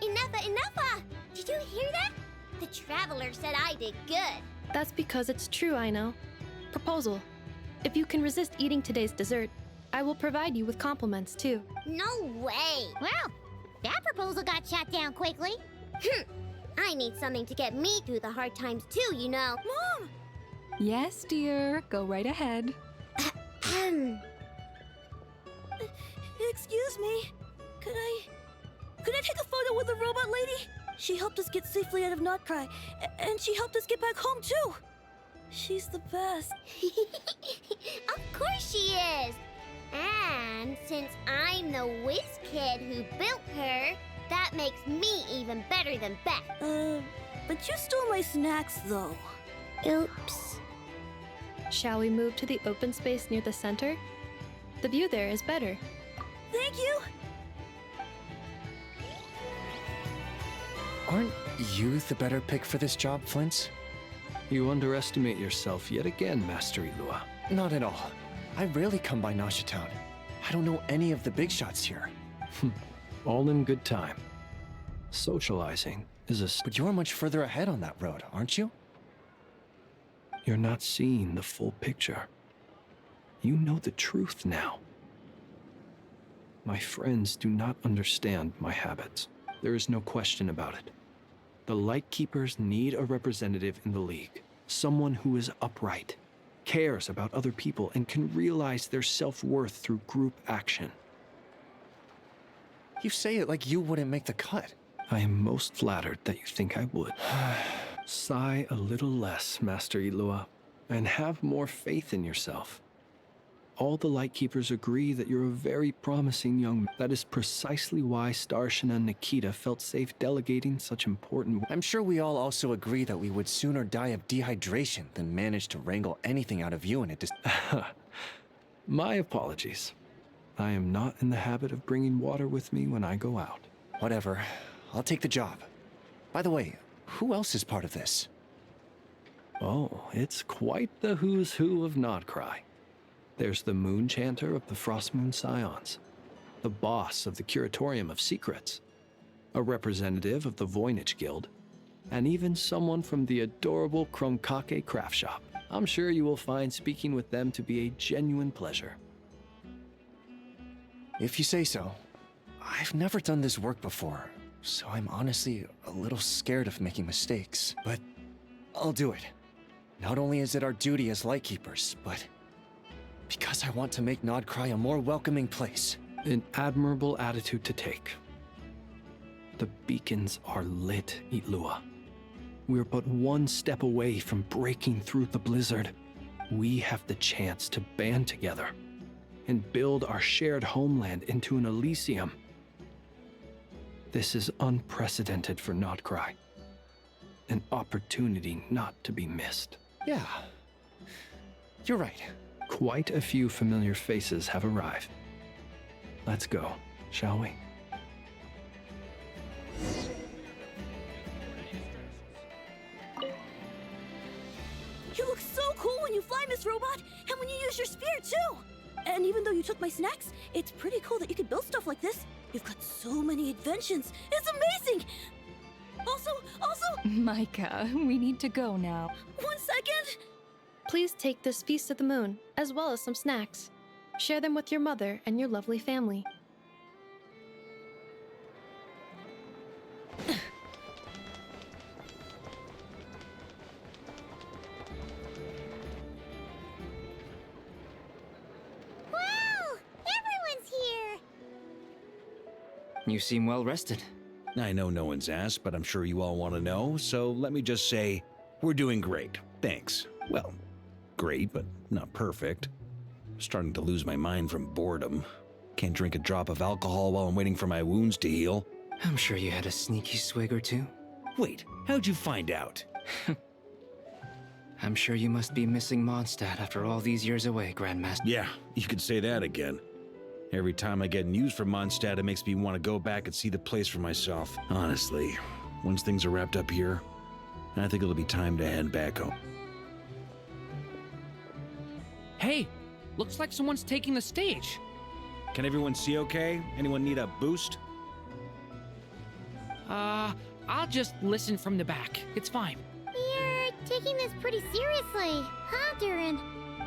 Inefa! Did you hear that? The Traveler said I did good.
That's because it's true, I know. Proposal. If you can resist eating today's dessert, I will provide you with compliments, too.
No way!
Well, that proposal got shot down quickly.
I need something to get me through the hard times, too, you know.
Mom! Yes, dear. Go right ahead.
Excuse me. Could I take a photo with the robot lady? She helped us get safely out of Notcry, and she helped us get back home, too. She's the best.
Of course she is! And since I'm the whiz kid who built her, that makes me even better than Beth.
But you stole my snacks, though.
Oops.
Shall we move to the open space near the center? The view there is better.
Thank you!
Aren't you the better pick for this job, Flint?
You underestimate yourself yet again, Master Ilua.
Not at all. I rarely come by Nasha Town. I don't know any of the big shots here.
All in good time. Socializing is a...
But you're much further ahead on that road, aren't you?
You're not seeing the full picture. You know the truth now. My friends do not understand my habits. There is no question about it. The Lightkeepers need a representative in the League. Someone who is upright, cares about other people, and can realize their self-worth through group action.
You say it like you wouldn't make the cut.
I am most flattered that you think I would. Sigh a little less, Master Ilua, and have more faith in yourself. All the Lightkeepers agree that you're a very promising young man. That is precisely why Starshina and Nikita felt safe delegating such important...
I'm sure we all also agree that we would sooner die of dehydration than manage to wrangle anything out of you in a
My apologies. I am not in the habit of bringing water with me when I go out.
Whatever. I'll take the job. By the way, who else is part of this?
Oh, it's quite the who's who of Nodcry. There's the Moon Chanter of the Frost Moon Scions, the boss of the Curatorium of Secrets, a representative of the Voynich Guild, and even someone from the adorable Kromkake Craft Shop. I'm sure you will find speaking with them to be a genuine pleasure.
If you say so. I've never done this work before, so I'm honestly a little scared of making mistakes. But I'll do it. Not only is it our duty as Lightkeepers, but because I want to make Nodcry a more welcoming place.
An admirable attitude to take. The beacons are lit, Ilua. We're but one step away from breaking through the blizzard. We have the chance to band together and build our shared homeland into an Elysium. This is unprecedented for Notcry. An opportunity not to be missed.
Yeah, you're right.
Quite a few familiar faces have arrived. Let's go, shall we?
You look so cool when you fly, Miss Robot, and when you use your spear, too! And even though you took my snacks, it's pretty cool that you could build stuff like this. You've got so many inventions. It's amazing! Also...
Micah, we need to go now.
1 second!
Please take this Feast of the Moon, as well as some snacks. Share them with your mother and your lovely family.
Wow! Everyone's here!
You seem well rested.
I know no one's asked, but I'm sure you all want to know, so let me just say, we're doing great. Thanks. Well, great, but not perfect. Starting to lose my mind from boredom. Can't drink a drop of alcohol while I'm waiting for my wounds to heal.
I'm sure you had a sneaky swig or two.
Wait, how'd you find out?
I'm sure you must be missing Mondstadt after all these years away, Grandmaster.
Yeah, you could say that again. Every time I get news from Mondstadt, it makes me want to go back and see the place for myself. Honestly, once things are wrapped up here, I think it'll be time to head back home.
Hey, looks like someone's taking the stage.
Can everyone see okay? Anyone need a boost?
I'll just listen from the back. It's fine.
You're taking this pretty seriously, huh, Durin?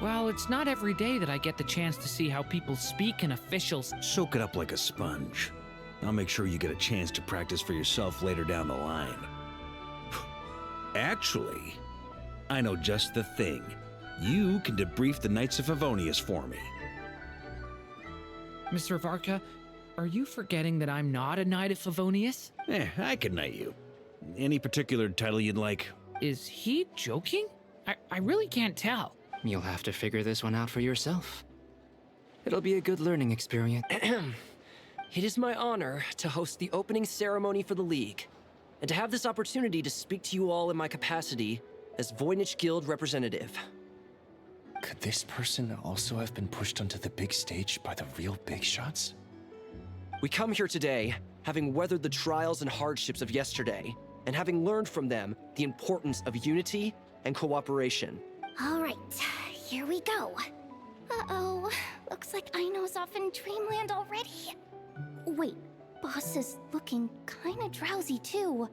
Well, it's not every day that I get the chance to see how people speak and officials.
Soak it up like a sponge. I'll make sure you get a chance to practice for yourself later down the line. Actually, I know just the thing. You can debrief the Knights of Favonius for me.
Mr. Varka, are you forgetting that I'm not a Knight of Favonius?
I can knight you. Any particular title you'd like?
Is he joking? I really can't tell.
You'll have to figure this one out for yourself. It'll be a good learning experience.
It is my honor to host the opening ceremony for the League, and to have this opportunity to speak to you all in my capacity as Voynich Guild representative.
Could this person also have been pushed onto the big stage by the real big shots?
We come here today, having weathered the trials and hardships of yesterday, and having learned from them the importance of unity and cooperation.
All right, here we go. Uh-oh, looks like Aino's off in Dreamland already. Wait, Boss is looking kinda drowsy too.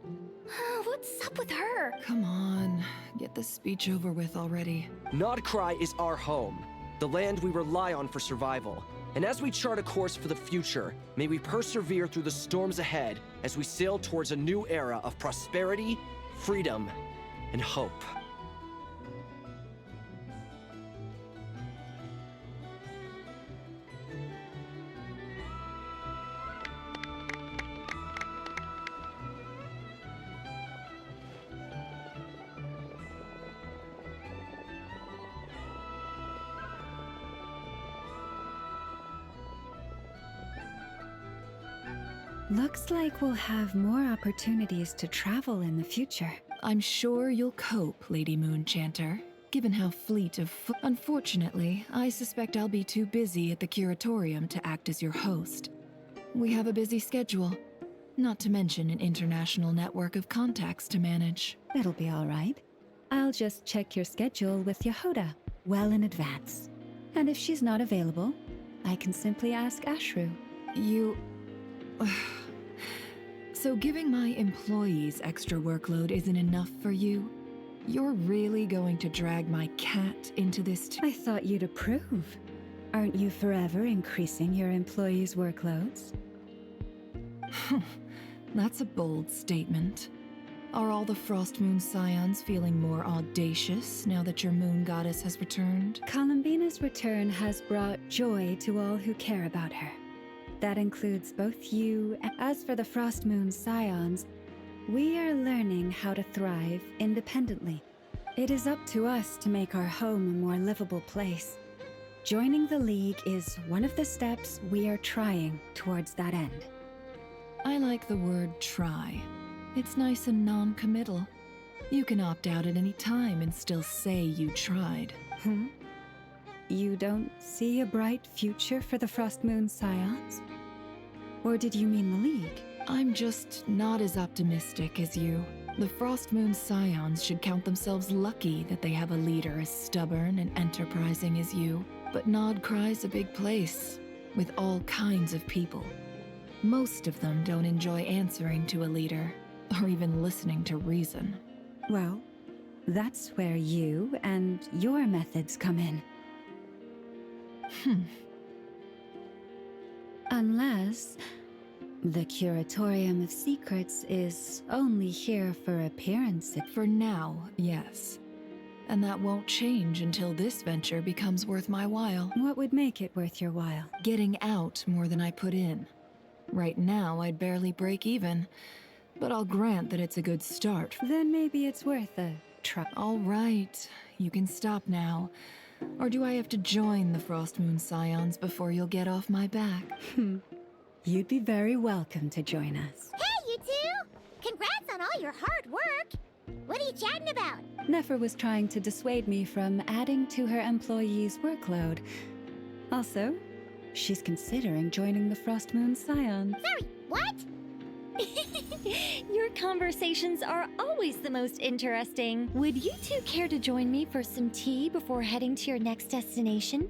What's up with her?
Come on, get the speech over with already.
Notcry is our home, the land we rely on for survival. And as we chart a course for the future, may we persevere through the storms ahead as we sail towards a new era of prosperity, freedom, and hope.
Looks like we'll have more opportunities to travel in the future.
I'm sure you'll cope, Lady Moonchanter, given how fleet of foot. Unfortunately, I suspect I'll be too busy at the Curatorium to act as your host. We have a busy schedule, not to mention an international network of contacts to manage.
That'll be all right. I'll just check your schedule with Yehoda well in advance. And if she's not available, I can simply ask Ashru.
You... So giving my employees extra workload isn't enough for you? You're really going to drag my cat into this too?
I thought you'd approve. Aren't you forever increasing your employees' workloads?
That's a bold statement. Are all the Frostmoon Scions feeling more audacious now that your moon goddess has returned?
Columbina's return has brought joy to all who care about her. That includes both you. As for the Frostmoon Scions, we are learning how to thrive independently. It is up to us to make our home a more livable place. Joining the League is one of the steps we are trying towards that end.
I like the word try. It's nice and non-committal. You can opt out at any time and still say you tried.
You don't see a bright future for the Frost Moon Scions? Or did you mean the League?
I'm just not as optimistic as you. The Frost Moon Scions should count themselves lucky that they have a leader as stubborn and enterprising as you. But Nodcry's a big place, with all kinds of people. Most of them don't enjoy answering to a leader, or even listening to reason.
Well, that's where you and your methods come in. Unless the Curatorium of Secrets is only here for appearances.
For now, yes. And that won't change until this venture becomes worth my while.
What would make it worth your while?
Getting out more than I put in. Right now, I'd barely break even, but I'll grant that it's a good start.
Then maybe it's worth a try.
All right, you can stop now. Or do I have to join the Frost Moon Scions before you'll get off my back?
You'd be very welcome to join us.
Hey, you two! Congrats on all your hard work! What are you chatting about?
Nefer was trying to dissuade me from adding to her employees' workload. Also, she's considering joining the Frost Moon Scions.
Sorry, what?
Your conversations are always the most interesting. Would you two care to join me for some tea before heading to your next destination?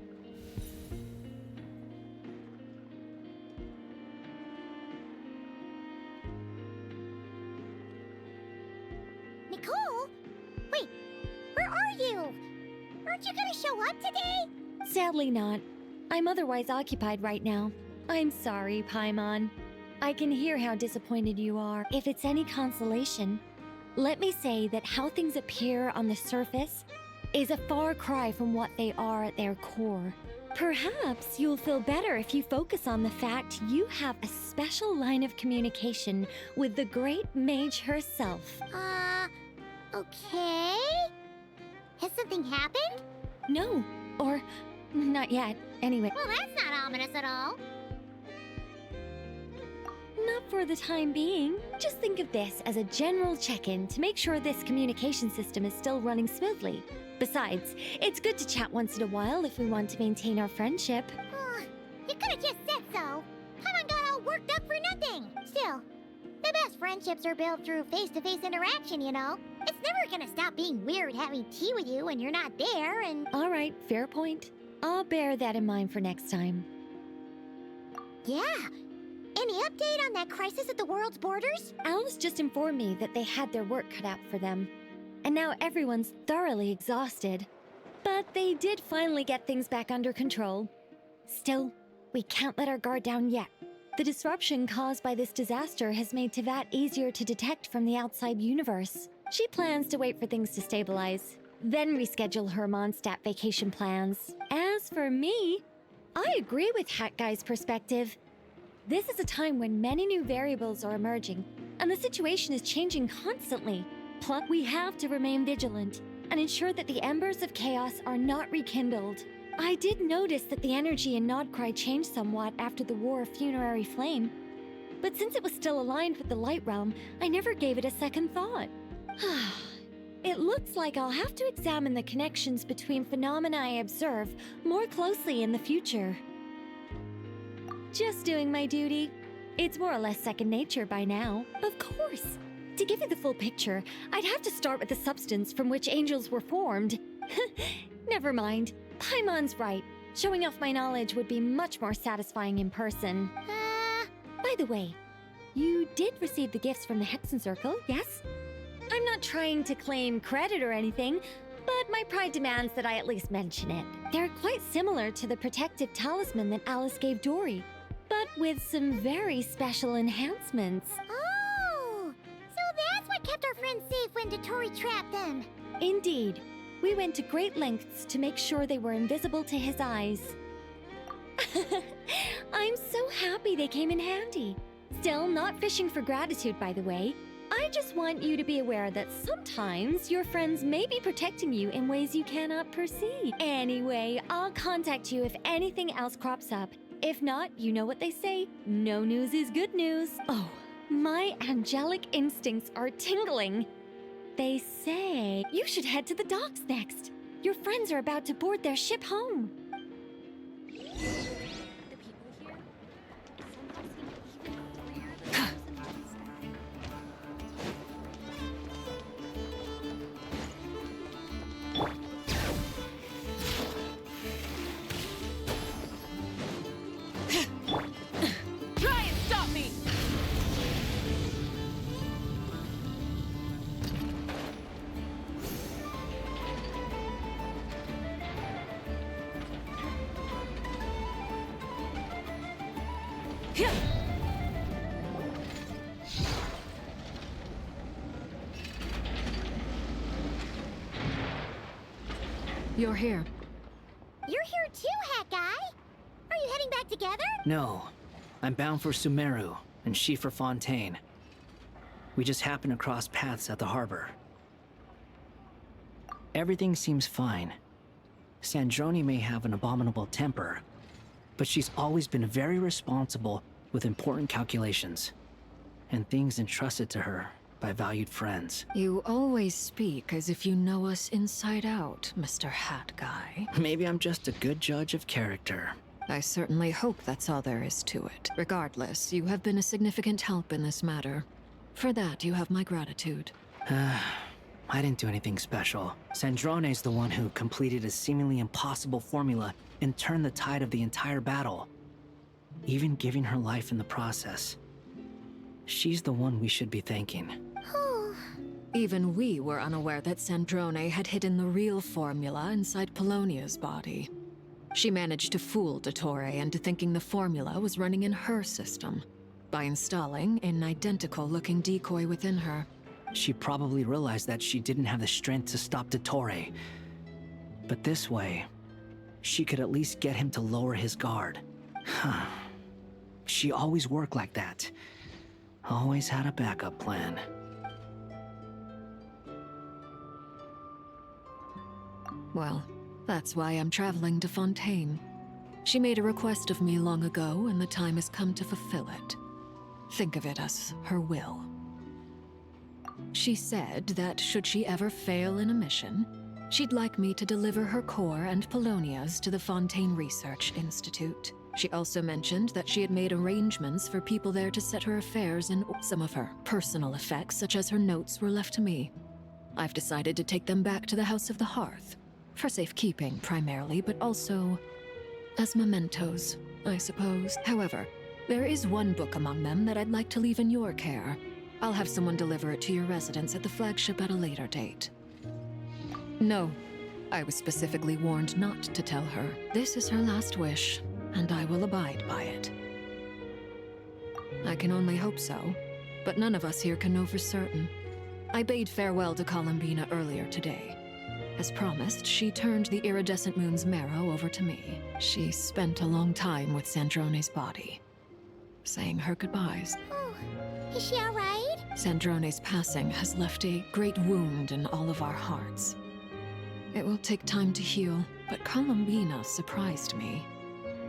Nicole? Wait, where are you? Aren't you gonna show up today?
Sadly not. I'm otherwise occupied right now. I'm sorry, Paimon. I can hear how disappointed you are. If it's any consolation, let me say that how things appear on the surface is a far cry from what they are at their core. Perhaps you'll feel better if you focus on the fact you have a special line of communication with the great mage herself.
Okay? Has something happened?
No, or not yet. Anyway.
Well, that's not ominous at all.
Not for the time being. Just think of this as a general check-in to make sure this communication system is still running smoothly. Besides, it's good to chat once in a while if we want to maintain our friendship.
You could have just said so. Paimon got all worked up for nothing. Still, the best friendships are built through face-to-face interaction, you know. It's never gonna stop being weird having tea with you when you're not there, and...
All right, fair point. I'll bear that in mind for next time.
Yeah. Any update on that crisis at the world's borders?
Alice just informed me that they had their work cut out for them. And now everyone's thoroughly exhausted. But they did finally get things back under control. Still, we can't let our guard down yet. The disruption caused by this disaster has made Teyvat easier to detect from the outside universe. She plans to wait for things to stabilize, then reschedule her Mondstadt vacation plans. As for me, I agree with Hat Guy's perspective. This is a time when many new variables are emerging, and the situation is changing constantly. Plus, we have to remain vigilant and ensure that the embers of chaos are not rekindled. I did notice that the energy in Nodcry changed somewhat after the War of Funerary Flame, but since it was still aligned with the Light Realm, I never gave it a second thought. It looks like I'll have to examine the connections between phenomena I observe more closely in the future. Just doing my duty. It's more or less second nature by now. Of course. To give you the full picture, I'd have to start with the substance from which angels were formed. Never mind. Paimon's right. Showing off my knowledge would be much more satisfying in person. By the way, you did receive the gifts from the Hexen Circle, yes? I'm not trying to claim credit or anything, but my pride demands that I at least mention it. They're quite similar to the protective talisman that Alice gave Dory, but with some very special enhancements.
Oh! So that's what kept our friends safe when Dotori trapped them.
Indeed. We went to great lengths to make sure they were invisible to his eyes. I'm so happy they came in handy. Still, not fishing for gratitude, by the way. I just want you to be aware that sometimes your friends may be protecting you in ways you cannot perceive. Anyway, I'll contact you if anything else crops up. If not, you know what they say, no news is good news. Oh, my angelic instincts are tingling. They say you should head to the docks next. Your friends are about to board their ship home.
Try and stop me!
You're here.
You're here too, Hat Guy. Are you heading back together?
No. I'm bound for Sumeru, and she for Fontaine. We just happened to cross paths at the harbor. Everything seems fine. Sandrone may have an abominable temper, but she's always been very responsible with important calculations, and things entrusted to her by valued friends.
You always speak as if you know us inside out, Mr. Hat Guy.
Maybe I'm just a good judge of character.
I certainly hope that's all there is to it. Regardless, you have been a significant help in this matter. For that, you have my gratitude.
I didn't do anything special. Sandrone's the one who completed a seemingly impossible formula and turned the tide of the entire battle, even giving her life in the process. She's the one we should be thanking.
Even we were unaware that Sandrone had hidden the real formula inside Polonia's body. She managed to fool Dottore into thinking the formula was running in her system by installing an identical-looking decoy within her.
She probably realized that she didn't have the strength to stop Dottore. But this way, she could at least get him to lower his guard. She always worked like that. Always had a backup plan.
Well, that's why I'm traveling to Fontaine. She made a request of me long ago, and the time has come to fulfill it. Think of it as her will. She said that should she ever fail in a mission, she'd like me to deliver her core and Polonia's to the Fontaine Research Institute. She also mentioned that she had made arrangements for people there to set her affairs, and some of her personal effects, such as her notes, were left to me. I've decided to take them back to the House of the Hearth. For safekeeping, primarily, but also as mementos, I suppose. However, there is one book among them that I'd like to leave in your care. I'll have someone deliver it to your residence at the flagship at a later date. No, I was specifically warned not to tell her. This is her last wish, and I will abide by it. I can only hope so, but none of us here can know for certain. I bade farewell to Columbina earlier today. As promised, she turned the iridescent moon's marrow over to me. She spent a long time with Sandrone's body, saying her goodbyes.
Oh, is she all right?
Sandrone's passing has left a great wound in all of our hearts. It will take time to heal, but Columbina surprised me.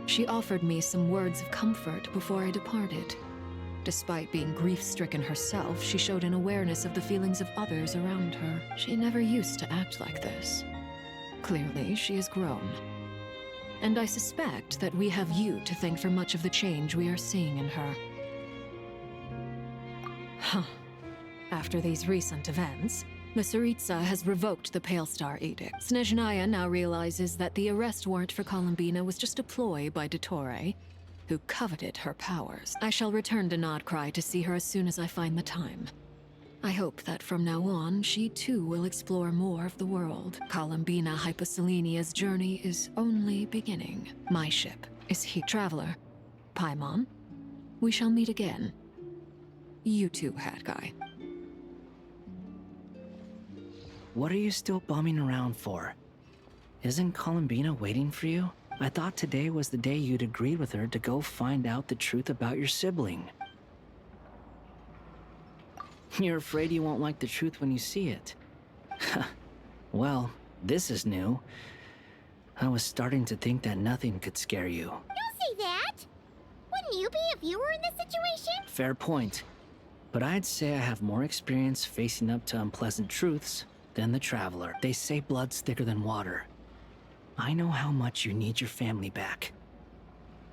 She offered me some words of comfort before I departed. Despite being grief-stricken herself, she showed an awareness of the feelings of others around her. She never used to act like this. Clearly, she has grown. And I suspect that we have you to thank for much of the change we are seeing in her. After these recent events, the Tsaritsa has revoked the Pale Star Edict. Snezhnaya now realizes that the arrest warrant for Columbina was just a ploy by Dottore, who coveted her powers. I shall return to Nodcry to see her as soon as I find the time. I hope that from now on, she too will explore more of the world. Columbina Hyposelenia's journey is only beginning. My ship is here. Traveler, Paimon, we shall meet again. You too, Hat Guy.
What are you still bumming around for? Isn't Columbina waiting for you? I thought today was the day you'd agreed with her to go find out the truth about your sibling. You're afraid you won't like the truth when you see it. Well, this is new. I was starting to think that nothing could scare you.
Don't say that! Wouldn't you be if you were in this situation?
Fair point. But I'd say I have more experience facing up to unpleasant truths than the Traveler. They say blood's thicker than water. I know how much you need your family back.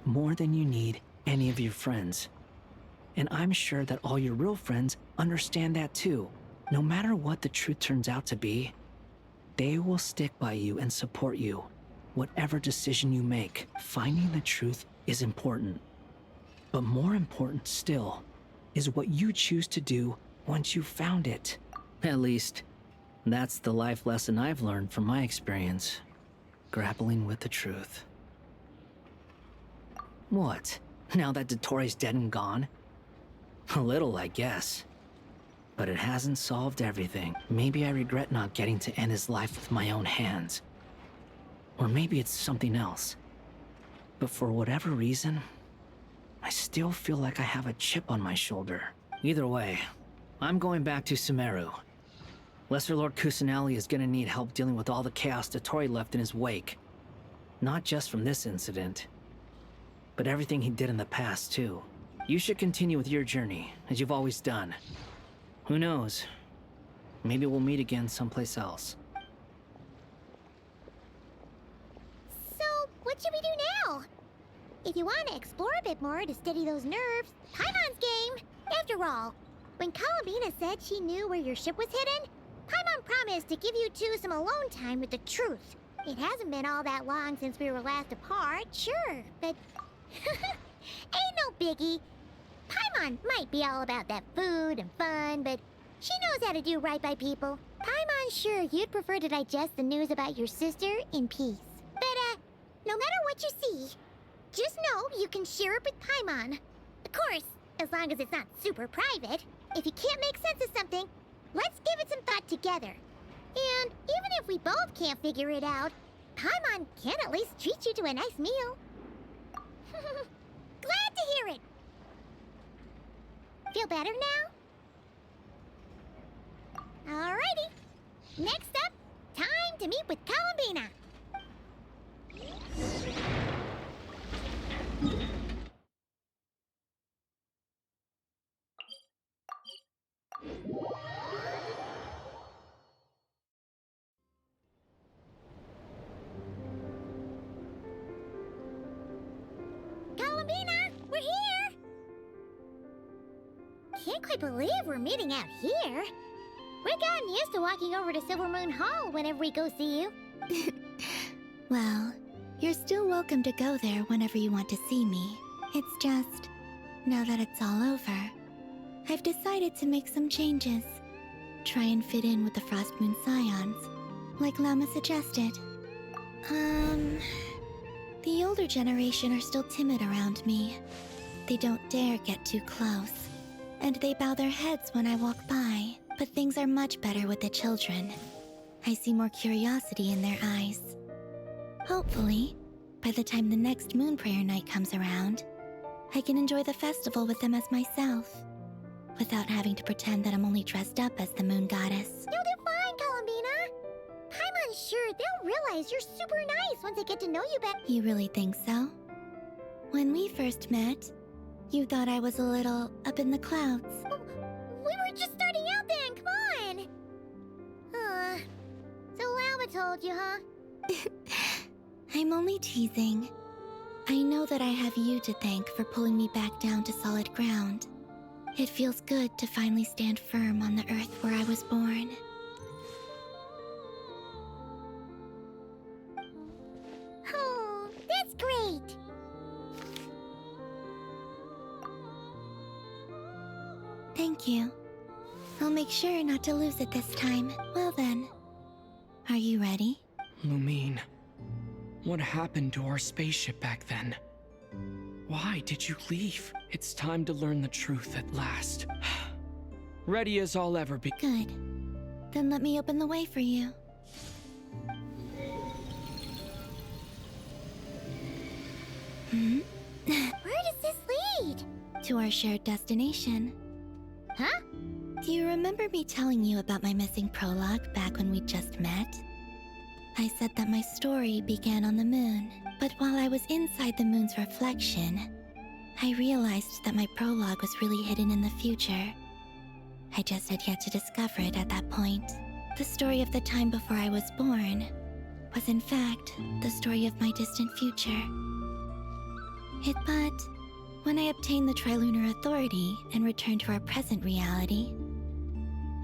More than you need any of your friends. And I'm sure that all your real friends understand that too. No matter what the truth turns out to be, they will stick by you and support you. Whatever decision you make, finding the truth is important. But more important still is what you choose to do once you've found it. At least, that's the life lesson I've learned from my experience, grappling with the truth. What? Now that Dottoro's dead and gone? A little, I guess. But it hasn't solved everything. Maybe I regret not getting to end his life with my own hands. Or maybe it's something else. But for whatever reason, I still feel like I have a chip on my shoulder. Either way, I'm going back to Sumeru. Lesser Lord Kusanali is gonna need help dealing with all the chaos Dottori left in his wake. Not just from this incident, but everything he did in the past, too. You should continue with your journey, as you've always done. Who knows? Maybe we'll meet again someplace else.
So, what should we do now? If you want to explore a bit more to steady those nerves, Paimon's game! After all, when Columbina said she knew where your ship was hidden, Paimon promised to give you two some alone time with the truth. It hasn't been all that long since we were last apart, sure, but... ain't no biggie. Paimon might be all about that food and fun, but she knows how to do right by people. Paimon's sure you'd prefer to digest the news about your sister in peace. But, no matter what you see, just know you can share it with Paimon. Of course, as long as it's not super private. If you can't make sense of something, let's give it some thought together. And even if we both can't figure it out, Paimon can at least treat you to a nice meal. Glad to hear it. Feel better now? Alrighty. Next up, time to meet with Columbina. Columbina, we're here! Can't quite believe we're meeting out here. We've gotten used to walking over to Silver Moon Hall whenever we go see you.
Well, you're still welcome to go there whenever you want to see me. It's just, now that it's all over, I've decided to make some changes. Try and fit in with the Frost Moon Scions, like Lama suggested. The older generation are still timid around me. They don't dare get too close, and they bow their heads when I walk by. But things are much better with the children. I see more curiosity in their eyes. Hopefully, by the time the next Moon Prayer Night comes around, I can enjoy the festival with them as myself, without having to pretend that I'm only dressed up as the Moon Goddess.
You'll do fine, Columbina. Paimon's sure they'll realize you're super nice once they get to know you better.
You really think so? When we first met, you thought I was a little up in the clouds.
We were just starting out then, come on! So Lama told you, huh?
I'm only teasing. I know that I have you to thank for pulling me back down to solid ground. It feels good to finally stand firm on the earth where I was born.
Oh, that's great!
Thank you. I'll make sure not to lose it this time. Well then, are you ready?
Lumine, what happened to our spaceship back then? Why did you leave? It's time to learn the truth at last. Ready as I'll ever be.
Good. Then let me open the way for you.
Where does this lead?
To our shared destination.
Huh?
Do you remember me telling you about my missing prologue back when we just met? I said that my story began on the moon, but while I was inside the moon's reflection, I realized that my prologue was really hidden in the future. I just had yet to discover it at that point. The story of the time before I was born was in fact the story of my distant future. But when I obtained the Trilunar Authority and returned to our present reality,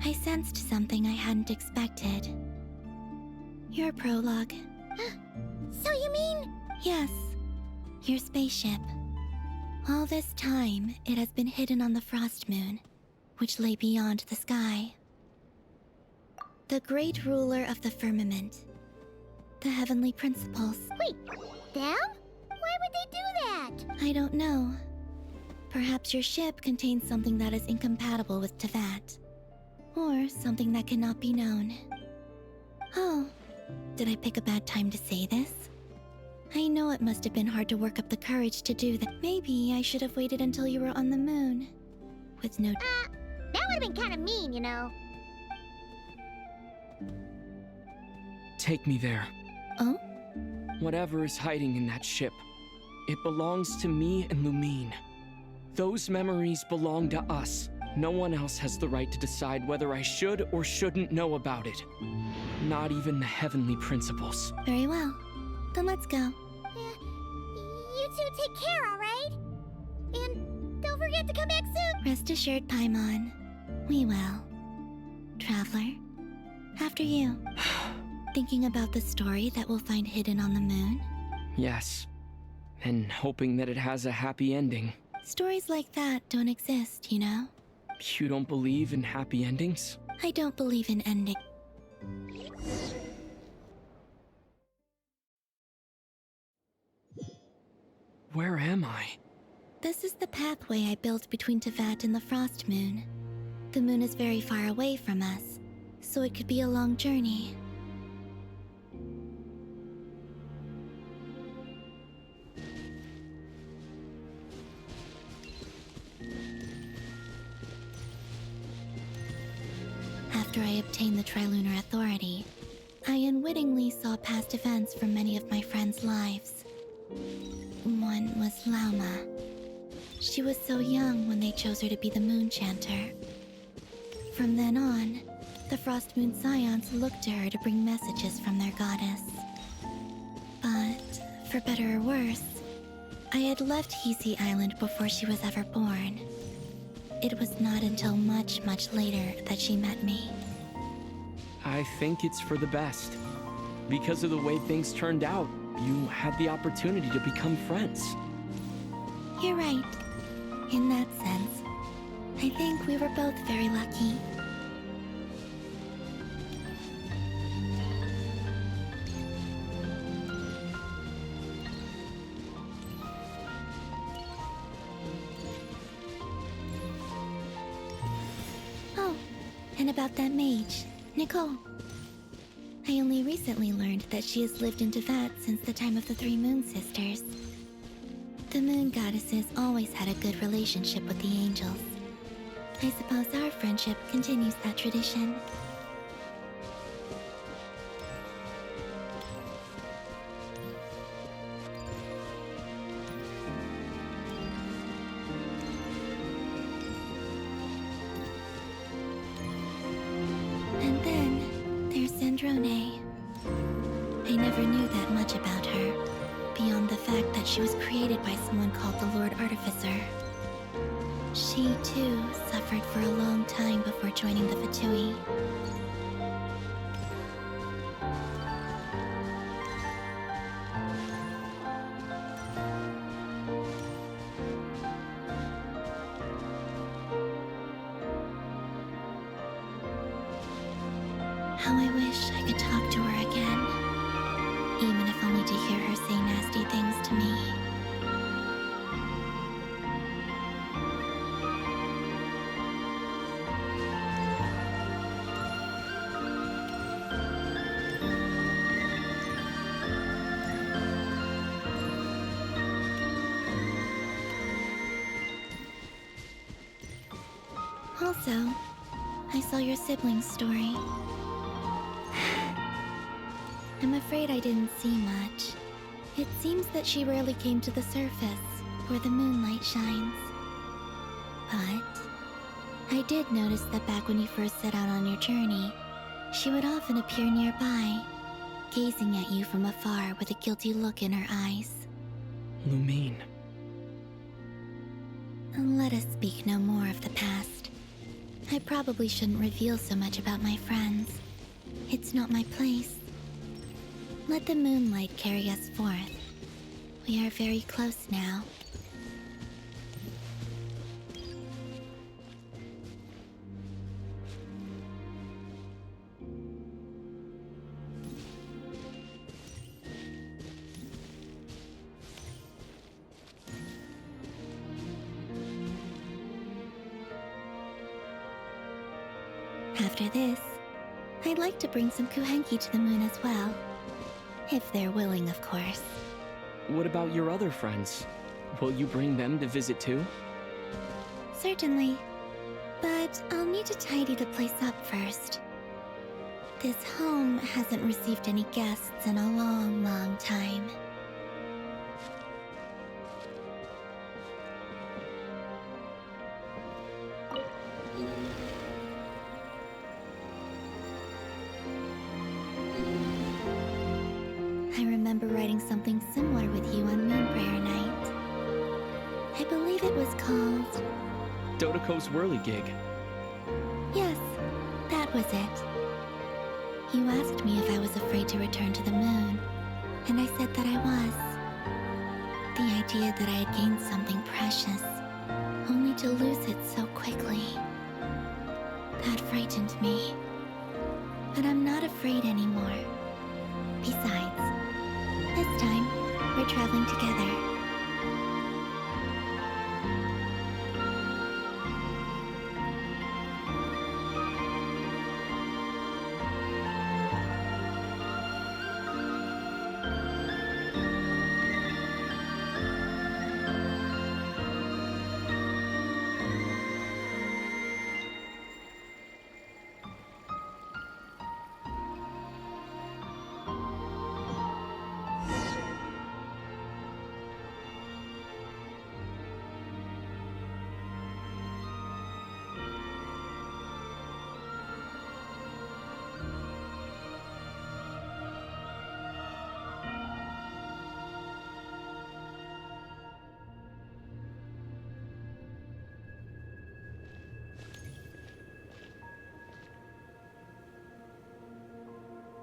I sensed something I hadn't expected. Your prologue.
So you mean?
Yes, your spaceship. All this time, it has been hidden on the Frost Moon, which lay beyond the sky. The great ruler of the firmament. The heavenly principles.
Wait, them? Why would they do that?
I don't know. Perhaps your ship contains something that is incompatible with Teyvat. Or something that cannot be known. Oh, did I pick a bad time to say this? I know it must have been hard to work up the courage to do that. Maybe I should have waited until you were on the moon. With no...
that would've been kinda mean, you know.
Take me there.
Oh?
Whatever is hiding in that ship, it belongs to me and Lumine. Those memories belong to us. No one else has the right to decide whether I should or shouldn't know about it. Not even the heavenly principles.
Very well. Then let's go.
You two take care, alright? And don't forget to come back soon!
Rest assured, Paimon. We will. Traveler, after you. Thinking about the story that we'll find hidden on the moon?
Yes. And hoping that it has a happy ending.
Stories like that don't exist, you know?
You don't believe in happy endings?
I don't believe in ending.
Where am I?
This is the pathway I built between Teyvat and the Frost Moon. The moon is very far away from us, so it could be a long journey. After I obtained the Trilunar Authority, I unwittingly saw past events from many of my friends' lives. One was Lauma. She was so young when they chose her to be the Moon Chanter. From then on, the Frost Moon Scions looked to her to bring messages from their goddess. But, for better or worse, I had left Hisi Island before she was ever born. It was not until much, much later that she met me.
I think it's for the best. Because of the way things turned out, you had the opportunity to become friends.
You're right. In that sense, I think we were both very lucky. Oh, and about that mage, Nicole. I only recently learned that she has lived in Teyvat since the time of the Three Moon Sisters. The Moon Goddesses always had a good relationship with the angels. I suppose our friendship continues that tradition. And then there's Zandrone. I never knew that much about her, beyond the fact that she was created by someone called the Lord Artificer. She, too, suffered for a long time before joining the Fatui. How I wish I could talk to her again, even if only to hear her say nasty things to me. Also, I saw your sibling's story. I'm afraid I didn't see much. It seems that she rarely came to the surface, where the moonlight shines. But I did notice that back when you first set out on your journey, she would often appear nearby, gazing at you from afar with a guilty look in her eyes.
Lumine.
Let us speak no more of the past. I probably shouldn't reveal so much about my friends. It's not my place. Let the moonlight carry us forth. We are very close now. After this, I'd like to bring some kuhenki to the moon as well. If they're willing, of course.
What about your other friends? Will you bring them to visit too?
Certainly. But I'll need to tidy the place up first. This home hasn't received any guests in a long, long time. I remember writing something similar with you on Moon Prayer Night. I believe it was called...
Dodoko's Whirligig.
Yes, that was it. You asked me if I was afraid to return to the moon, and I said that I was. The idea that I had gained something precious, only to lose it so quickly. That frightened me. But I'm not afraid anymore. Besides, this time, we're traveling together.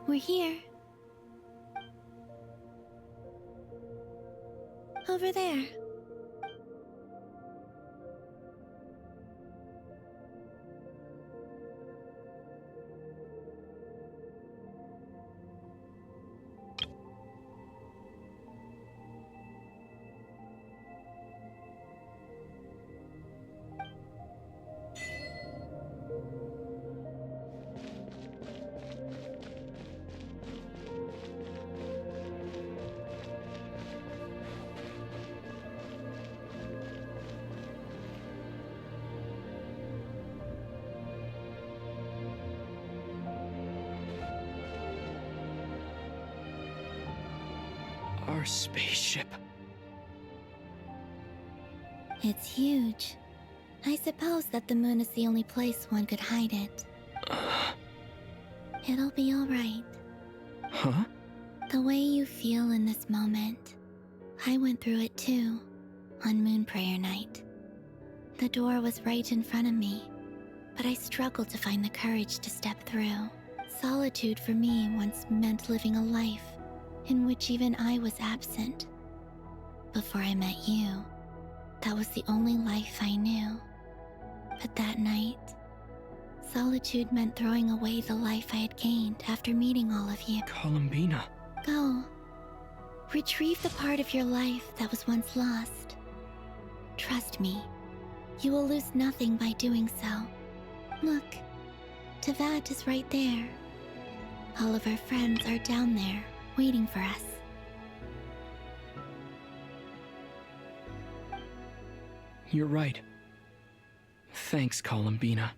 We're here. Over there.
Our spaceship.
It's huge. I suppose that the moon is the only place one could hide it. It'll be all right.
Huh?
The way you feel in this moment, I went through it too, on Moon Prayer Night. The door was right in front of me, but I struggled to find the courage to step through. Solitude for me once meant living a life in which even I was absent. Before I met you, that was the only life I knew. But that night, solitude meant throwing away the life I had gained after meeting all of you.
Columbina.
Go. Retrieve the part of your life that was once lost. Trust me, you will lose nothing by doing so. Look, Teyvat is right there. All of our friends are down there, waiting for us.
You're right. Thanks, Columbina.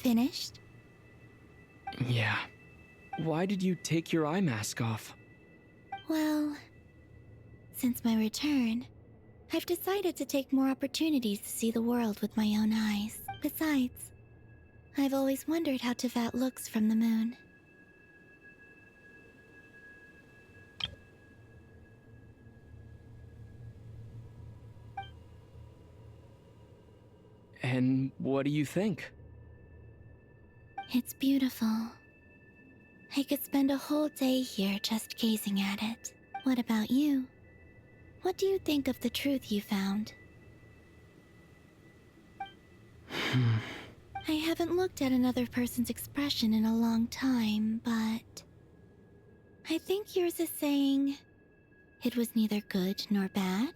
finished?
Yeah. Why did you take your eye mask off?
Well, since my return, I've decided to take more opportunities to see the world with my own eyes. Besides, I've always wondered how Teyvat looks from the moon.
And what do you think?
It's beautiful. I could spend a whole day here just gazing at it. What about you? What do you think of the truth you found? I haven't looked at another person's expression in a long time, but I think yours is saying it was neither good nor bad.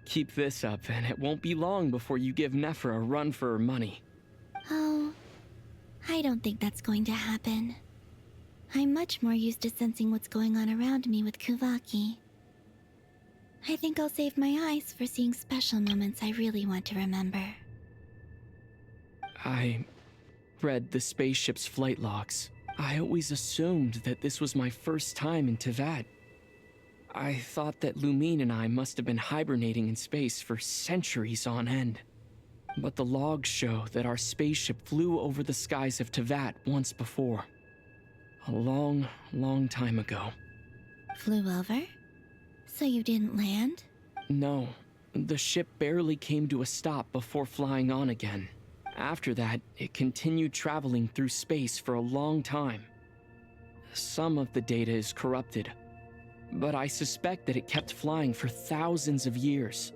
Keep this up, and it won't be long before you give Nefer a run for her money.
Oh, I don't think that's going to happen. I'm much more used to sensing what's going on around me with Kuvaki. I think I'll save my eyes for seeing special moments I really want to remember.
I read the spaceship's flight logs. I always assumed that this was my first time in Teyvat. I thought that Lumine and I must have been hibernating in space for centuries on end. But the logs show that our spaceship flew over the skies of Teyvat once before. A long, long time ago.
Flew over? So you didn't land?
No, the ship barely came to a stop before flying on again. After that, it continued traveling through space for a long time. Some of the data is corrupted, but I suspect that it kept flying for thousands of years.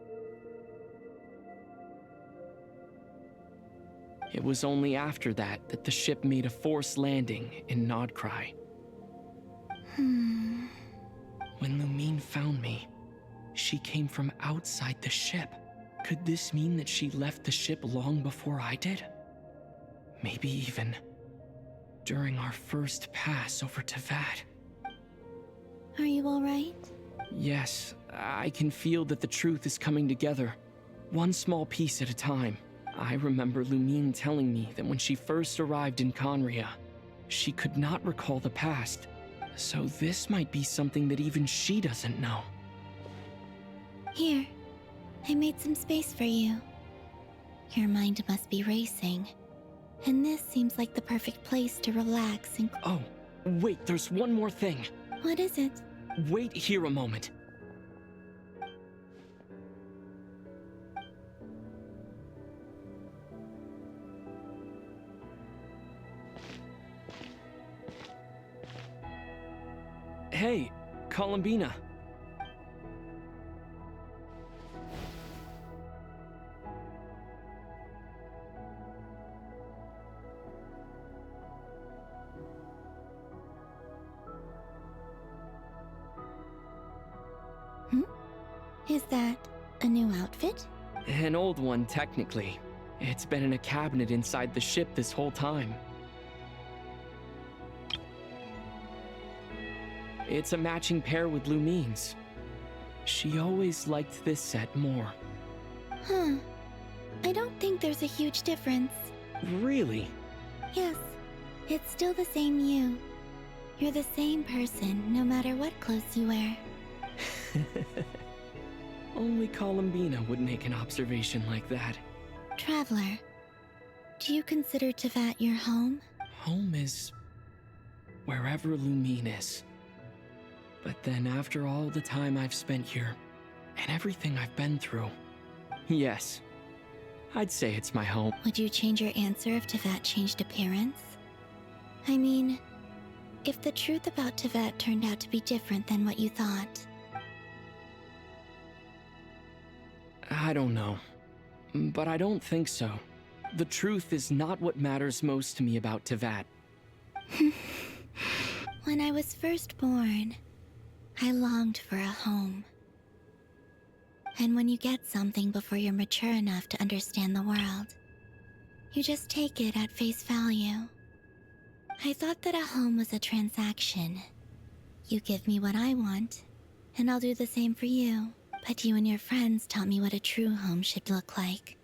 It was only after that that the ship made a forced landing in Nodcry. When Lumine found me, she came from outside the ship. Could this mean that she left the ship long before I did? Maybe even during our first pass over Teyvat.
Are you alright?
Yes, I can feel that the truth is coming together, one small piece at a time. I remember Lumine telling me that when she first arrived in Conria, she could not recall the past, so this might be something that even she doesn't know.
Here, I made some space for you. Your mind must be racing, and this seems like the perfect place to relax and...
Oh, wait, there's one more thing.
What is it?
Wait here a moment. Hey, Columbina.
Is that a new outfit?
An old one, technically. It's been in a cabinet inside the ship this whole time. It's a matching pair with Lumine's. She always liked this set more.
Huh. I don't think there's a huge difference.
Really?
Yes. It's still the same you. You're the same person, no matter what clothes you wear.
Only Columbina would make an observation like that.
Traveler, do you consider Teyvat your home?
Home is wherever Lumine is. But then after all the time I've spent here, and everything I've been through, yes, I'd say it's my home.
Would you change your answer if Teyvat changed appearance? I mean, if the truth about Teyvat turned out to be different than what you thought.
I don't know, but I don't think so. The truth is not what matters most to me about Teyvat.
When I was first born, I longed for a home. And when you get something before you're mature enough to understand the world, you just take it at face value. I thought that a home was a transaction. You give me what I want, and I'll do the same for you. But you and your friends taught me what a true home should look like.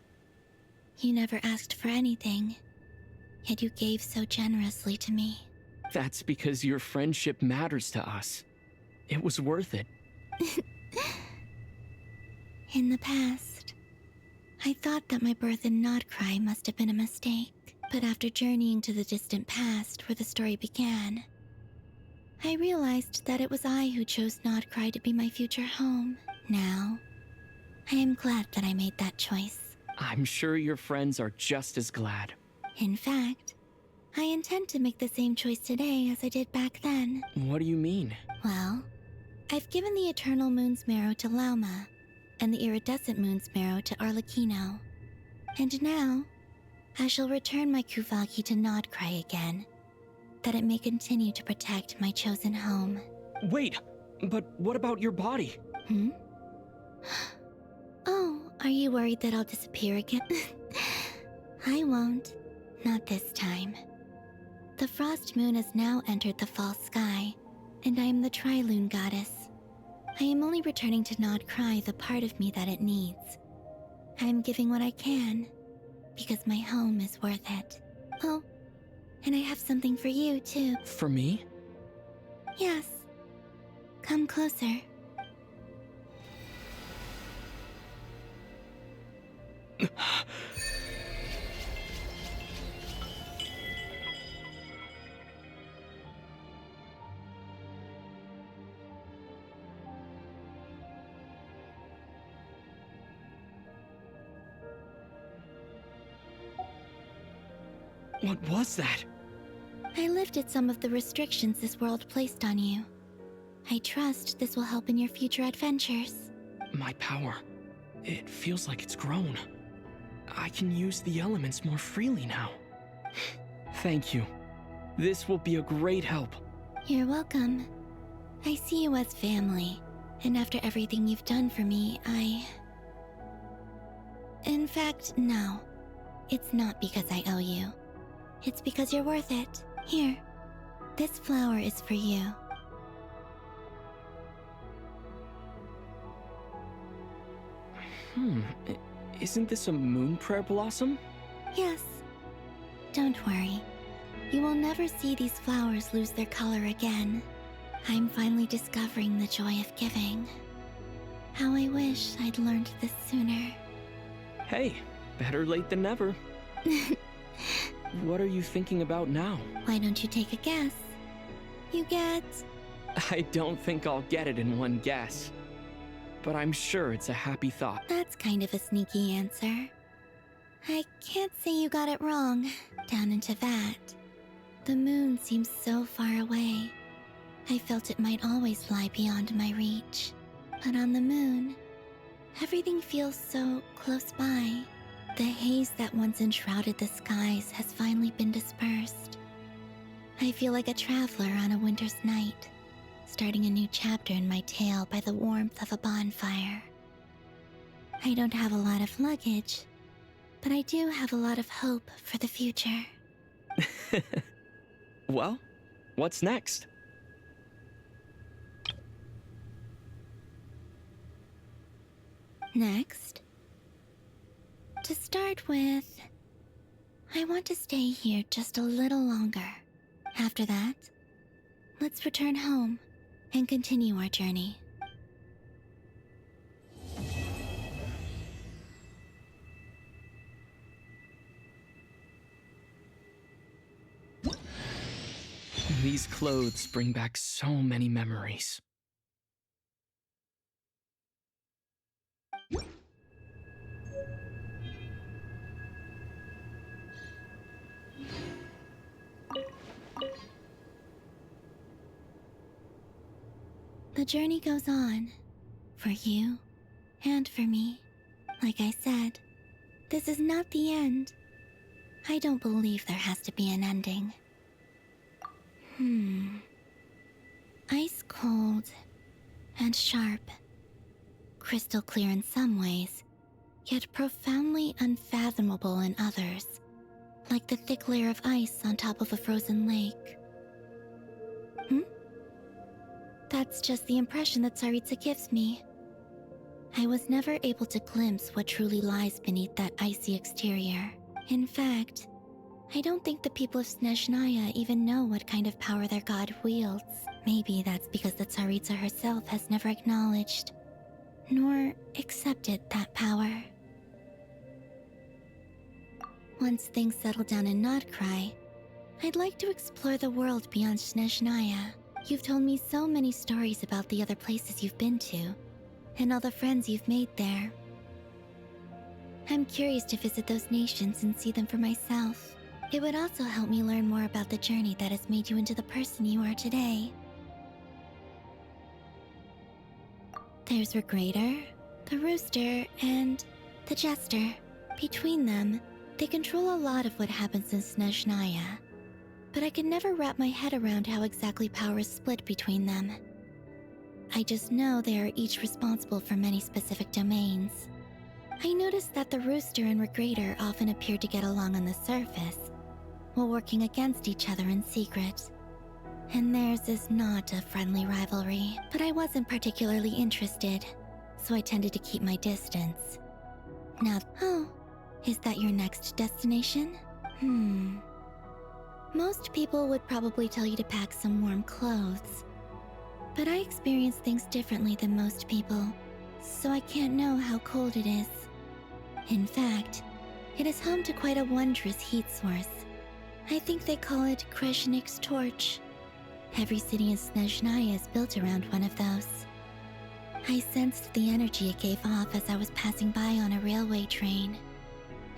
You never asked for anything, yet you gave so generously to me.
That's because your friendship matters to us. It was worth it.
In the past, I thought that my birth in Nodcry must have been a mistake. But after journeying to the distant past where the story began, I realized that it was I who chose Nodcry to be my future home. Now, I am glad that I made that choice.
I'm sure your friends are just as glad.
In fact, I intend to make the same choice today as I did back then.
What do you mean?
Well, I've given the Eternal Moon's Marrow to Lauma, and the Iridescent Moon's Marrow to Arlecchino. And now, I shall return my Kuvagi to Nodcry again, that it may continue to protect my chosen home.
Wait, but what about your body?
Oh, are you worried that I'll disappear again? I won't. Not this time. The Frost Moon has now entered the false sky, and I am the Trilune Goddess. I am only returning to Nodcry the part of me that it needs. I am giving what I can, because my home is worth it. Oh, and I have something for you, too.
For me?
Yes. Come closer.
What was that?
I lifted some of the restrictions this world placed on you. I trust this will help in your future adventures.
My power. It feels like it's grown. I can use the elements more freely now. Thank you. This will be a great help.
You're welcome. I see you as family, and after everything you've done for me, In fact, no. It's not because I owe you. It's because you're worth it. Here, this flower is for you.
Isn't this a moon prayer blossom?
Yes. Don't worry. You will never see these flowers lose their color again. I'm finally discovering the joy of giving. How I wish I'd learned this sooner.
Hey, better late than never. What are you thinking about now?
Why don't you take a guess? You get...
I don't think I'll get it in one guess. But I'm sure it's a happy thought.
That's kind of a sneaky answer. I can't say you got it wrong. Down in Teyvat, the moon seems so far away. I felt it might always lie beyond my reach. But on the moon, everything feels so close by. The haze that once enshrouded the skies has finally been dispersed. I feel like a traveler on a winter's night, starting a new chapter in my tale by the warmth of a bonfire. I don't have a lot of luggage, but I do have a lot of hope for the future.
Well, what's next?
Next, to start with, I want to stay here just a little longer. After that, let's return home and continue our journey.
These clothes bring back so many memories.
The journey goes on, for you and for me. Like I said, this is not the end. I don't believe there has to be an ending. Ice cold and sharp. Crystal clear in some ways, yet profoundly unfathomable in others. Like the thick layer of ice on top of a frozen lake. That's just the impression that Tsaritsa gives me. I was never able to glimpse what truly lies beneath that icy exterior. In fact, I don't think the people of Snezhnaya even know what kind of power their god wields. Maybe that's because the Tsaritsa herself has never acknowledged nor accepted that power. Once things settle down in Notcry, I'd like to explore the world beyond Snezhnaya. You've told me so many stories about the other places you've been to, and all the friends you've made there. I'm curious to visit those nations and see them for myself. It would also help me learn more about the journey that has made you into the person you are today. There's Regrator, the Rooster, and the Jester. Between them, they control a lot of what happens in Snezhnaya, but I can never wrap my head around how exactly power is split between them. I just know they are each responsible for many specific domains. I noticed that the Rooster and Regrator often appear to get along on the surface, while working against each other in secret. And theirs is not a friendly rivalry, but I wasn't particularly interested, so I tended to keep my distance. Now, oh, is that your next destination? Most people would probably tell you to pack some warm clothes, but I experience things differently than most people, so I can't know how cold it is. In fact, it is home to quite a wondrous heat source. I think they call it Kreshnik's torch. Every city in Snezhnaya is built around one of those. I sensed the energy it gave off as I was passing by on a railway train.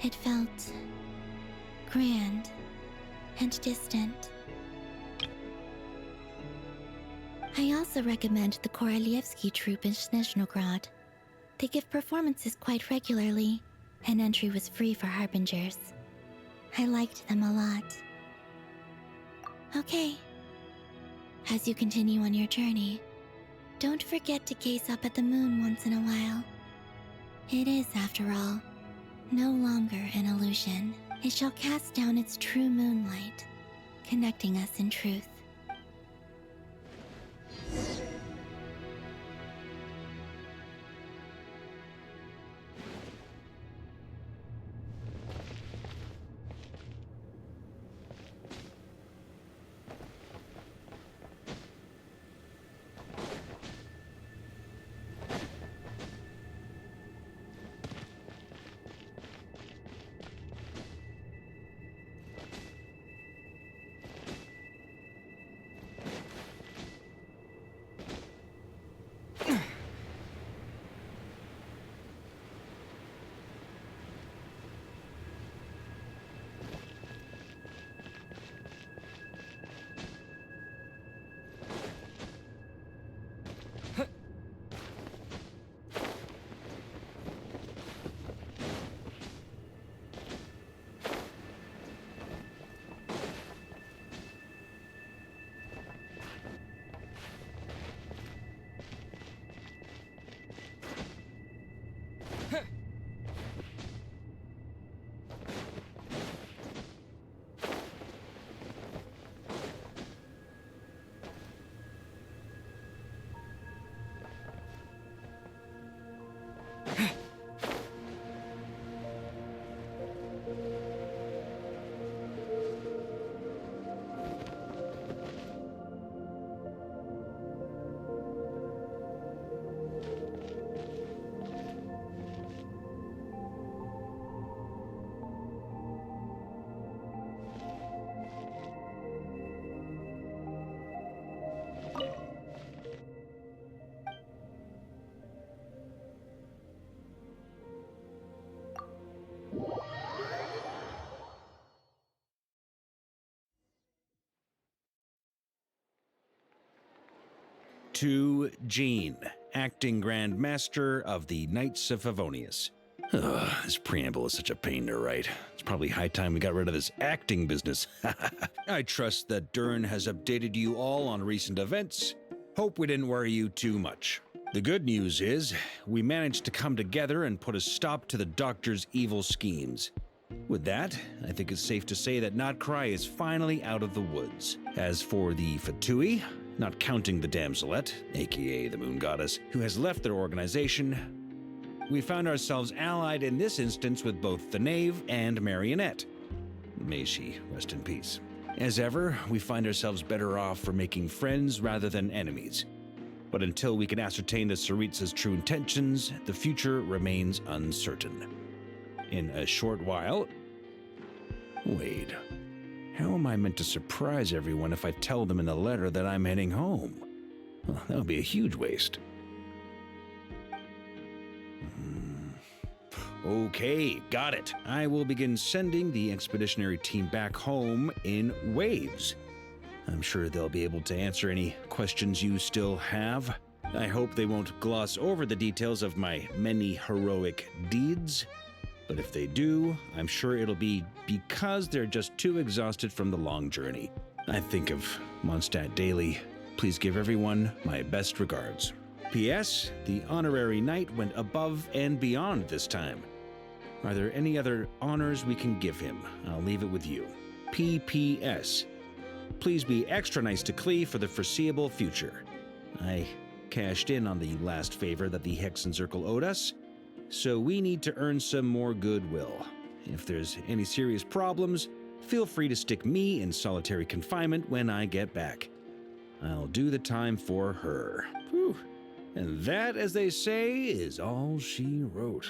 It felt grand and distant. I also recommend the Korolievsky troupe in Snezhnograd. They give performances quite regularly, and entry was free for Harbingers. I liked them a lot. Okay. As you continue on your journey, don't forget to gaze up at the moon once in a while. It is, after all, no longer an illusion. It shall cast down its true moonlight, connecting us in truth.
To Jean, acting Grand Master of the Knights of Favonius. Ugh, this preamble is such a pain to write. It's probably high time we got rid of this acting business. I trust that Durin has updated you all on recent events. Hope we didn't worry you too much. The good news is, we managed to come together and put a stop to the Doctor's evil schemes. With that, I think it's safe to say that Notcry is finally out of the woods. As for the Fatui, not counting the Damselette, aka the Moon Goddess, who has left their organization, we found ourselves allied in this instance with both the Knave and Marionette. May she rest in peace. As ever, we find ourselves better off for making friends rather than enemies. But until we can ascertain the Tsaritsa's true intentions, the future remains uncertain. In a short while... Wait. How am I meant to surprise everyone if I tell them in the letter that I'm heading home? Well, that would be a huge waste. Okay, got it. I will begin sending the expeditionary team back home in waves. I'm sure they'll be able to answer any questions you still have. I hope they won't gloss over the details of my many heroic deeds. But if they do, I'm sure it'll be because they're just too exhausted from the long journey. I think of Mondstadt daily. Please give everyone my best regards. P.S. The honorary knight went above and beyond this time. Are there any other honors we can give him? I'll leave it with you. P.P.S. Please be extra nice to Klee for the foreseeable future. I cashed in on the last favor that the Hexen Circle owed us, so we need to earn some more goodwill. If there's any serious problems, feel free to stick me in solitary confinement when I get back. I'll do the time for her. Whew. And that, as they say, is all she wrote.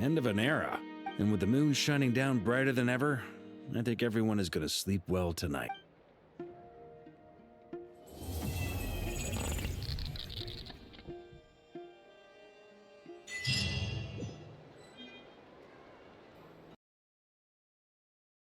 End of an era. And with the moon shining down brighter than ever, I think everyone is going to sleep well tonight.